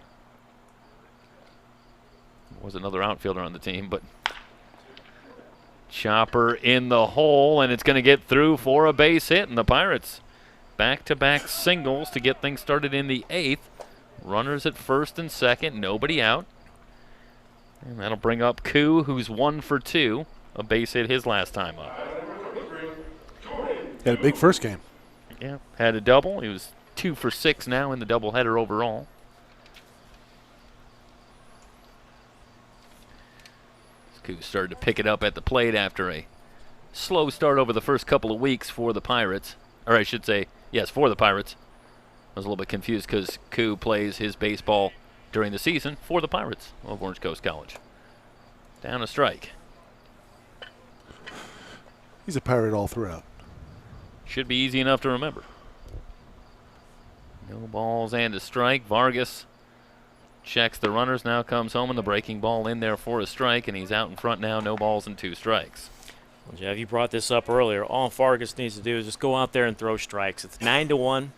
Was another outfielder on the team, but chopper in the hole, and it's going to get through for a base hit, and the Pirates back-to-back singles to get things started in the 8th. Runners at first and second, nobody out. And that'll bring up Koo, who's 1 for 2, a base hit his last time up. Had a big first game. Yeah, had a double. He was 2 for 6 now in the doubleheader overall. Koo started to pick it up at the plate after a slow start over the first couple of weeks for the Pirates. Or I should say, yes, for the Pirates. I was a little bit confused because Koo plays his baseball during the season for the Pirates of Orange Coast College. Down a strike. He's a Pirate all throughout. Should be easy enough to remember. No balls and a strike. Vargas checks the runners, now comes home, and the breaking ball in there for a strike, and he's out in front now, no balls and 2 strikes. Well, Jeff, you brought this up earlier. All Vargas needs to do is just go out there and throw strikes. It's 9-1.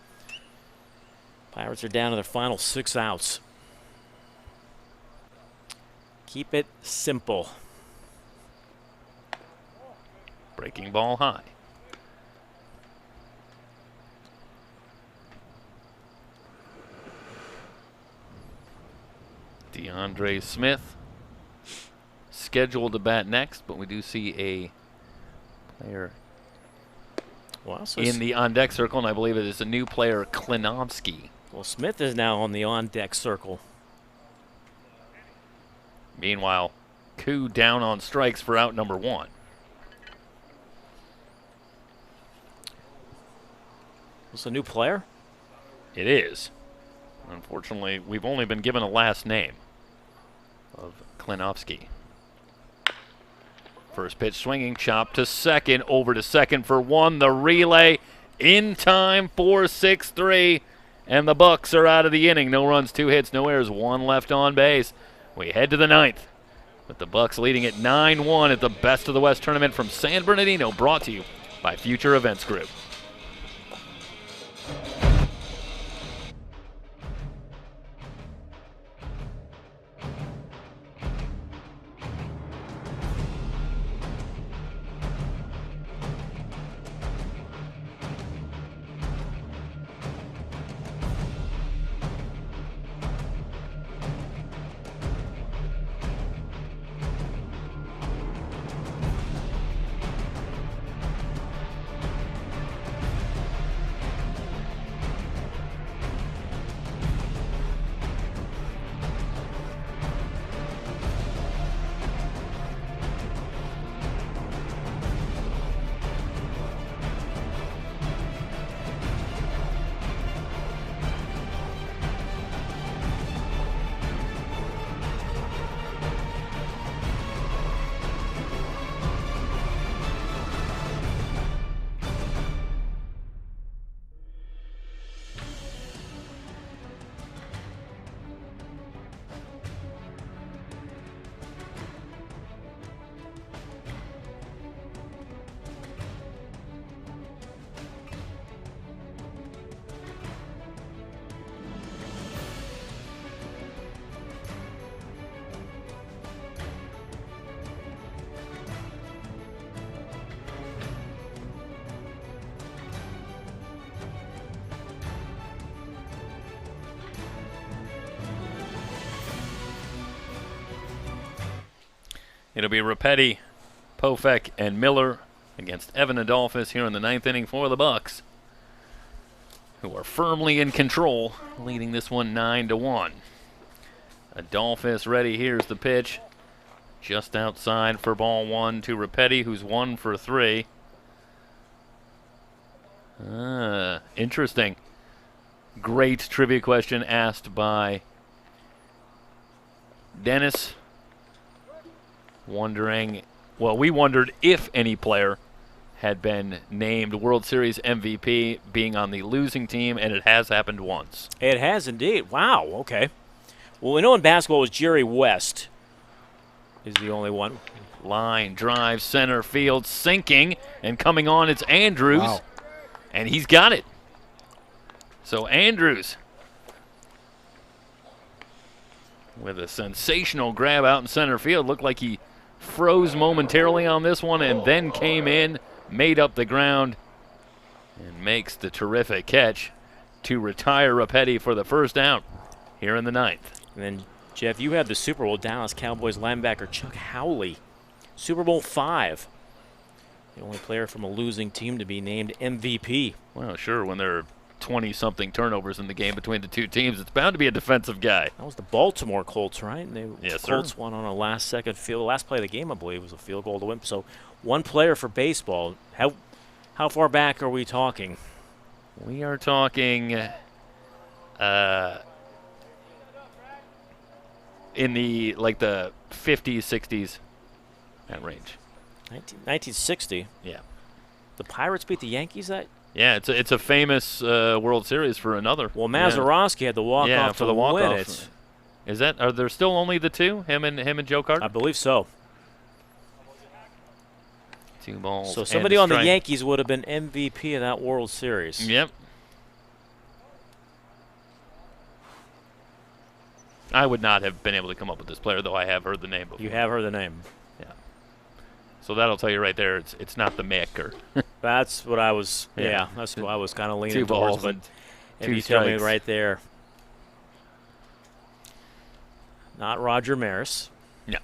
Pirates are down to their final 6 outs. Keep it simple. Breaking ball high. DeAndre Smith scheduled to bat next, but we do see a player in the on-deck circle, and I believe it is a new player, Klinovsky. Well, Smith is now on the on-deck circle. Meanwhile, Koo down on strikes for out number 1. Is a new player? It is. Unfortunately, we've only been given a last name of Klinovsky. First pitch swinging, chop to second, over to second for 1. The relay in time for 6-3, and the Bucs are out of the inning. No runs, 2 hits, no errors, 1 left on base. We head to the 9th with the Bucs leading at 9-1 at the Best of the West tournament from San Bernardino, brought to you by Future Events Group. It'll be Repetti, Pofek, and Miller against Evan Adolphus here in the 9th inning for the Bucs, who are firmly in control, leading this one 9-1. Adolphus ready. Here's the pitch. Just outside for ball 1 to Repetti, who's 1 for 3. Interesting. Great trivia question asked by Dennis. Wondering, well, we wondered if any player had been named World Series MVP being on the losing team, and it has happened once. It has indeed. Wow, okay. Well, we know in basketball it was Jerry West is the only one. Line drive, center field, sinking, and coming on, it's Andrews. Wow. And he's got it. So Andrews with a sensational grab out in center field. Looked like he froze momentarily on this one and then came in, made up the ground, and makes the terrific catch to retire Repetti for the first out here in the 9th. And then, Jeff, you had the Super Bowl Dallas Cowboys linebacker Chuck Howley. Super Bowl 5. The only player from a losing team to be named MVP. Well, sure, when there are 20-something turnovers in the game between the two teams, it's bound to be a defensive guy. That was the Baltimore Colts, right? And Yes, Colts sir. won on a last-second field. Last play of the game, I believe, was a field goal to win. So one player for baseball. How far back are we talking? We are talking in the the 50s, 60s, that range. 1960. Yeah. The Pirates beat the Yankees that. Yeah, it's a famous World Series for another. Well, Mazeroski had the walk-off for to the win walk-off. it. Is that? Are there still only the two? Him and Joe Carter? I believe so. 2 balls. So and somebody a on the strike. Yankees would have been MVP of that World Series. Yep. I would not have been able to come up with this player, though I have heard the name before. You have heard the name. Yeah. So that'll tell you right there. It's not the Mick or. That's what I was. Yeah. Yeah, that's what I was kind of leaning 2 towards. balls But and if 2 you tell me strikes. right there, not Roger Maris. No.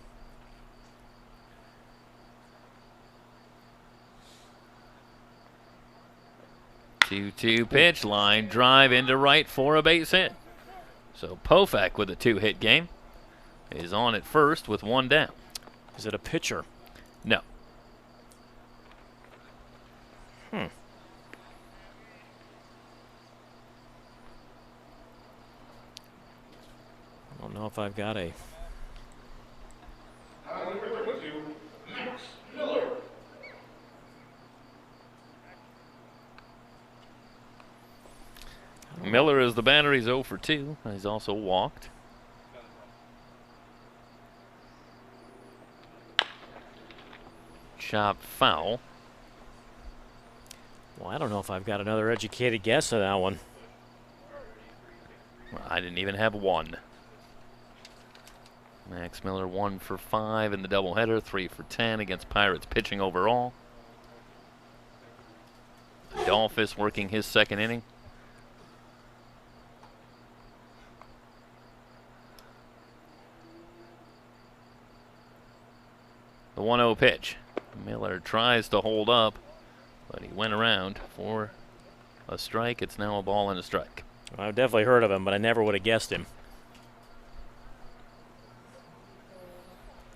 Two-two pitch, line drive into right for a base hit. So Pofek with a 2-hit game is on at first with 1 down. Is it a pitcher? No. I don't know if I've got a. Miller is the batter. He's 0 for 2. He's also walked. Chop foul. Well, I don't know if I've got another educated guess on that one. Well, I didn't even have 1. Max Miller 1 for 5 in the doubleheader, 3 for 10 against Pirates pitching overall. Adolphus working his 2nd inning. The 1-0 pitch. Miller tries to hold up, but he went around for a strike. It's now a ball and a strike. I've definitely heard of him, but I never would have guessed him.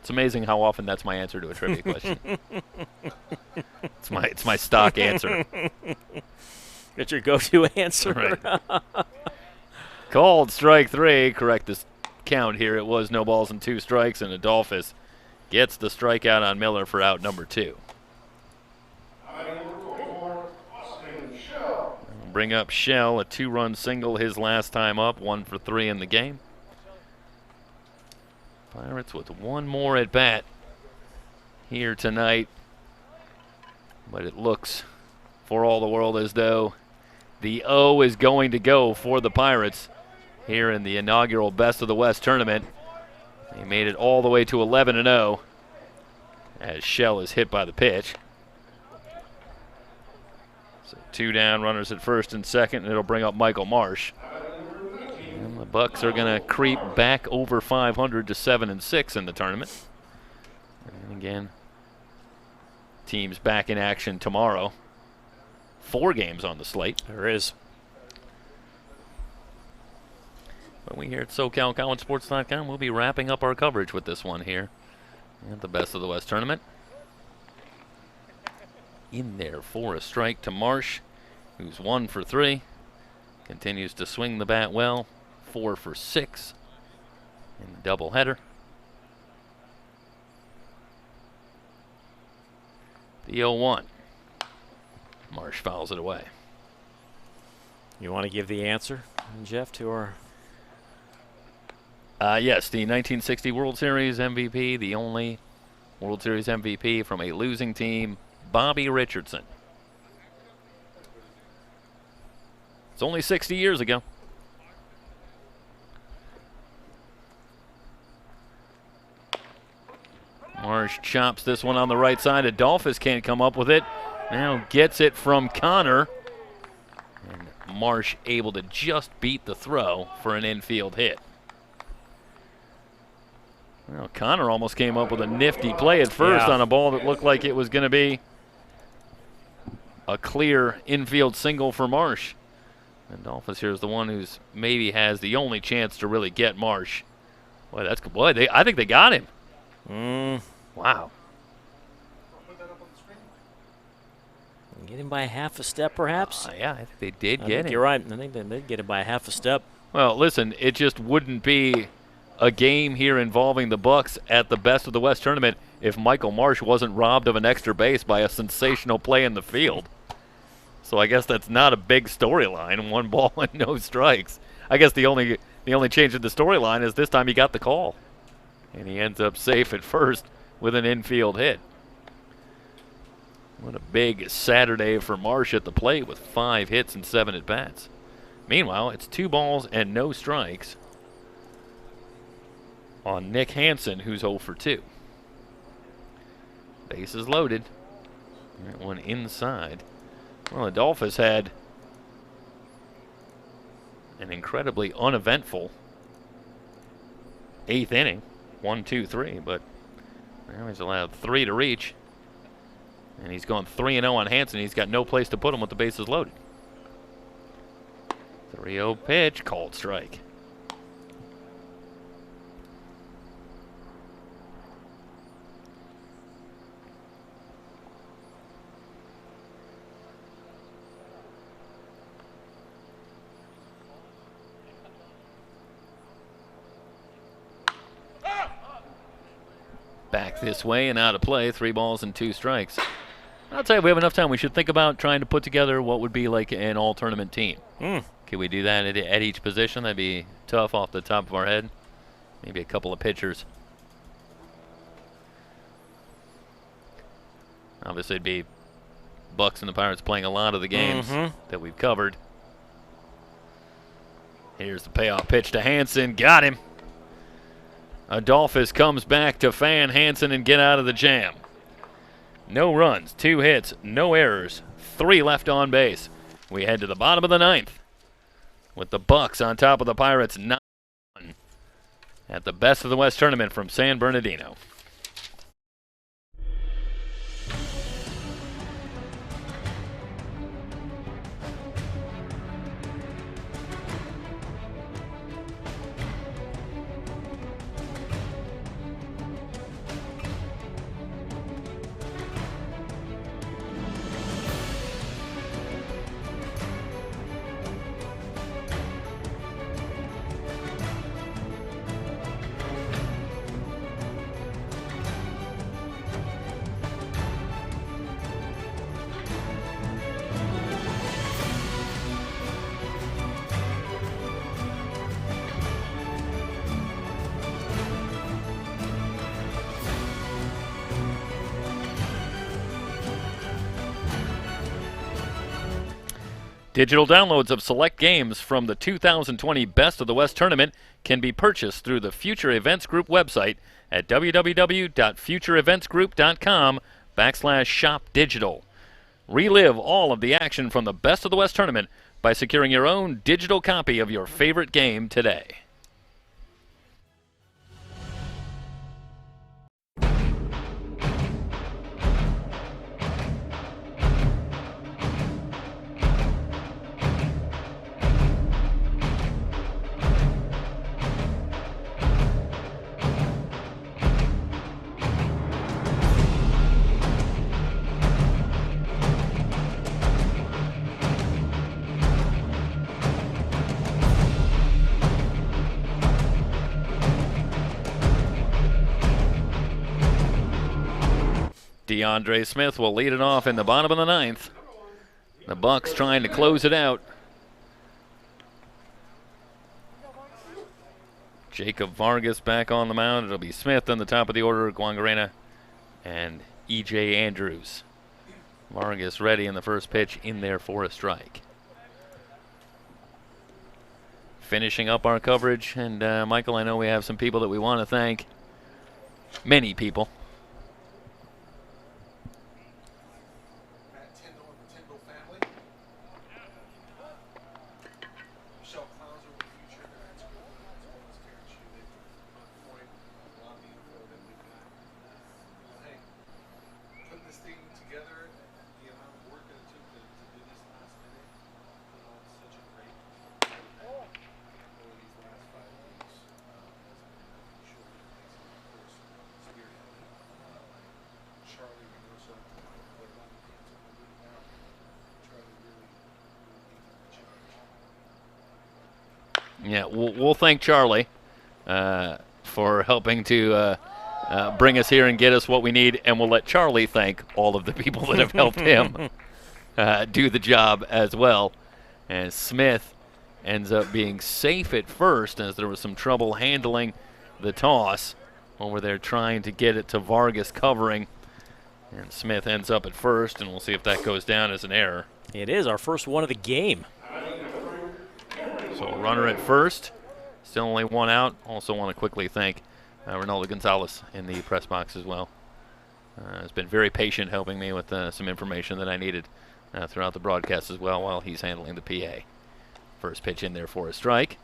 It's amazing how often that's my answer to a trivia question. It's my stock answer. It's your go-to answer. Right. Called strike 3. Correct this count here. It was no balls and 2 strikes, and Adolphus gets the strikeout on Miller for out number 2. Bring up Shell, a 2-run single his last time up, 1 for 3 in the game. Pirates with 1 more at bat here tonight, but it looks for all the world as though the O is going to go for the Pirates here in the inaugural Best of the West tournament. They made it all the way to 11-0 as Shell is hit by the pitch. So 2 down, runners at first and second, and it'll bring up Michael Marsh. And the Bucs are going to creep back over 500 to 7-6 in the tournament. And Again, teams back in action tomorrow. 4 games on the slate. There is. But we here at SoCalCollegeSports.com, we'll be wrapping up our coverage with this one here at the Best of the West tournament. In there for a strike to Marsh, who's 1 for 3. Continues to swing the bat well. 4 for 6 in the doubleheader. The 0-1. Marsh fouls it away. You want to give the answer, Jeff, to our... Yes, the 1960 World Series MVP, the only World Series MVP from a losing team, Bobby Richardson. It's only 60 years ago. Marsh chops this one on the right side. Adolphus can't come up with it. Now gets it from Connor. And Marsh able to just beat the throw for an infield hit. Well, Connor almost came up with a nifty play at first on a ball that looked like it was going to be a clear infield single for Marsh. Adolphus here is the one who's maybe has the only chance to really get Marsh. Boy, that's good. Boy, I think they got him. Wow. Get him by half a step, perhaps? Yeah, I think they did get him. You're right. I think they did get him by half a step. Well, listen, it just wouldn't be a game here involving the Bucs at the Best of the West tournament if Michael Marsh wasn't robbed of an extra base by a sensational play in the field. So I guess that's not a big storyline. 1 ball and no strikes. I guess the only change in the storyline is this time he got the call. And he ends up safe at first with an infield hit. What a big Saturday for Marsh at the plate with 5 hits and 7 at-bats. Meanwhile, it's 2 balls and no strikes on Nick Hansen, who's 0 for 2. Bases loaded. That one inside. Well, Adolphus had an incredibly uneventful 8th inning. 1, 2, 3, but now he's allowed 3 to reach. And he's gone 3-0 on Hansen. He's got no place to put him with the bases loaded. 3-0 pitch, called strike. Back this way and out of play. 3 balls and 2 strikes. I'll tell you, we have enough time. We should think about trying to put together what would be like an all-tournament team. Can we do that at each position? That'd be tough off the top of our head. Maybe a couple of pitchers. Obviously, it'd be Bucs and the Pirates playing a lot of the games that we've covered. Here's the payoff pitch to Hansen. Got him. Adolphus comes back to fan Hansen and get out of the jam. No runs, 2 hits, no errors, 3 left on base. We head to the bottom of the 9th with the Bucs on top of the Pirates 9-1 at the Best of the West tournament from San Bernardino. Digital downloads of select games from the 2020 Best of the West tournament can be purchased through the Future Events Group website at www.futureeventsgroup.com/shop-digital. Relive all of the action from the Best of the West tournament by securing your own digital copy of your favorite game today. DeAndre Smith will lead it off in the bottom of the ninth. The Bucs trying to close it out. Jacob Vargas back on the mound. It'll be Smith on the top of the order, Guangarena, and E.J. Andrews. Vargas ready in the first pitch, in there for a strike. Finishing up our coverage, and Michael, I know we have some people that we want to thank. Many people. Yeah, we'll thank Charlie for helping to bring us here and get us what we need, and we'll let Charlie thank all of the people that have helped him do the job as well. And Smith ends up being safe at first, as there was some trouble handling the toss over there trying to get it to Vargas covering. And Smith ends up at first, and we'll see if that goes down as an error. It is our first one of the game. So a runner at first, still only one out. Also want to quickly thank Ronaldo Gonzalez in the press box as well. Has been very patient helping me with some information that I needed throughout the broadcast as well while he's handling the PA. First pitch in there for a strike.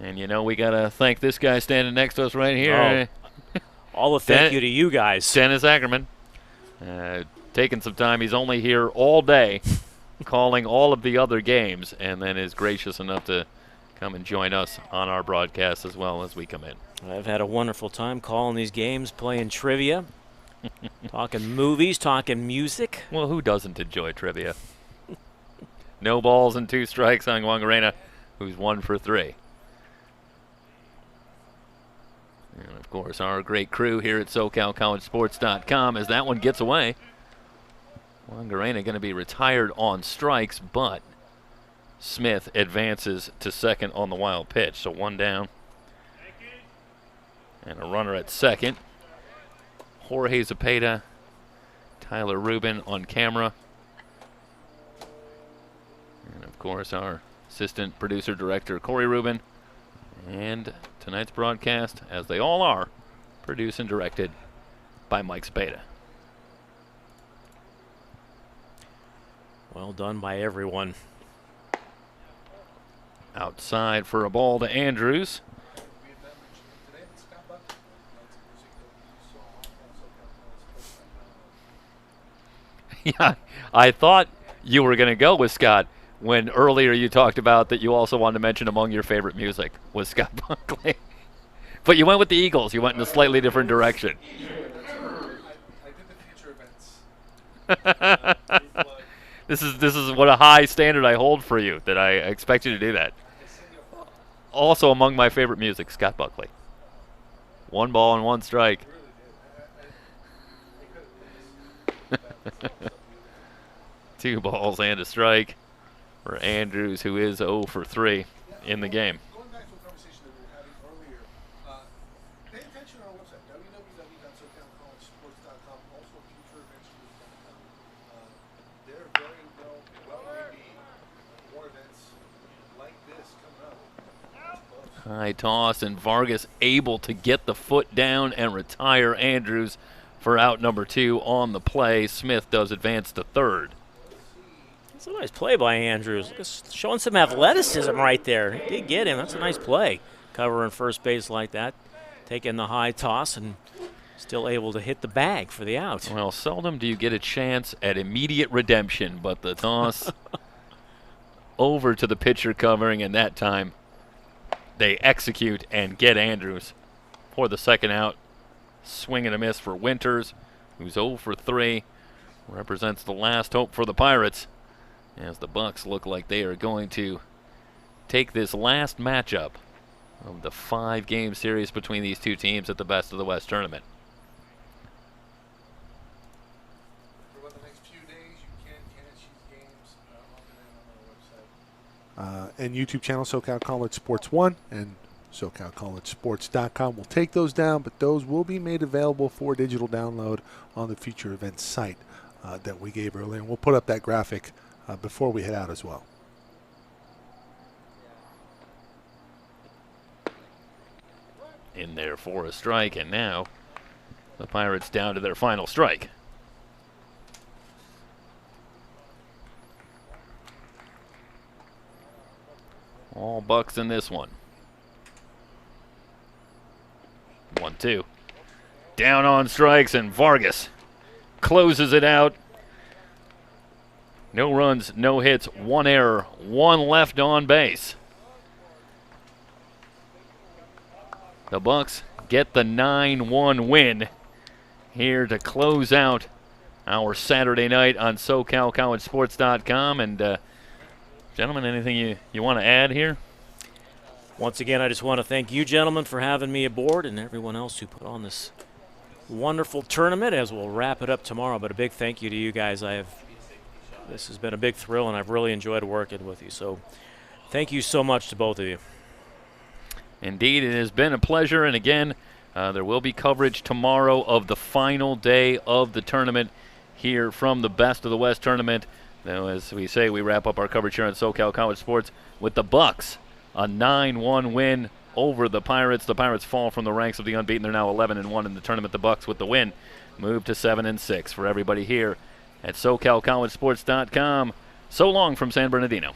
And you know we got to thank this guy standing next to us right here. Oh, all the thank you to you guys. Dennis Ackerman. Taking some time. He's only here all day calling all of the other games, and then is gracious enough to come and join us on our broadcast as well as we come in. I've had a wonderful time calling these games, playing trivia, talking movies, talking music. Well, who doesn't enjoy trivia? No balls and 2 strikes on Guangarena, who's 1 for 3. And, of course, our great crew here at SoCalCollegeSports.com, as that one gets away. Guangarena going to be retired on strikes, but Smith advances to second on the wild pitch. So 1 down. And a runner at second. Jorge Zepeda, Tyler Rubin on camera. And, of course, our assistant producer director, Corey Rubin. And tonight's broadcast, as they all are, produced and directed by Mike Zepeda. Well done by everyone. Outside for a ball to Andrews. Yeah, I thought you were going to go with Scott when earlier you talked about that you also wanted to mention among your favorite music was Scott Buckley. But you went with the Eagles. You went in a slightly different direction. I did the future events. This is what a high standard I hold for you, that I expect you to do that. Also among my favorite music, Scott Buckley. 1 ball and 1 strike. 2 balls and a strike for Andrews, who is 0 for 3 in the game. Going back to a conversation that we were having earlier, pay attention to our website, www.socalcollegesports.com, also futureeventsgroup.com. They're very well maybe more events like this coming up. High toss, and Vargas able to get the foot down and retire Andrews for out number 2 on the play. Smith does advance to third. That's a nice play by Andrews. Showing some athleticism right there. He did get him. That's a nice play. Covering first base like that. Taking the high toss and still able to hit the bag for the out. Well, seldom do you get a chance at immediate redemption, but the toss over to the pitcher covering, and that time they execute and get Andrews for the second out. Swing and a miss for Winters, who's 0 for 3. Represents the last hope for the Pirates, as the Bucs look like they are going to take this last matchup of the 5-game series between these two teams at the Best of the West tournament. and YouTube channel SoCal College Sports 1 and SoCalCollegeSports.com will take those down, but those will be made available for digital download on the future events site that we gave earlier. And we'll put up that graphic before we head out as well. In there for a strike, and now the Pirates down to their final strike. All Bucs in this one. 1-2. Down on strikes, and Vargas closes it out. No runs, no hits, 1 error, 1 left on base. The Bucs get the 9-1 win here to close out our Saturday night on SoCalCollegeSports.com. And gentlemen, anything you want to add here? Once again, I just want to thank you, gentlemen, for having me aboard, and everyone else who put on this wonderful tournament, as we'll wrap it up tomorrow. But a big thank you to you guys. This has been a big thrill, and I've really enjoyed working with you. So thank you so much to both of you. Indeed, it has been a pleasure. And again, there will be coverage tomorrow of the final day of the tournament here from the Best of the West tournament. Now, as we say, we wrap up our coverage here on SoCal College Sports with the Bucs. A 9-1 win over the Pirates. The Pirates fall from the ranks of the unbeaten. They're now 11-1 in the tournament. The Bucs, with the win, move to 7-6. For everybody here at SoCalCollegeSports.com, so long from San Bernardino.